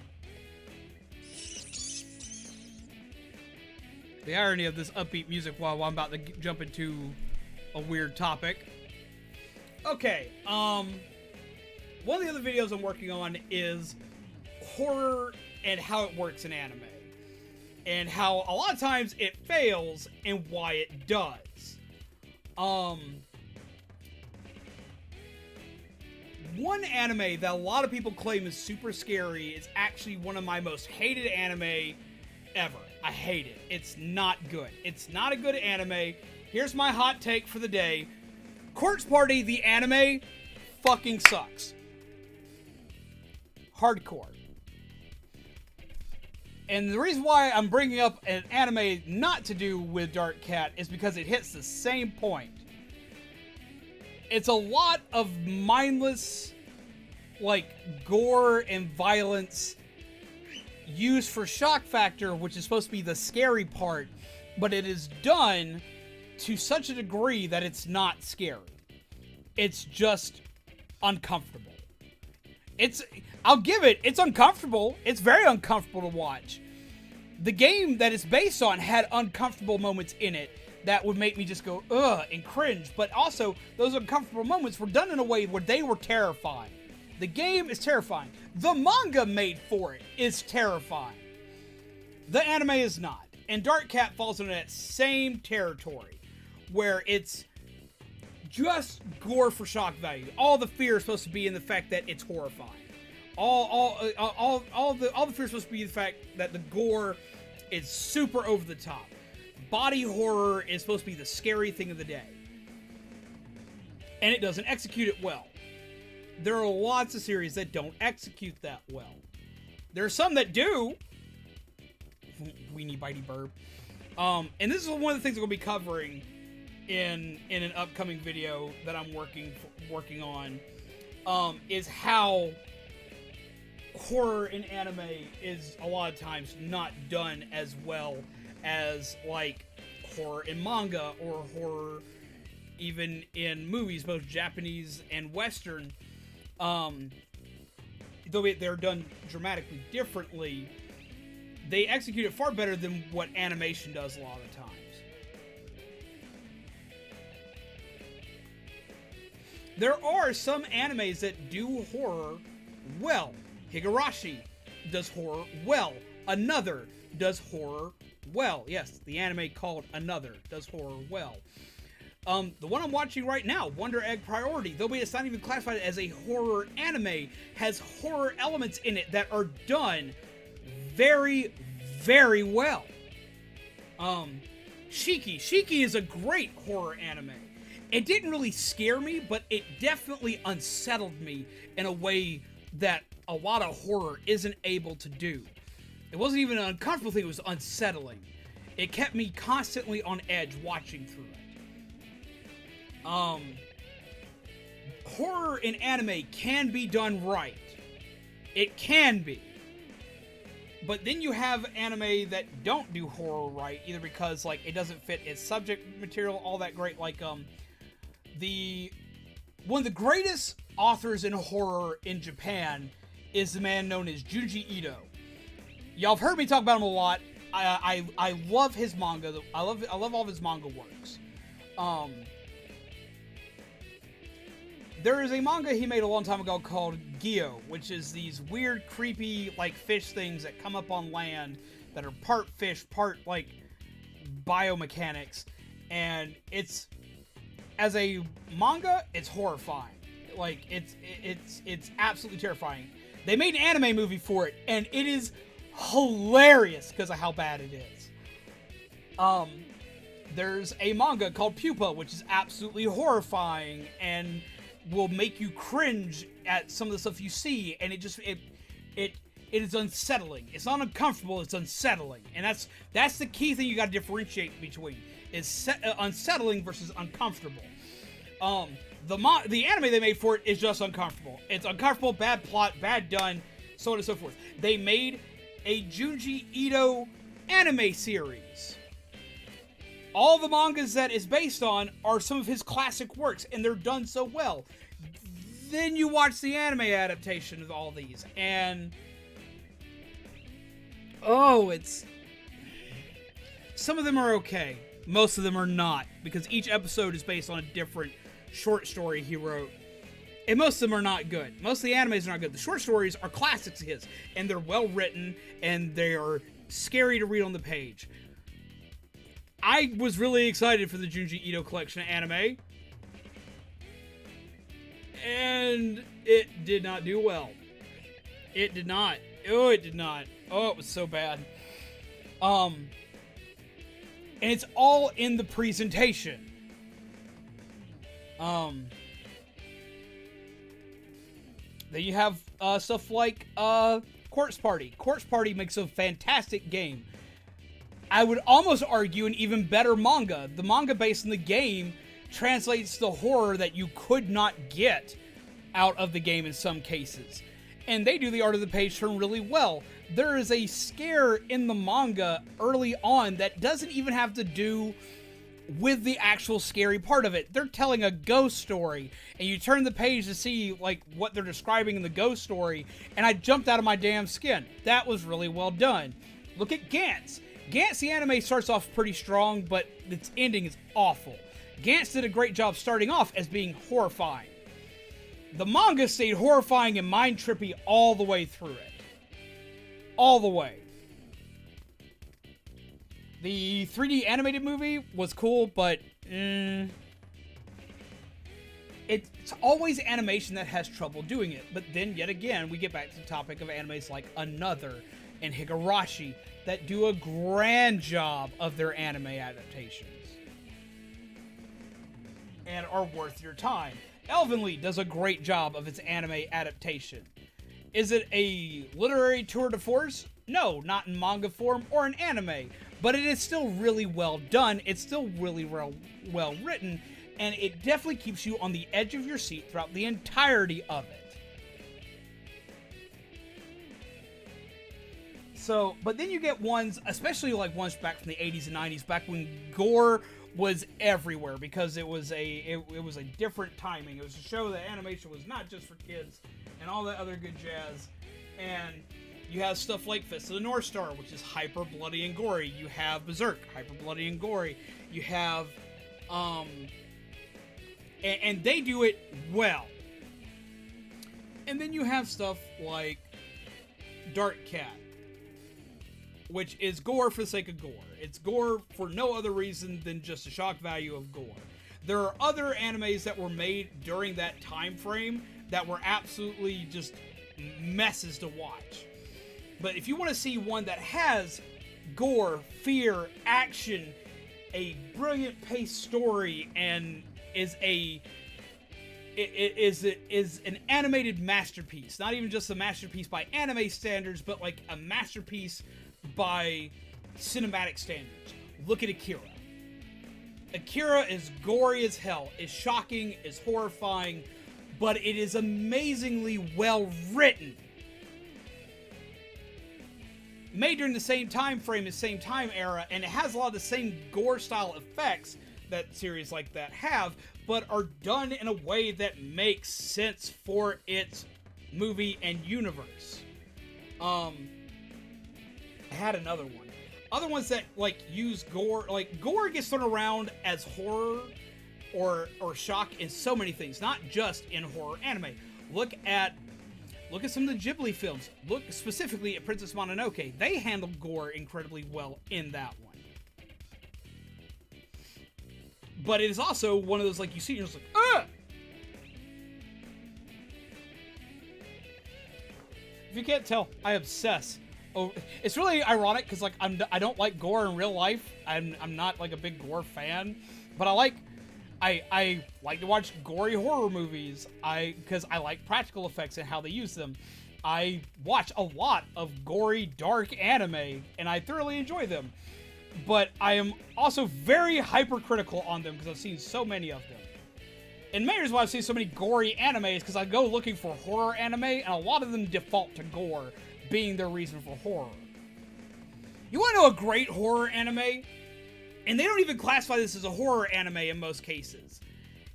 The irony of this upbeat music while I'm about to jump into a weird topic. Okay, one of the other videos I'm working on is horror and how it works in anime. and how a lot of times it fails and why it does. One anime that a lot of people claim is super scary is actually one of my most hated anime ever. I hate it. It's not good. It's not a good anime. Here's my hot take for the day. Corpse Party, the anime, fucking sucks. Hardcore. And the reason why I'm bringing up an anime not to do with Dark Cat is because it hits the same point. It's a lot of mindless, like, gore and violence used for shock factor, which is supposed to be the scary part, but it is done to such a degree that it's not scary. It's just uncomfortable. I'll give it, it's uncomfortable. It's very uncomfortable to watch. The game that it's based on had uncomfortable moments in it that would make me just go, ugh, and cringe. But also, those uncomfortable moments were done in a way where they were terrifying. The game is terrifying. The manga made for it is terrifying. The anime is not. And Dark Cat falls into that same territory, where it's just gore for shock value. All the fear is supposed to be in the fact that it's horrifying. All the fear is supposed to be the fact that the gore is super over the top. Body horror is supposed to be the scary thing of the day. And it doesn't execute it well. There are lots of series that don't execute that well. There are some that do. Weenie bitey burp. And this is one of the things I'm going to be covering in an upcoming video that I'm working on. Is how horror in anime is a lot of times not done as well as, like, horror in manga or horror even in movies, both Japanese and Western. Though they're done dramatically differently, they execute it far better than what animation does a lot of times. There are some animes that do horror well. Higurashi does horror well. Another does horror well. Yes, the anime called Another does horror well. The one I'm watching right now, Wonder Egg Priority, though it's not even classified as a horror anime, has horror elements in it that are done very, very well. Shiki is a great horror anime. It didn't really scare me, but it definitely unsettled me in a way that a lot of horror isn't able to do. It wasn't even an uncomfortable thing, it was unsettling. It kept me constantly on edge watching through it. Horror in anime can be done right. It can be. But then you have anime that don't do horror right, either because, like, it doesn't fit its subject material all that great. Like, one of the greatest authors in horror in Japan is the man known as Junji Ito. Y'all have heard me talk about him a lot. I love his manga. I love all of his manga works. There is a manga he made a long time ago called Gyo, which is these weird, creepy, like, fish things that come up on land that are part fish, part, like, biomechanics. And it's, as a manga, it's horrifying. Like, it's absolutely terrifying. They made an anime movie for it, and it is hilarious because of how bad it is. There's a manga called Pupa, which is absolutely horrifying and will make you cringe at some of the stuff you see, and it is unsettling. It's not uncomfortable, it's unsettling. And that's the key thing you gotta differentiate between, is unsettling versus uncomfortable. The anime they made for it is just uncomfortable. It's uncomfortable, bad plot, bad done, so on and so forth. They made a Junji Ito anime series. All the mangas that it's based on are some of his classic works, and they're done so well. Then you watch the anime adaptation of all these, and some of them are okay. Most of them are not, because each episode is based on a different short story he wrote. And most of them are not good. Most of the animes are not good. The short stories are classics of his, and they're well written, and they are scary to read on the page. I was really excited for the Junji Ito collection of anime, and it did not do well. It did not. Oh, it did not. Oh, it was so bad. And it's all in the presentation. Then you have stuff like Corpse Party. Corpse Party makes a fantastic game. I would almost argue an even better manga. The manga based on the game translates the horror that you could not get out of the game in some cases. And they do the art of the page turn really well. There is a scare in the manga early on that doesn't even have to do with the actual scary part of it. They're telling a ghost story, and you turn the page to see like what they're describing in the ghost story, and I jumped out of my damn skin. That was really well done. Look at Gantz. Gantz, the anime starts off pretty strong, but its ending is awful. Gantz did a great job starting off as being horrifying. The manga stayed horrifying and mind-trippy all the way through it. All the way. The 3D animated movie was cool, but it's always animation that has trouble doing it. But then, yet again, we get back to the topic of animes like Another and Higurashi that do a grand job of their anime adaptations and are worth your time. Elvenly does a great job of its anime adaptation. Is it a literary tour de force? No, not in manga form or in anime, but it is still really well done. It's still really well written, and it definitely keeps you on the edge of your seat throughout the entirety of it. So, but then you get ones, especially like ones back from the 80s and 90s, back when gore was everywhere, because it was a different timing. It was to show that animation was not just for kids and all that other good jazz. And you have stuff like Fist of the North Star, which is hyper bloody and gory. You have Berserk, hyper bloody and gory. You have and they do it well. And then you have stuff like Dark Cat, which is gore for the sake of gore. It's gore for no other reason than just the shock value of gore. There are other animes that were made during that time frame that were absolutely just messes to watch. But if you want to see one that has gore, fear, action, a brilliant paced story, and is an animated masterpiece, not even just a masterpiece by anime standards, but like a masterpiece by cinematic standards, look at Akira. Akira is gory as hell, is shocking, is horrifying, but it is amazingly well written. Made during the same time frame, the same time era, and it has a lot of the same gore style effects that series like that have, but are done in a way that makes sense for its movie and universe. I had another one. Other ones that like use gore, like gore gets thrown around as horror or shock in so many things, not just in horror anime. Look at some of the Ghibli films. Look specifically at Princess Mononoke. They handle gore incredibly well in that one. But it is also one of those, like, you see, you're just like, ah! If you can't tell, I obsess. Oh, it's really ironic because, like, I don't like gore in real life. I'm not like a big gore fan, but I like to watch gory horror movies. Because I like practical effects and how they use them. I watch a lot of gory, dark anime, and I thoroughly enjoy them. But I am also very hypercritical on them because I've seen so many of them. And maybe that's why I've seen so many gory animes, because I go looking for horror anime, and a lot of them default to gore being their reason for horror. You want to know a great horror anime? And they don't even classify this as a horror anime in most cases.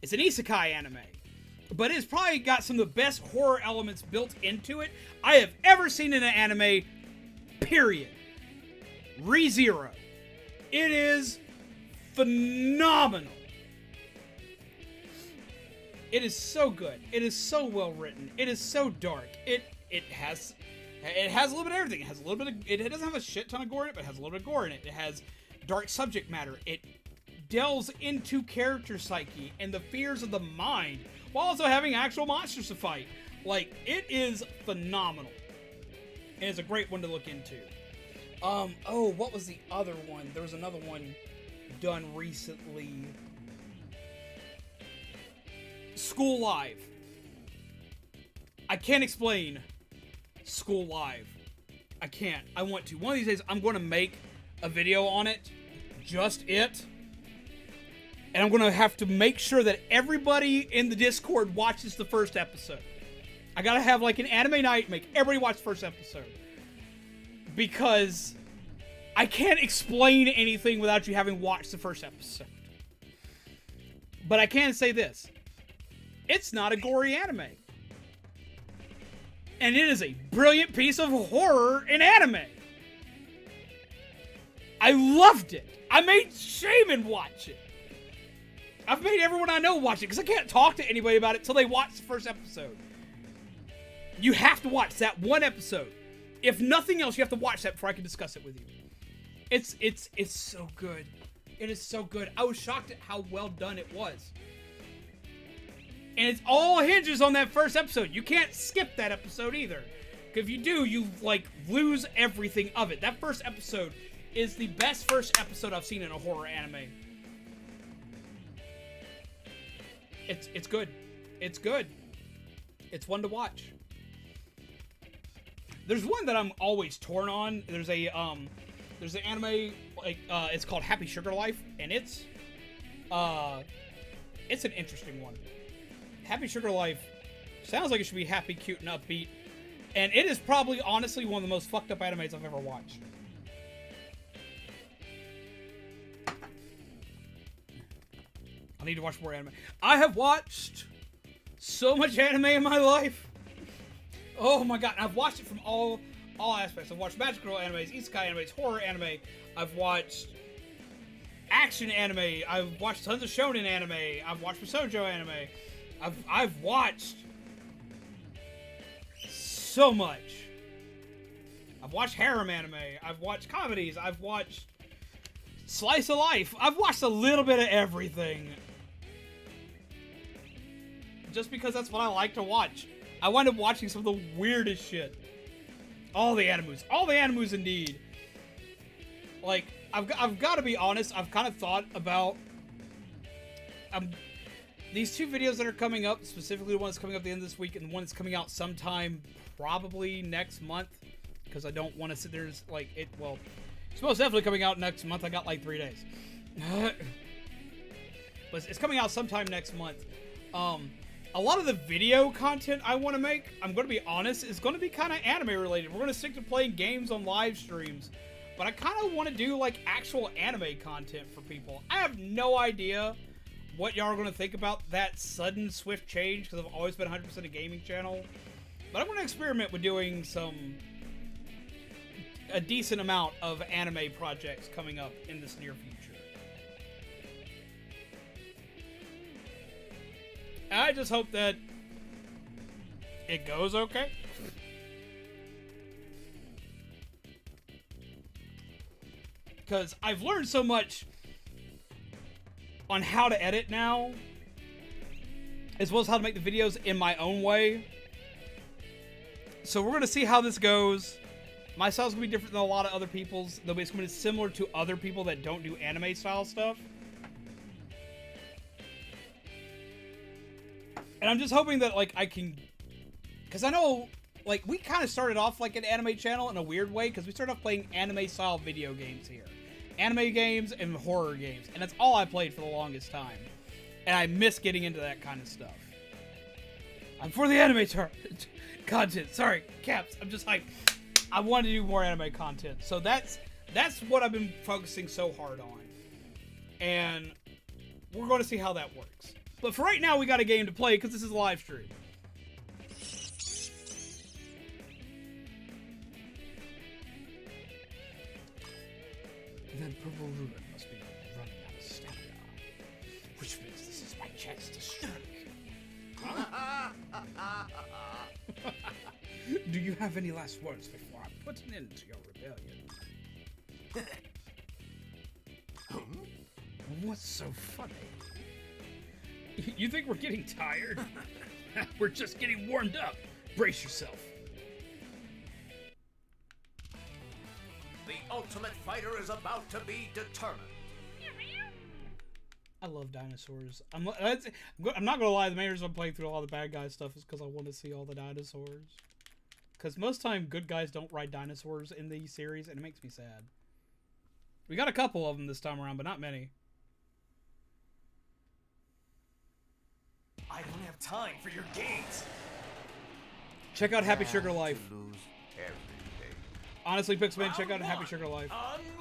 It's an isekai anime. But it's probably got some of the best horror elements built into it I have ever seen in an anime, period. ReZero. It is phenomenal. It is so good. It is so well written. It is so dark. It has It has a little bit of everything. It has a little bit of, it doesn't have a shit ton of gore in it, but it has a little bit of gore in it. It has dark subject matter. It delves into character psyche and the fears of the mind while also having actual monsters to fight. Like, it is phenomenal. And it's a great one to look into. Oh, what was the other one? There was another one done recently. School Live. I can't explain School Live. I can't. I want to. One of these days, I'm going to make a video on it. Just it. And I'm going to have to make sure that everybody in the Discord watches the first episode. I got to have like an anime night, make everybody watch the first episode. Because I can't explain anything without you having watched the first episode. But I can say this. It's not a gory anime. And it is a brilliant piece of horror in anime. I loved it. I made Shaman watch it. I've made everyone I know watch it because I can't talk to anybody about it till they watch the first episode. You have to watch that one episode. If nothing else, you have to watch that before I can discuss it with you. It's so good. It is so good. I was shocked at how well done it was. And it all hinges on that first episode. You can't skip that episode either. If you do, you like lose everything of it. That first episode is the best first episode I've seen in a horror anime. It's good. It's good. It's one to watch. There's one that I'm always torn on. There's an anime like it's called Happy Sugar Life, and it's an interesting one. Happy Sugar Life sounds like it should be happy, cute, and upbeat, and it is probably honestly one of the most fucked up animes I've ever watched. I need to watch more anime. I have watched so much anime in my life. Oh my god, I've watched it from all aspects. I've watched magical animes, isekai animes, horror anime. I've watched action anime. I've watched tons of shonen anime. I've watched shoujo anime. I've watched so much. I've watched harem anime. I've watched comedies. I've watched slice of life. I've watched a little bit of everything. Just because that's what I like to watch. I wind up watching some of the weirdest shit. All the animus indeed. Like, I've got to be honest, I've kind of thought about these two videos that are coming up, specifically the one that's coming up at the end of this week and the one that's coming out sometime probably next month, because I don't want to sit there like it. Well, it's most definitely coming out next month. I got like 3 days. But it's coming out sometime next month. A lot of the video content I want to make, I'm going to be honest, is going to be kind of anime related. We're going to stick to playing games on live streams. But I kind of want to do like actual anime content for people. I have no idea what y'all are going to think about that sudden swift change, because I've always been 100% a gaming channel. But I'm going to experiment with doing a decent amount of anime projects coming up in this near future. I just hope that it goes okay. Because I've learned so much on how to edit now, as well as how to make the videos in my own way. So we're going to see how this goes. My style's going to be different than a lot of other people's. Though it's going to be similar to other people that don't do anime style stuff. And I'm just hoping that, like, I can... Because I know, like, we kind of started off like an anime channel in a weird way, because we started off playing anime-style video games here. Anime games and horror games. And that's all I played for the longest time. And I miss getting into that kind of stuff. I'm for the anime content. Sorry, Caps. I'm just like, I want to do more anime content. So that's what I've been focusing so hard on. And we're going to see how that works. But for right now, we got a game to play because this is a live stream. Then Purple Ruin must be running out of stamina, which means this is my chance to strike. Do you have any last words before I put an end to your rebellion? What's so funny? You think we're getting tired? We're just getting warmed up. Brace yourself.
The ultimate fighter is about to be determined.
I love dinosaurs. I'm not gonna lie. The main reason I'm playing through all the bad guy stuff is because I want to see all the dinosaurs. Because most time, good guys don't ride dinosaurs in the series, and it makes me sad. We got a couple of them this time around, but not many.
I don't have time for your games.
Check out Happy Sugar Life.
Lose everything.
Honestly, Pixman, check out Happy Sugar Life.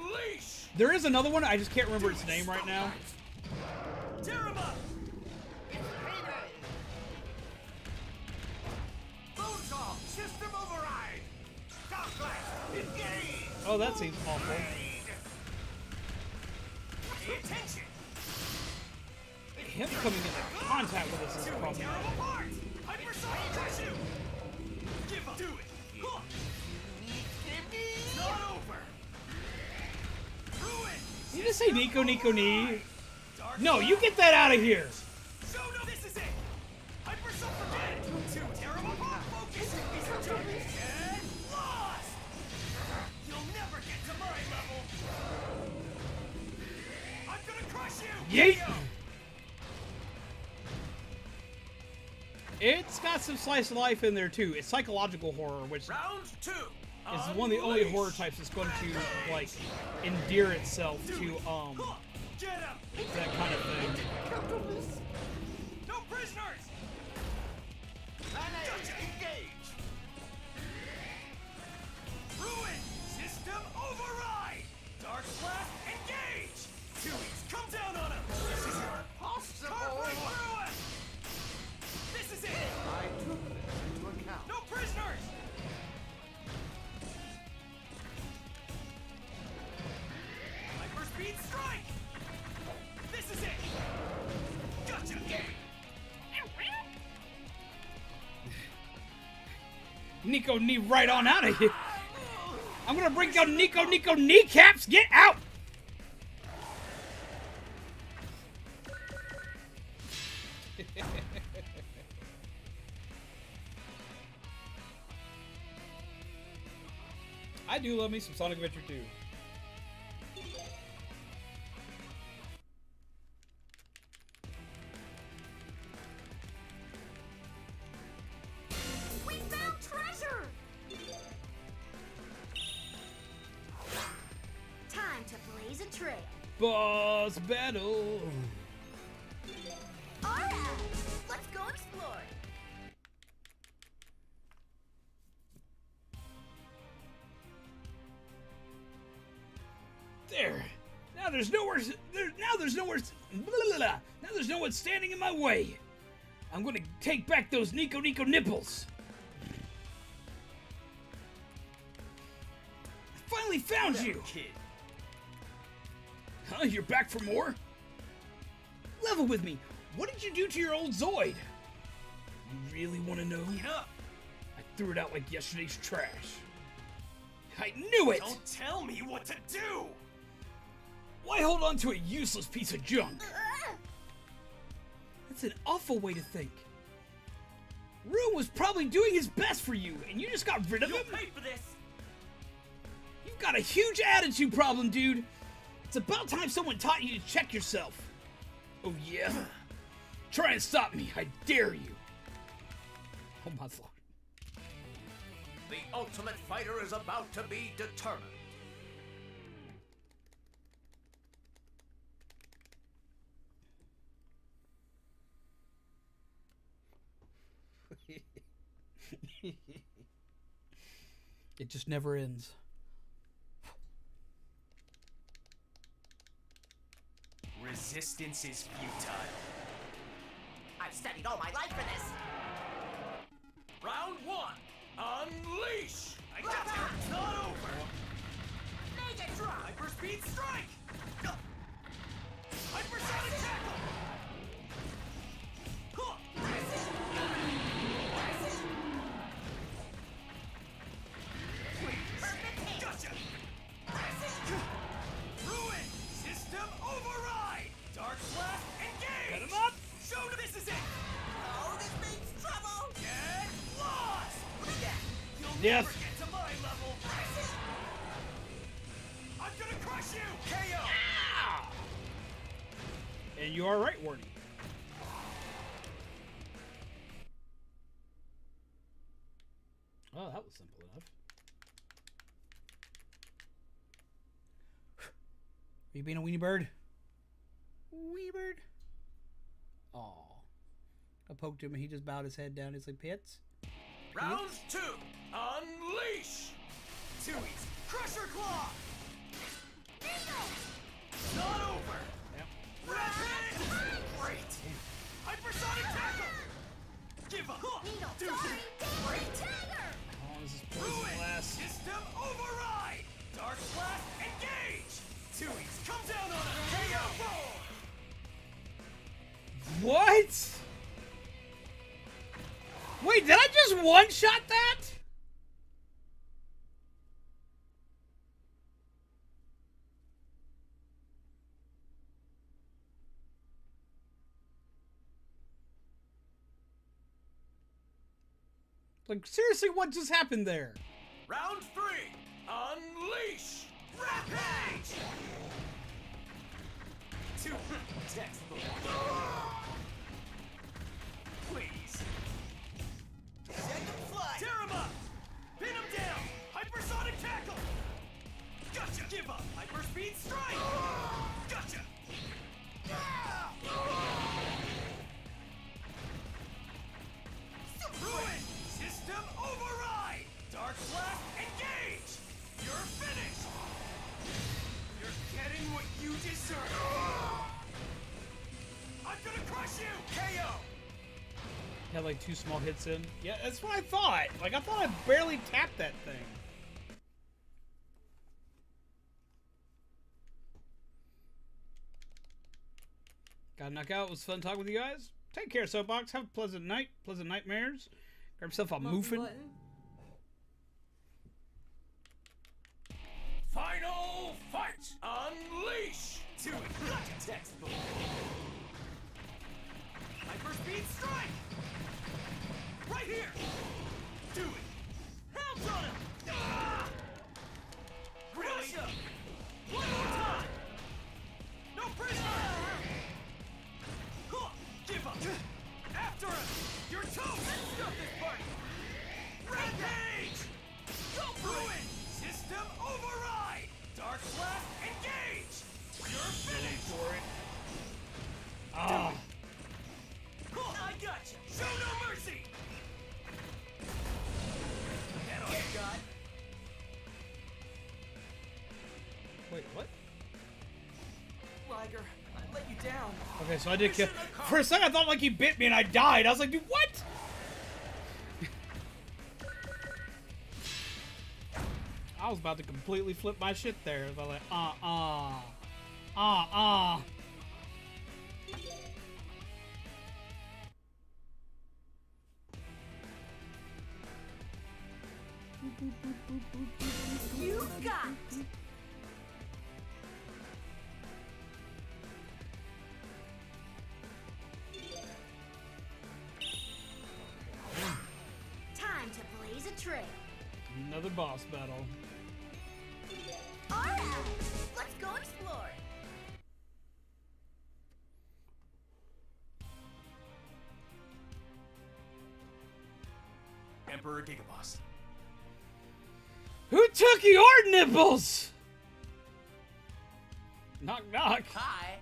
Unleash!
There is another one. I just can't remember its name right now.
Tear him up!
Bonesaw, system override! Stop blast! Engage!
Oh, that seems awful.
Pay attention!
Him coming into contact with us is a problem.
Tear him apart! Hypersonic crush you! Give up! Do it! Huh. It's not over! Ruin!
Did you just say Nico Nico Ni?
Dark
No, you get that out of here!
Show no, this is it! Hypersonic forget! Two, tear him apart! Focus! He's a jump! And lost! You'll never get to my level! I'm gonna crush you!
Yeet! It's got some slice of life in there too. It's psychological horror, which
Round 2.
is one of the only horror types that's going to like endear itself to
Get him!
that kind of thing.
No prisoners! Gotcha! Engage! Ruin! System override! Dark blast, engage! Zoids, come down on him! This is impossible! Carve right through him! This is it!
I took this into account.
No prisoners! Hyperspeed strike! This is it! Gotcha!
Nico knee right on out of here. I'm gonna break down Nico Nico kneecaps. Get out! I do love me some Sonic Adventure 2.
We found treasure! Time to blaze a trail.
Boss battle.
Alright, let's go explore.
There. Now there's nowhere. Now there's nowhere. Now there's no one standing in my way. I'm gonna take back those Nico Nico nipples. I finally found you.
Kid.
Huh? You're back for more? Level with me. What did you do to your old Zoid? You really want to know?
Get up!
I threw it out like yesterday's trash. I knew it!
Don't tell me what to do!
Why hold on to a useless piece of junk?
Ugh.
That's an awful way to think. Rue was probably doing his best for you, and you just got rid of him?
You'll pay for this!
You've got a huge attitude problem, dude. It's about time someone taught you to check yourself. Oh, yeah? Try and stop me, I dare you. Oh, my lord.
The ultimate fighter is about to be determined.
It just never ends.
Resistance is futile.
I've studied all my life for this.
Round 1. Unleash!
I got you! It's not over!
Mega drop!
Hyperspeed strike! Hypersonic tackle! Huh.
Yes.
Get to my level. I'm gonna crush you. KO.
Ah! And you are right, Wardy. Oh, that was simple enough. Are you being a weenie bird? Weenie bird? Aw. I poked him and he just bowed his head down. He's like, Pits?
Round 2. Unleash.
Zooids, Crusher Claw. It's not over.
Yep.
Rapid. Great. Hypersonic tackle. Give up. Do great.
How long does this poison
Ruin.
last?
System override. Dark blast. Engage. Zooids, come down on him. KO.
What? Wait, did I just one-shot that? Like, seriously, what just happened there?
Round 3. Unleash.
Rampage. Two. Textbook. Please. Second flight. Tear him up. Pin him down. Hypersonic tackle. Gotcha. Give up. Hyperspeed strike. Gotcha. Ruin. System override. Dark blast. Engage. You're finished. You're getting what you deserve. I'm gonna crush you. KO.
Had like 2 small hits in. Yeah, that's what I thought. Like, I thought I barely tapped that thing. Got a knockout. It was fun talking with you guys. Take care, Soapbox. Have a pleasant night. Pleasant nightmares. Grab yourself a muffin.
Final fight. Unleash.
Do it. Gotcha. Textbook. Hyperspeed strike. Right here. Do it. Pounce on him. Ah! Really? One more time. No prisoner. Huh. Give up. After him. You're toast. Let's start this party. Rampage. Go ruin. System override. Dark blast. Engage. You're finished.
For it. Ah.
I gotcha. Show no mercy. That all you got?
Wait, what?
Liger, I let you down.
Okay, so I did kill. For a second, I thought like he bit me and I died. I was like, dude, what? I was about to completely flip my shit there. I was like,
You got it. Time to blaze a trail.
Another boss battle.
Alright, let's go explore.
Emperor Gigaboss.
Who took your nipples? Knock, knock.
Hi.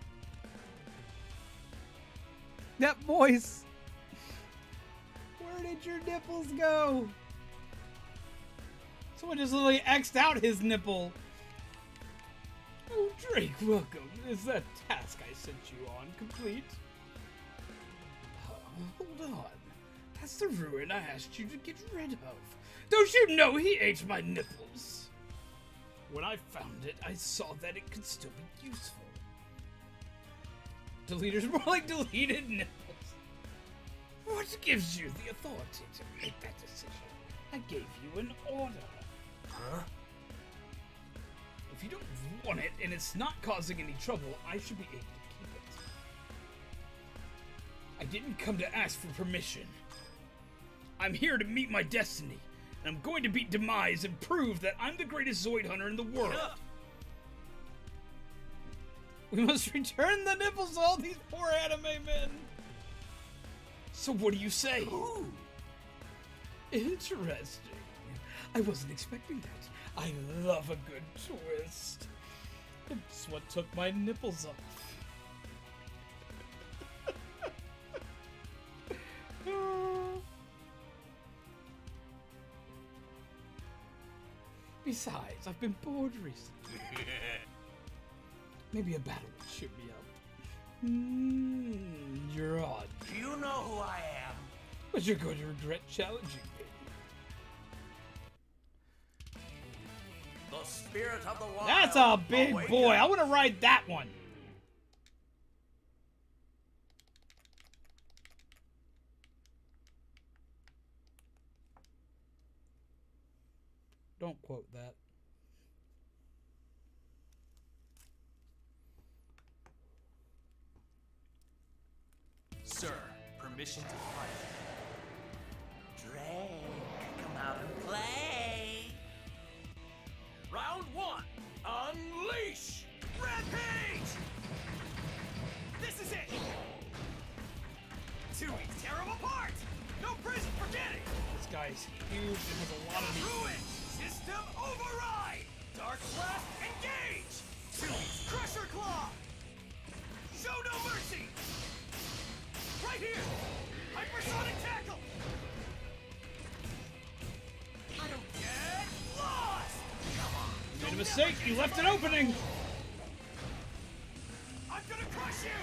That voice. Where did your nipples go? Someone just literally X'd out his nipple. Oh, Drake, welcome. Is that task I sent you on complete? Hold on. That's the ruin I asked you to get rid of. Don't you know he ate my nipples? When I found it, I saw that it could still be useful. Deleter's more like deleted nipples. What gives you the authority to make that decision? I gave you an order.
Huh?
If you don't want it and it's not causing any trouble, I should be able to keep it. I didn't come to ask for permission. I'm here to meet my destiny. and I'm going to beat Demise and prove that I'm the greatest Zoid hunter in the world. We must return the nipples to all these poor anime men. So what do you say?
Ooh.
Interesting. I wasn't expecting that. I love a good twist. It's what took my nipples off. Besides, I've been bored recently. Maybe a battle will cheer me up. You're odd.
Do you know who I am?
But you're going to regret challenging me.
The spirit of the wild.
That's a big
awakens.
boy. I want to ride that one. Don't quote that.
Sir, permission to fight.
Drake, come out and play.
Round 1. Unleash! Rampage! This is it! Zooids, tear him apart! No prison for getting!
This guy's huge and has a lot of these.
Ruin! System override! Dark blast, engage! Zooids, crusher claw! Show no mercy! Right here! Hypersonic tackle! I don't get lost! Come on!
Made a mistake. You left an opening.
I'm gonna crush you!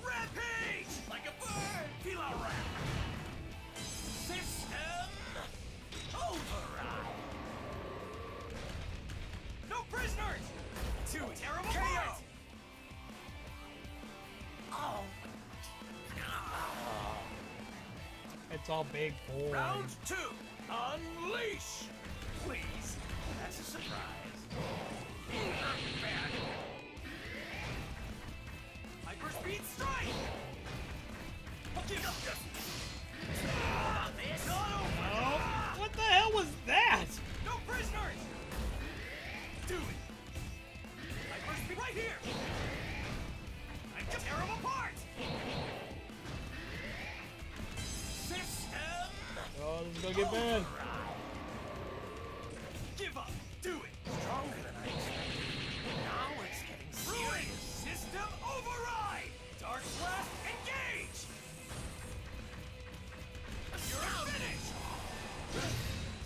Rampage! Like a bird! Feel our wrath! System override! No prisoners! Two terrible KO!
Oh.
It's all big boy.
Round 2! Unleash! Please, that's a surprise. Hyperspeed strike! Give up this! Not over!
What the hell was that?
No prisoners! Do it! Hyperspeed right here! I can tear him apart! System!
Oh, this is gonna get bad.
Give up! Do it!
Stronger than I expected. Now it's getting
Ruin!
serious.
System override! Dark blast, engage! You're finished!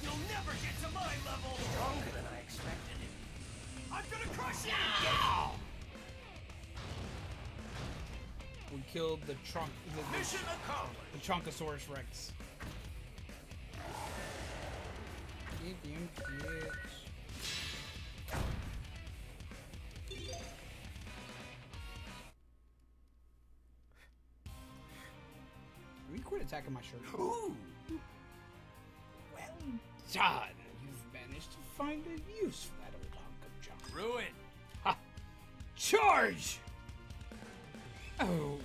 You'll never get to my level!
Stronger than I expected.
I'm gonna crush you!
We killed the trunk.
Mission accomplished.
The Trunkosaurus Rex. Give him bitch. Will you quit attacking my shirt?
Ooh.
Well done. You've managed to find a use for that old hunk of junk.
Ruin!
Ha! Charge! Oh.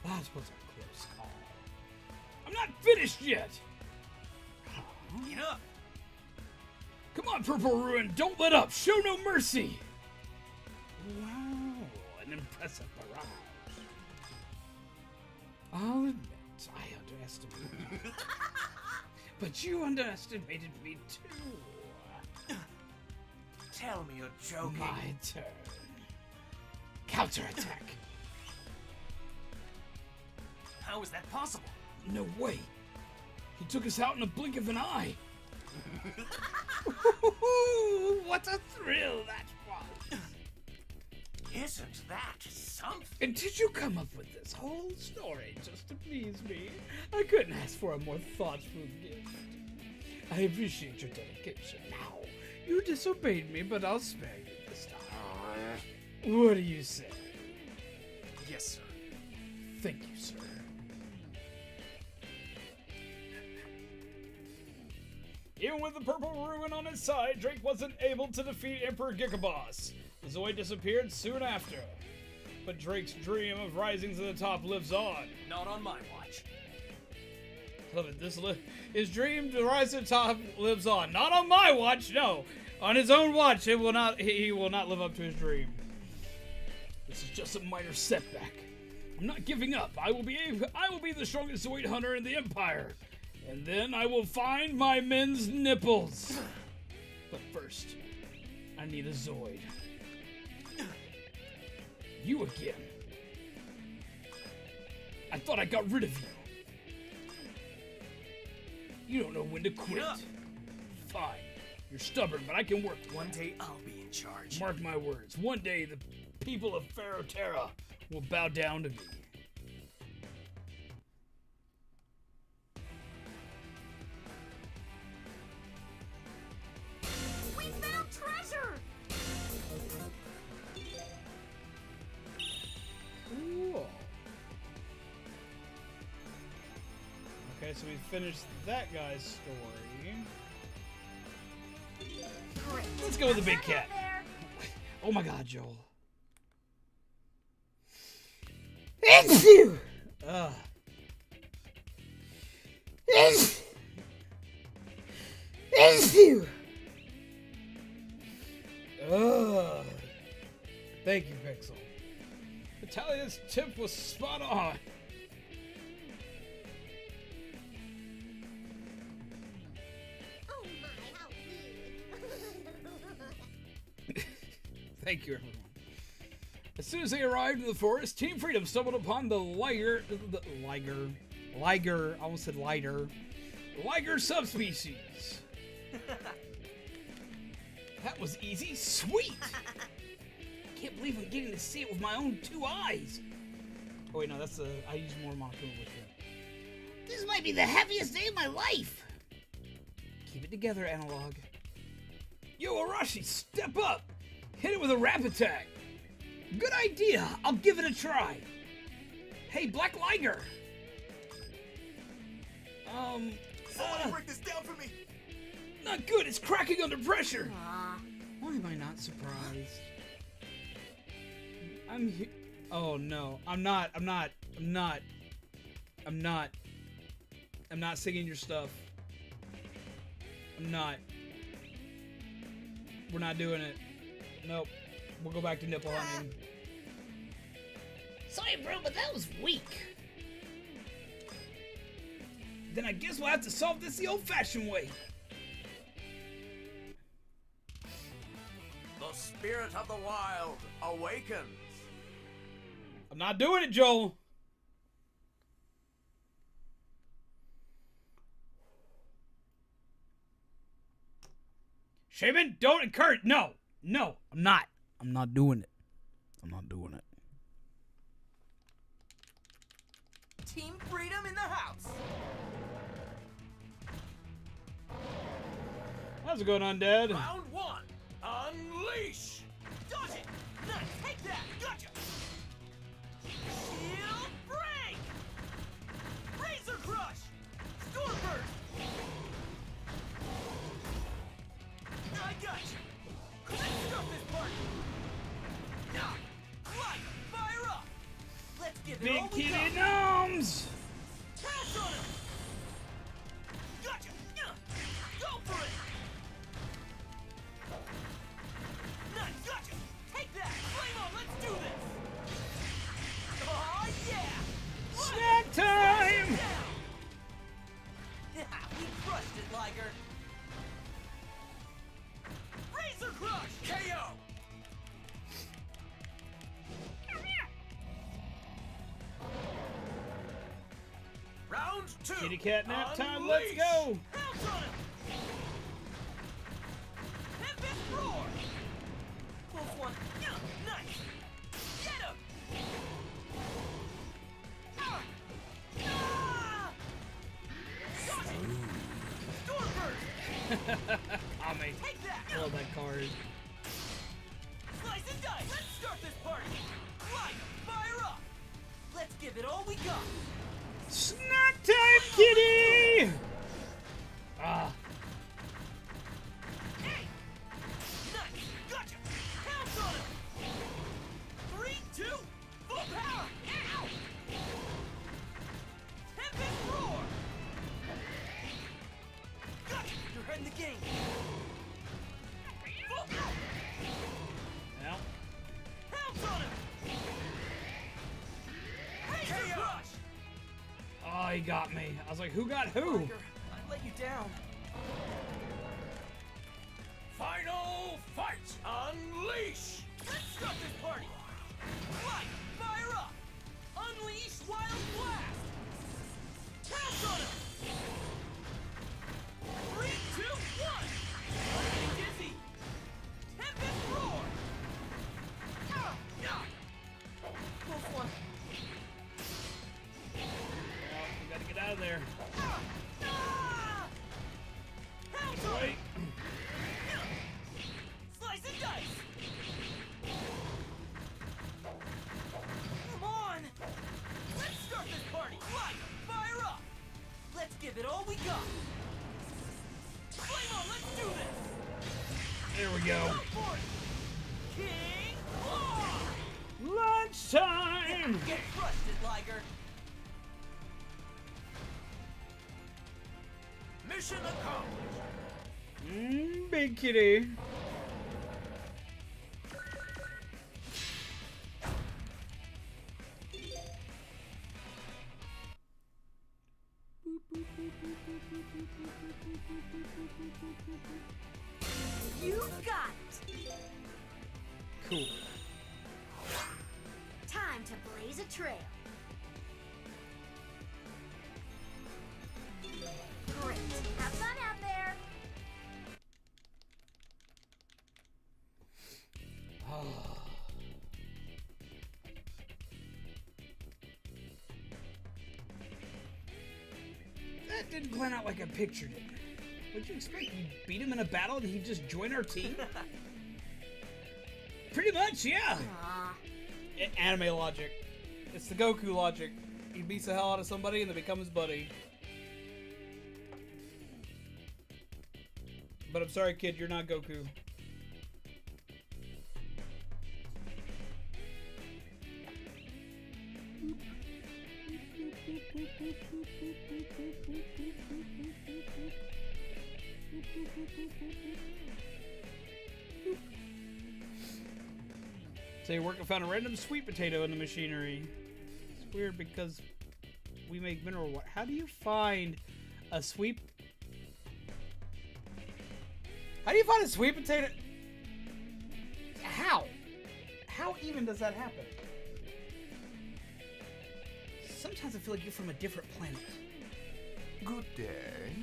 That was a close call. I'm not finished yet!
Enough!
Come on, Purple Ruin, don't let up! Show no mercy! Wow, an impressive barrage. I'll admit, I underestimated you. But you underestimated me too.
Tell me you're joking.
My turn. Counterattack.
How is that possible?
No way. He took us out in a blink of an eye. What a thrill that was.
Isn't that something?
And did you come up with this whole story just to please me? I couldn't ask for a more thoughtful gift. I appreciate your dedication. Now, you disobeyed me, but I'll spare you this time. What do you say?
Yes, sir.
Thank you, sir. Even with the Purple Ruin on his side, Drake wasn't able to defeat Emperor Gigaboss. The Zoid disappeared soon after. But Drake's dream of rising to the top lives on.
Not on my watch.
Love it. His dream to rise to the top lives on. Not on my watch, no. On his own watch, he will not live up to his dream. This is just a minor setback. I'm not giving up. I will be the strongest Zoid hunter in the Empire. And then I will find my men's nipples. But first, I need a Zoid. You again. I thought I got rid of you. You don't know when to quit. Fine. You're stubborn, but I can work.
One day I'll be in charge.
Mark my words. One day the people of Pharaoh Terra will bow down to me.
We found treasure!
Cool. Okay, so we finished that guy's story.
Great.
Let's go with the big
How's that
cat.
there?
Oh my god, Joel. Ugh. Ugh. Thank you, Pixel. Natalia's tip was spot on.
Oh my, how weird.
Thank you, everyone. As soon as they arrived in the forest, Team Freedom stumbled upon the Liger, I almost said lighter, Liger subspecies. That was easy. Sweet. Can't believe I'm getting to see it with my own 2 eyes. Oh wait, no, that's I use more Monokuma with it.
This might be the happiest day of my life.
Keep it together, Analog. Yo, Arashi, step up. Hit it with a rap attack. Good idea. I'll give it a try. Hey, Black Liger.
Somebody break this down for me!
Not good. It's cracking under pressure.
Aw.
Why am I not surprised? Oh no, I'm not singing your stuff. I'm not. We're not doing it. Nope. We'll go back to nipple hunting.
Sorry, bro, but that was weak.
Then I guess we'll have to solve this the old-fashioned way.
The spirit of the wild awakens.
I'm not doing it, Joel. Shaman, don't encourage. No, I'm not. I'm not doing it. I'm not doing it.
Team Freedom in the house!
How's it going, Undead?
Round 1, unleash! Dodge it! Nice, take that! Gotcha! Shield break! Razor crush! Storm burst! I got you! Let's start this party! Now, light, fire up! Let's give it all
Big
we
kitty
got!
gnomes!
Pass on him! Gotcha! Go for it! Nice, gotcha! Take that! Flame on, let's do this! Oh yeah!
Snack time!
Yeah, we crushed it, Liger! Razor crush! KO! Round 2!
Kitty cat nap time,
Unleash!
let's go!
Pounce on him! Tempest roar! Close one. Nice! Get him! Ah! Ah! Dodge it! Storm burst!
Kame.
Take that!
I love that card.
Slice and dice! Let's start this party! Light! Fire up! Let's give it all we got!
Snack time, kitty! Ah.
Hey! Nice! Gotcha! Pounce on him! 3, 2, full power! Ow! Tempest roar! crush!
Oh, he got me. I was like, who got who?
Liger, I let you down.
Final fight! Unleash!
Let's start this party! Light, fire up! Unleash Wild Blast! Pounce on him! 3, 2, 1! Getting dizzy! Tempest Roar! Close one.
We gotta get out of there.
Pounce on
Wait.
him! Slice and dice! Come on! Let's start this party! Light, fire up! Let's give it all we got! Flame on, let's do this!
There we go.
Go for it! King Claw!
Lunchtime!
Get crushed it, Liger!
Mission accomplished!
Big kitty.
You got it.
Cool.
Time to blaze a trail. Great. Have fun out there.
That didn't plan out like I pictured it. What'd you expect? You beat him in a battle and he'd just join our team? Pretty much, yeah.
Aw.
Anime logic. It's the Goku logic. He beats the hell out of somebody and they become his buddy. But I'm sorry, kid, you're not Goku. So your worker found a random sweet potato in the machinery. It's weird because we make mineral water. How do you find a sweet... How do you find a sweet potato? How? How even does that happen? Sometimes I feel like you're from a different planet.
Good day.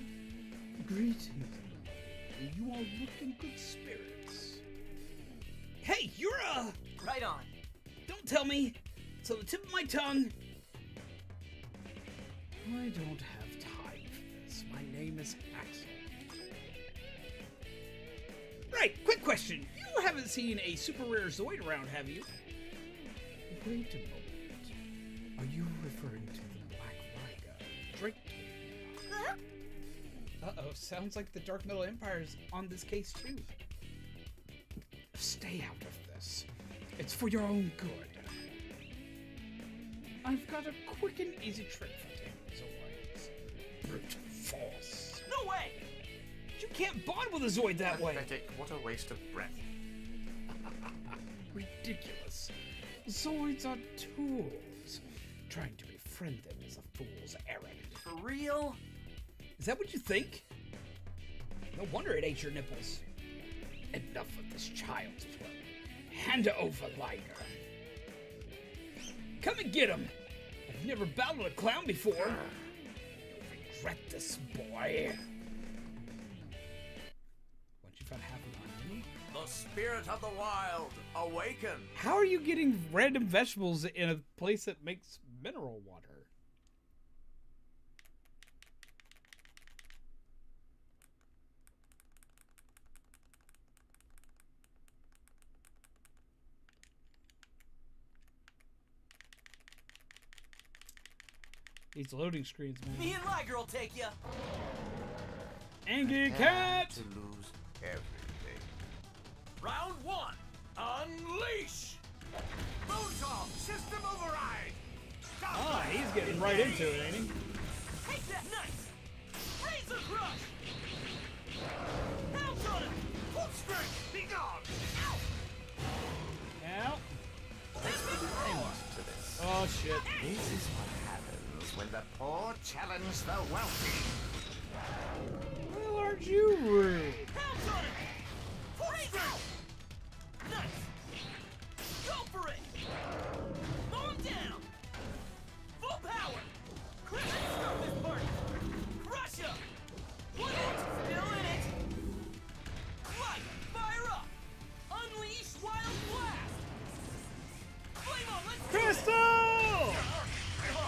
Greetings. You all look in good spirits. Hey, you're
Right on.
Don't tell me. It's on the tip of my tongue. I don't have time for this. My name is Axel. Right, quick question. You haven't seen a super rare Zoid around, have you? Wait a moment. Are you referring to the Black Liger? Drake? Uh-oh, sounds like the Dark Middle Empire is on this case too. Stay out of this. It's for your own good. I've got a quick and easy trick for taking Zoids. Brute force.
No way!
You can't bond with a Zoid that way.
Pathetic. What a waste of breath.
Ridiculous. Zoids are tools. Trying to befriend them is a fool's errand.
For real?
Is that what you think? No wonder it ate your nipples. Enough of this child's play. Hand over, Liger. Come and get him. I've never battled a clown before. You'll regret this, boy. Once you found half of my
The spirit of the wild, awaken!
How are you getting random vegetables in a place that makes mineral water? These loading screens, man.
Me and Liger will take ya.
Angry cat!
To lose everything.
Round 1, unleash!
Moonsault! System override!
Ah, he's getting right into it, ain't he?
Take that knife. Razor crush. Pounce on him.
Full strength! Be gone!
Now,
Thanks to this.
Oh shit.
This is what happens when the poor challenge the wealthy.
Well, aren't you rude?
Pounce on it! Full strength! Nice! Go for it! Mow him down! Full power! Let's start this party! Crush him! One inch! Still in it! Light! Fire up! Unleash Wild Blast! Flame on! Let's do it!
Crystal!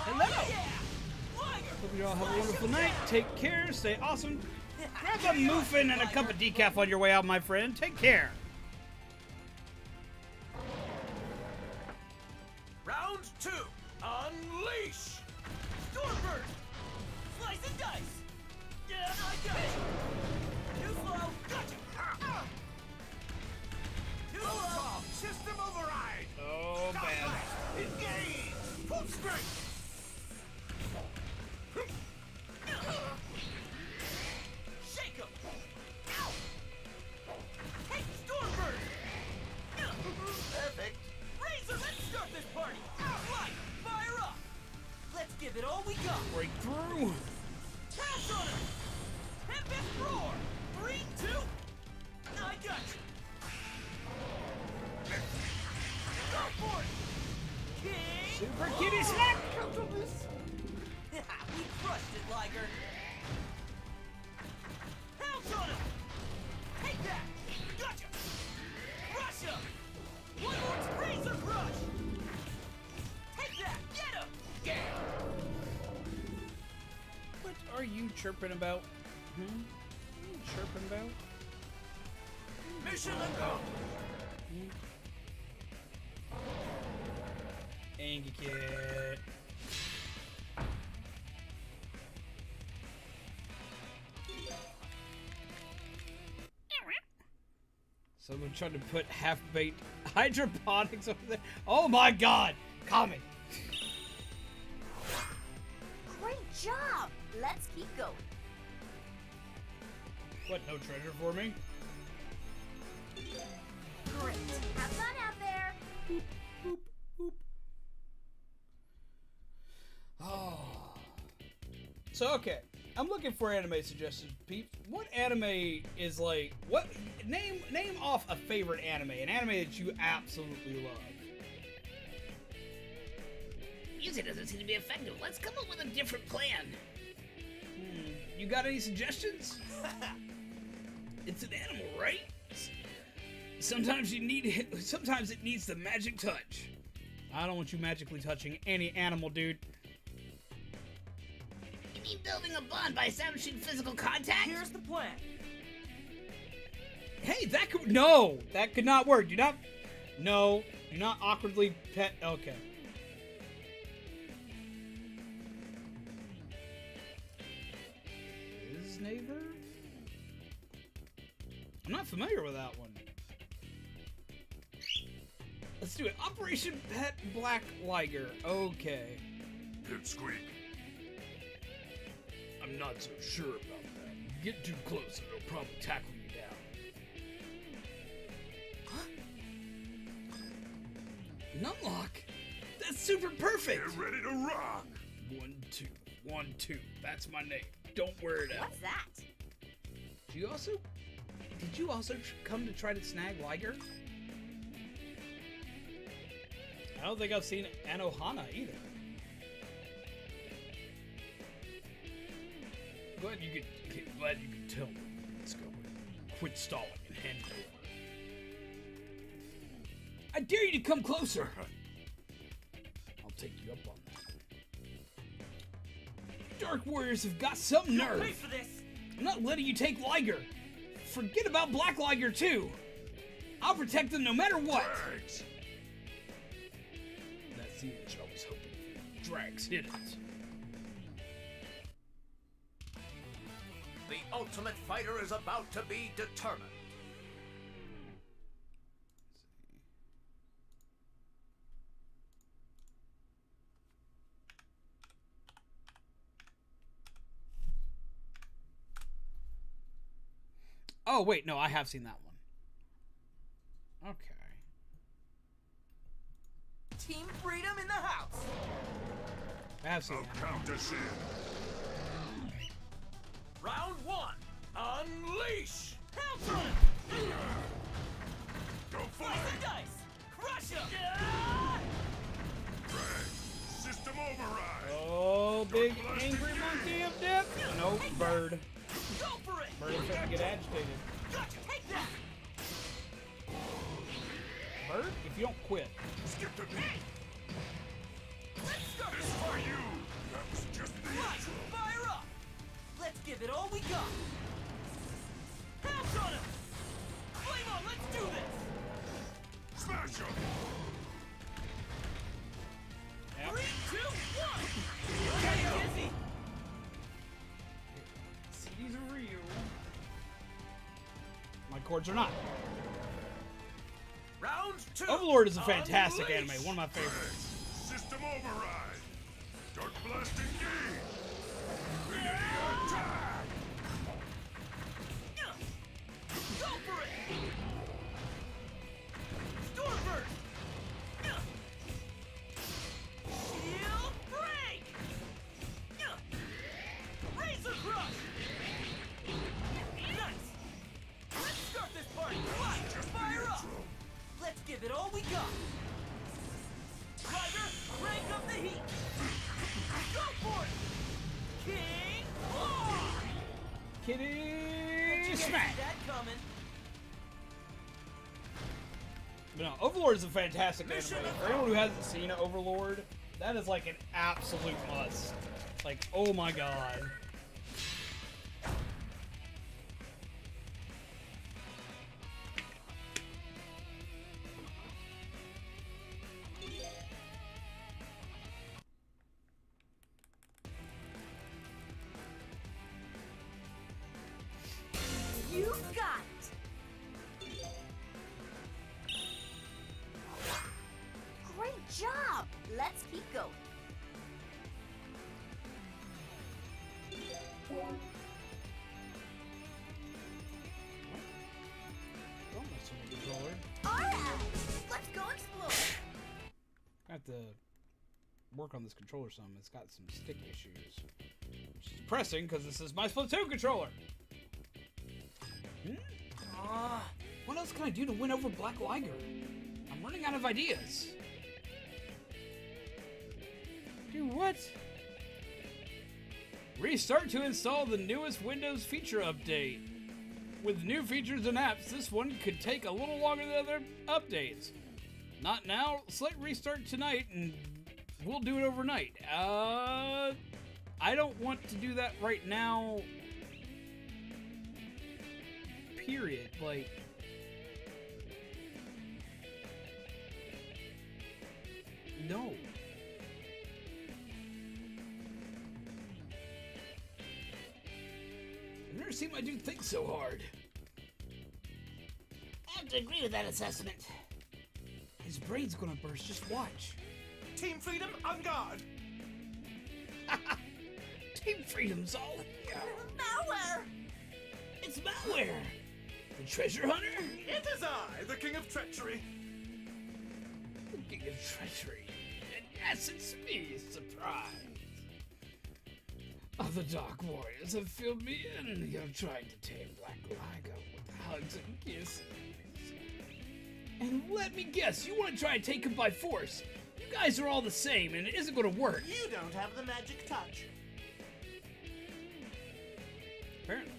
Hello!
Yeah! Liger!
Hope you all have a wonderful night. Take care. Stay awesome. Grab a muffin and a cup of decaf on your way out, my friend. Take care.
Round 2. Unleash!
Stormburst! Slice and dice! Yeah, I got it! Too slow! Gotcha! Too slow!
System override.
Oh, man.
Engage. Full strength.
Shake him! Ow! Take Stormburst!
Perfect.
Razor, let's start this party! Light! Fire up! Let's give it all we got!
Breakthrough.
Pounce on him! Tempest roar! 3, 2... I got you! Go for it! King!
Super kitty snack.
We crushed it, Liger! Pounce on him! Take that! Gotcha! Crush him! One more Razor Crush! Take that! Get him!
What are you chirping about? What are you chirping about?
Mission accomplished.
Angry kid. Someone tried to put half-baked hydroponics over there. Oh my god! Comment.
Great job! Let's keep going.
What, no treasure for me?
Great. Have fun out there.
Oh. So okay, I'm looking for anime suggestions, peeps. What anime is like? What name off a favorite anime? An anime that you absolutely love.
Music doesn't seem to be effective. Let's come up with a different plan.
You got any suggestions? It's an animal, right? Sometimes you need it. Sometimes it needs the magic touch. I don't want you magically touching any animal, dude.
You mean building a bond by establishing physical contact?
Here's the plan.
Hey, that could that could not work. Do not awkwardly pet. Okay. His neighbor? I'm not familiar with that one. Let's do it. Operation Pet Black Liger. Okay.
Pipsqueak.
I'm not so sure about that. You get too close and it'll probably tackle you down. Numlock? That's super perfect!
Get ready to rock.
1, 2, 1, 2. That's my name. Don't wear it out.
What's that?
Did you also come to try to snag Liger? I don't think I've seen Anohana either. Glad you could tell me. Let's go. Quit stalling and hand it over. I dare you to come closer. I'll take you up on that. Dark Warriors have got some
Pay
nerve.
for this!
I'm not letting you take Liger. Forget about Black Liger too. I'll protect them no matter what.
Thanks.
That's the image I was hoping for. Drax hit it.
The ultimate fighter is about to be determined.
Oh, wait, no, I have seen that one. Okay.
Team Freedom in the house!
I have seen
I'll
that.
count us in.
Round one. Unleash!
Pounce on him!
Go for
Slice
it!
and dice! Crush him!
Drag! System override!
Oh, big angry monkey of death. Nope, bird.
Go for it!
Bird is starting to get agitated.
Gotcha! Take that!
Bird, if you don't quit.
Skip the beat!
Let's start
This
this
for
party!
you! That was just the
Right!
intro!
Fire up! Let's give it all we got! Pounce on him! Flame on! Let's do this!
Smash him!
Yep.
3, 2, 1! Okay, Jesse!
CDs are real. My chords are not.
Round two.
Overlord is a fantastic
Unleash!
anime, one of my favorites.
System override! Dark blast engage! Trinity attack!
Go for it! Stormbird! Shield break! Razor crush! Nice! Let's start this party! Right! Fire up! Let's give it all we got! Rider, crank up the heat! Go for it! King Claw!
Kitty
You
smack!
that coming?
But no, Overlord is a fantastic
Mission
anime. For anyone who hasn't seen Overlord, that is like an absolute must. Like, oh my god.
You got it. Great job. Let's keep going.
Don't mess with the controller.
All right. Let's go explore.
I have to work on this controller some. It's got some stick issues. Which is depressing because this is my Splatoon controller. What else can I do to win over Black Liger? I'm running out of ideas. Do what? Restart to install the newest Windows feature update. With new features and apps, this one could take a little longer than other updates. Not now. Select restart tonight and we'll do it overnight. I don't want to do that right now. Period. Like, no. I've never seen my dude think so hard.
I have to agree with that assessment.
His brain's gonna burst, just watch.
Team Freedom on guard!
Team Freedom's all here.
Malware.
It's malware. The treasure hunter?
It is I, the King of Treachery!
The king of treachery. And yes, it's me, surprise. Other Dark Warriors have filled me in. You're trying to tame Black Liger with hugs and kisses. And let me guess, you want to try and take him by force. You guys are all the same, and it isn't going to work.
You don't have the magic touch.
Apparently.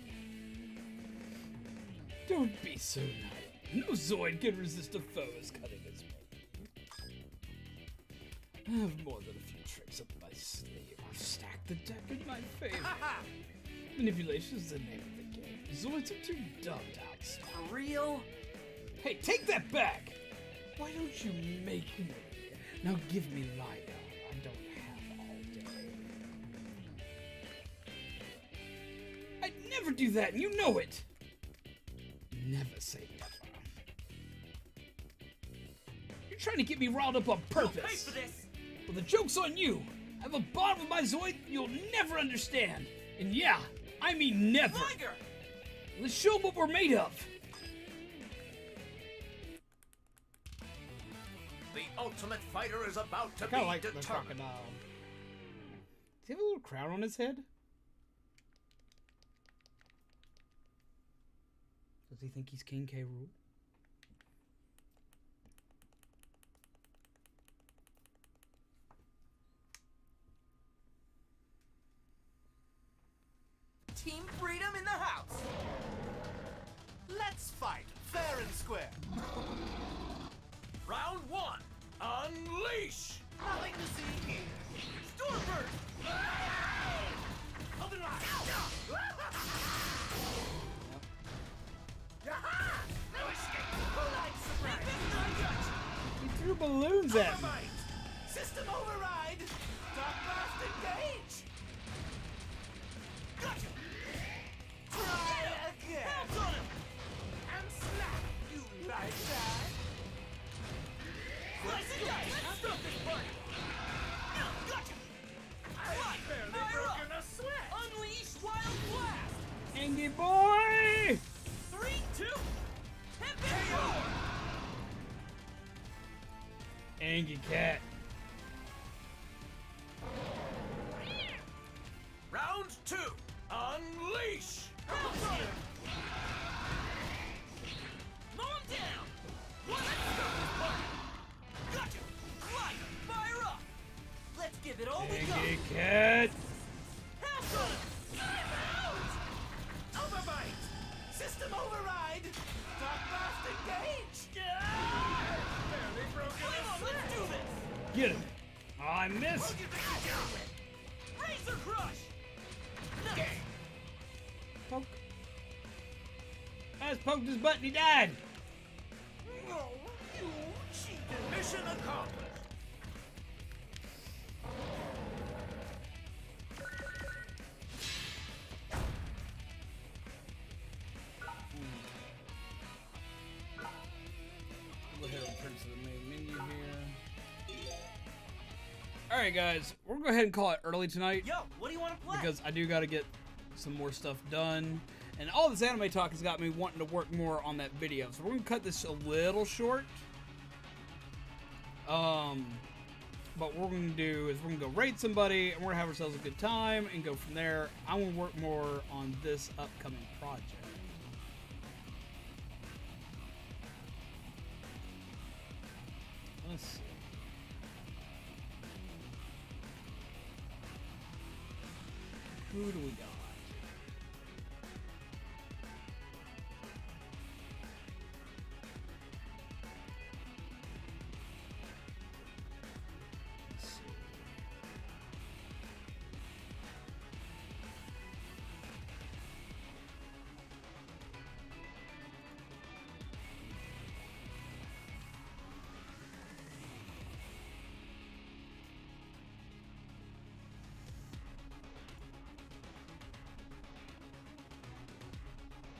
Don't be so naive. No Zoid can resist a foe as cunning as me. I have more than a few tricks up my sleeve. I've stacked the deck in my favor. Manipulation is the name of the game. Zoids are too dumb to outsmart.
For real?
Hey, take that back! Why don't you make me? Now give me Lido. I don't have all day. I'd never do that, and you know it! Never say never. You're trying to get me riled up on purpose.
You'll pay for this!
Well, the joke's on you. I have a bond with my Zoid you'll never understand. And yeah, I mean never.
Liger!
Let's show 'em what we're made of.
The ultimate fighter is about to
I kinda
be
like the
determined.
crocodile. he have a little crown on his head? Does he think he's King K. Rool?
Team Freedom in the house. Let's fight fair and square.
Round one. Unleash!
Nothing to see here.
Stormburst! Open line!
No escape. Who likes surprise?
He threw balloons at me.
Overbite. System override. Dark blast engage.
Gotcha!
Try again.
Pounce on him!
And slap. You like that?
Slice and dice! Stop this party! Gotcha! Right!
Barely
Fire
broken
up!
a sweat.
Unleash Wild Blast!
Angie boy!
3, 2, hip and roar!
Angie cat.
Round two. Unleash!
Pounce on him! Mow him down! Let's stop this party! Gotcha! Right! Fire up! Let's give it all we got!
Angie cat.
Pounce on him!
Overbite. System override. Dark blast engage. Barely broken
Come
a
on,
sweat.
let's do this!
Get him. Oh, I missed.
Razor Crush! Nice!
Poke. I just poked his butt and he died.
No, you cheated.
Mission accomplished.
Go ahead and print to the main menu here. Alright guys, we're gonna go ahead and call it early tonight
Yo, what do you want to play?
because I do gotta get some more stuff done. And all this anime talk has got me wanting to work more on that video. So we're gonna cut this a little short. But what we're gonna do is we're gonna go raid somebody and we're gonna have ourselves a good time and go from there. I'm gonna work more on this upcoming project. Let's see. Who do we got? Let's see.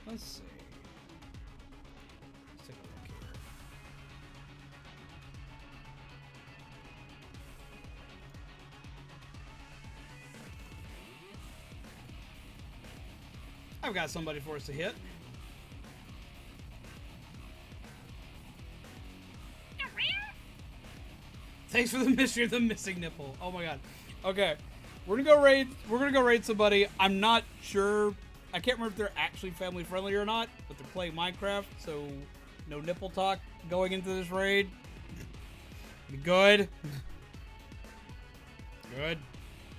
Let's see. Let's take a look here. I've got somebody for us to hit. Thanks for the mystery of the missing nipple. Oh my god. Okay. We're gonna go raid. We're gonna go raid somebody. I'm not sure. I can't remember if they're actually family friendly or not, but they're playing Minecraft, so no nipple talk going into this raid. Be good. Good.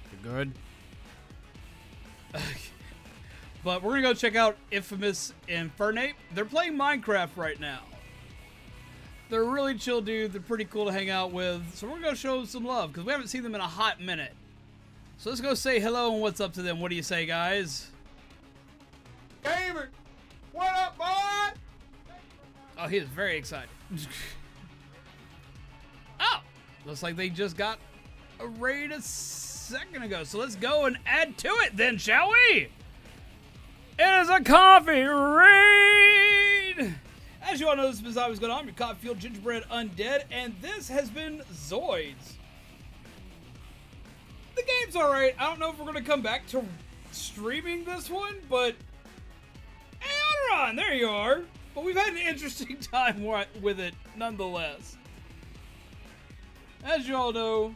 Be good. But we're gonna go check out Infamous Infernate. They're playing Minecraft right now. They're a really chill dude. They're pretty cool to hang out with. So we're gonna show them some love because we haven't seen them in a hot minute. So let's go say hello and what's up to them. What do you say, guys?
Gamer! What up, boy?
Oh, he is very excited. Oh, looks like they just got a raid a second ago. So let's go and add to it then, shall we? It is a coffee raid! As you all know, this is always going on. I'm your coffee fueled gingerbread undead, and this has been Zoids. The game's alright. I don't know if we're going to come back to streaming this one, but hey, Honoron, there you are. But we've had an interesting time with it nonetheless. As you all know,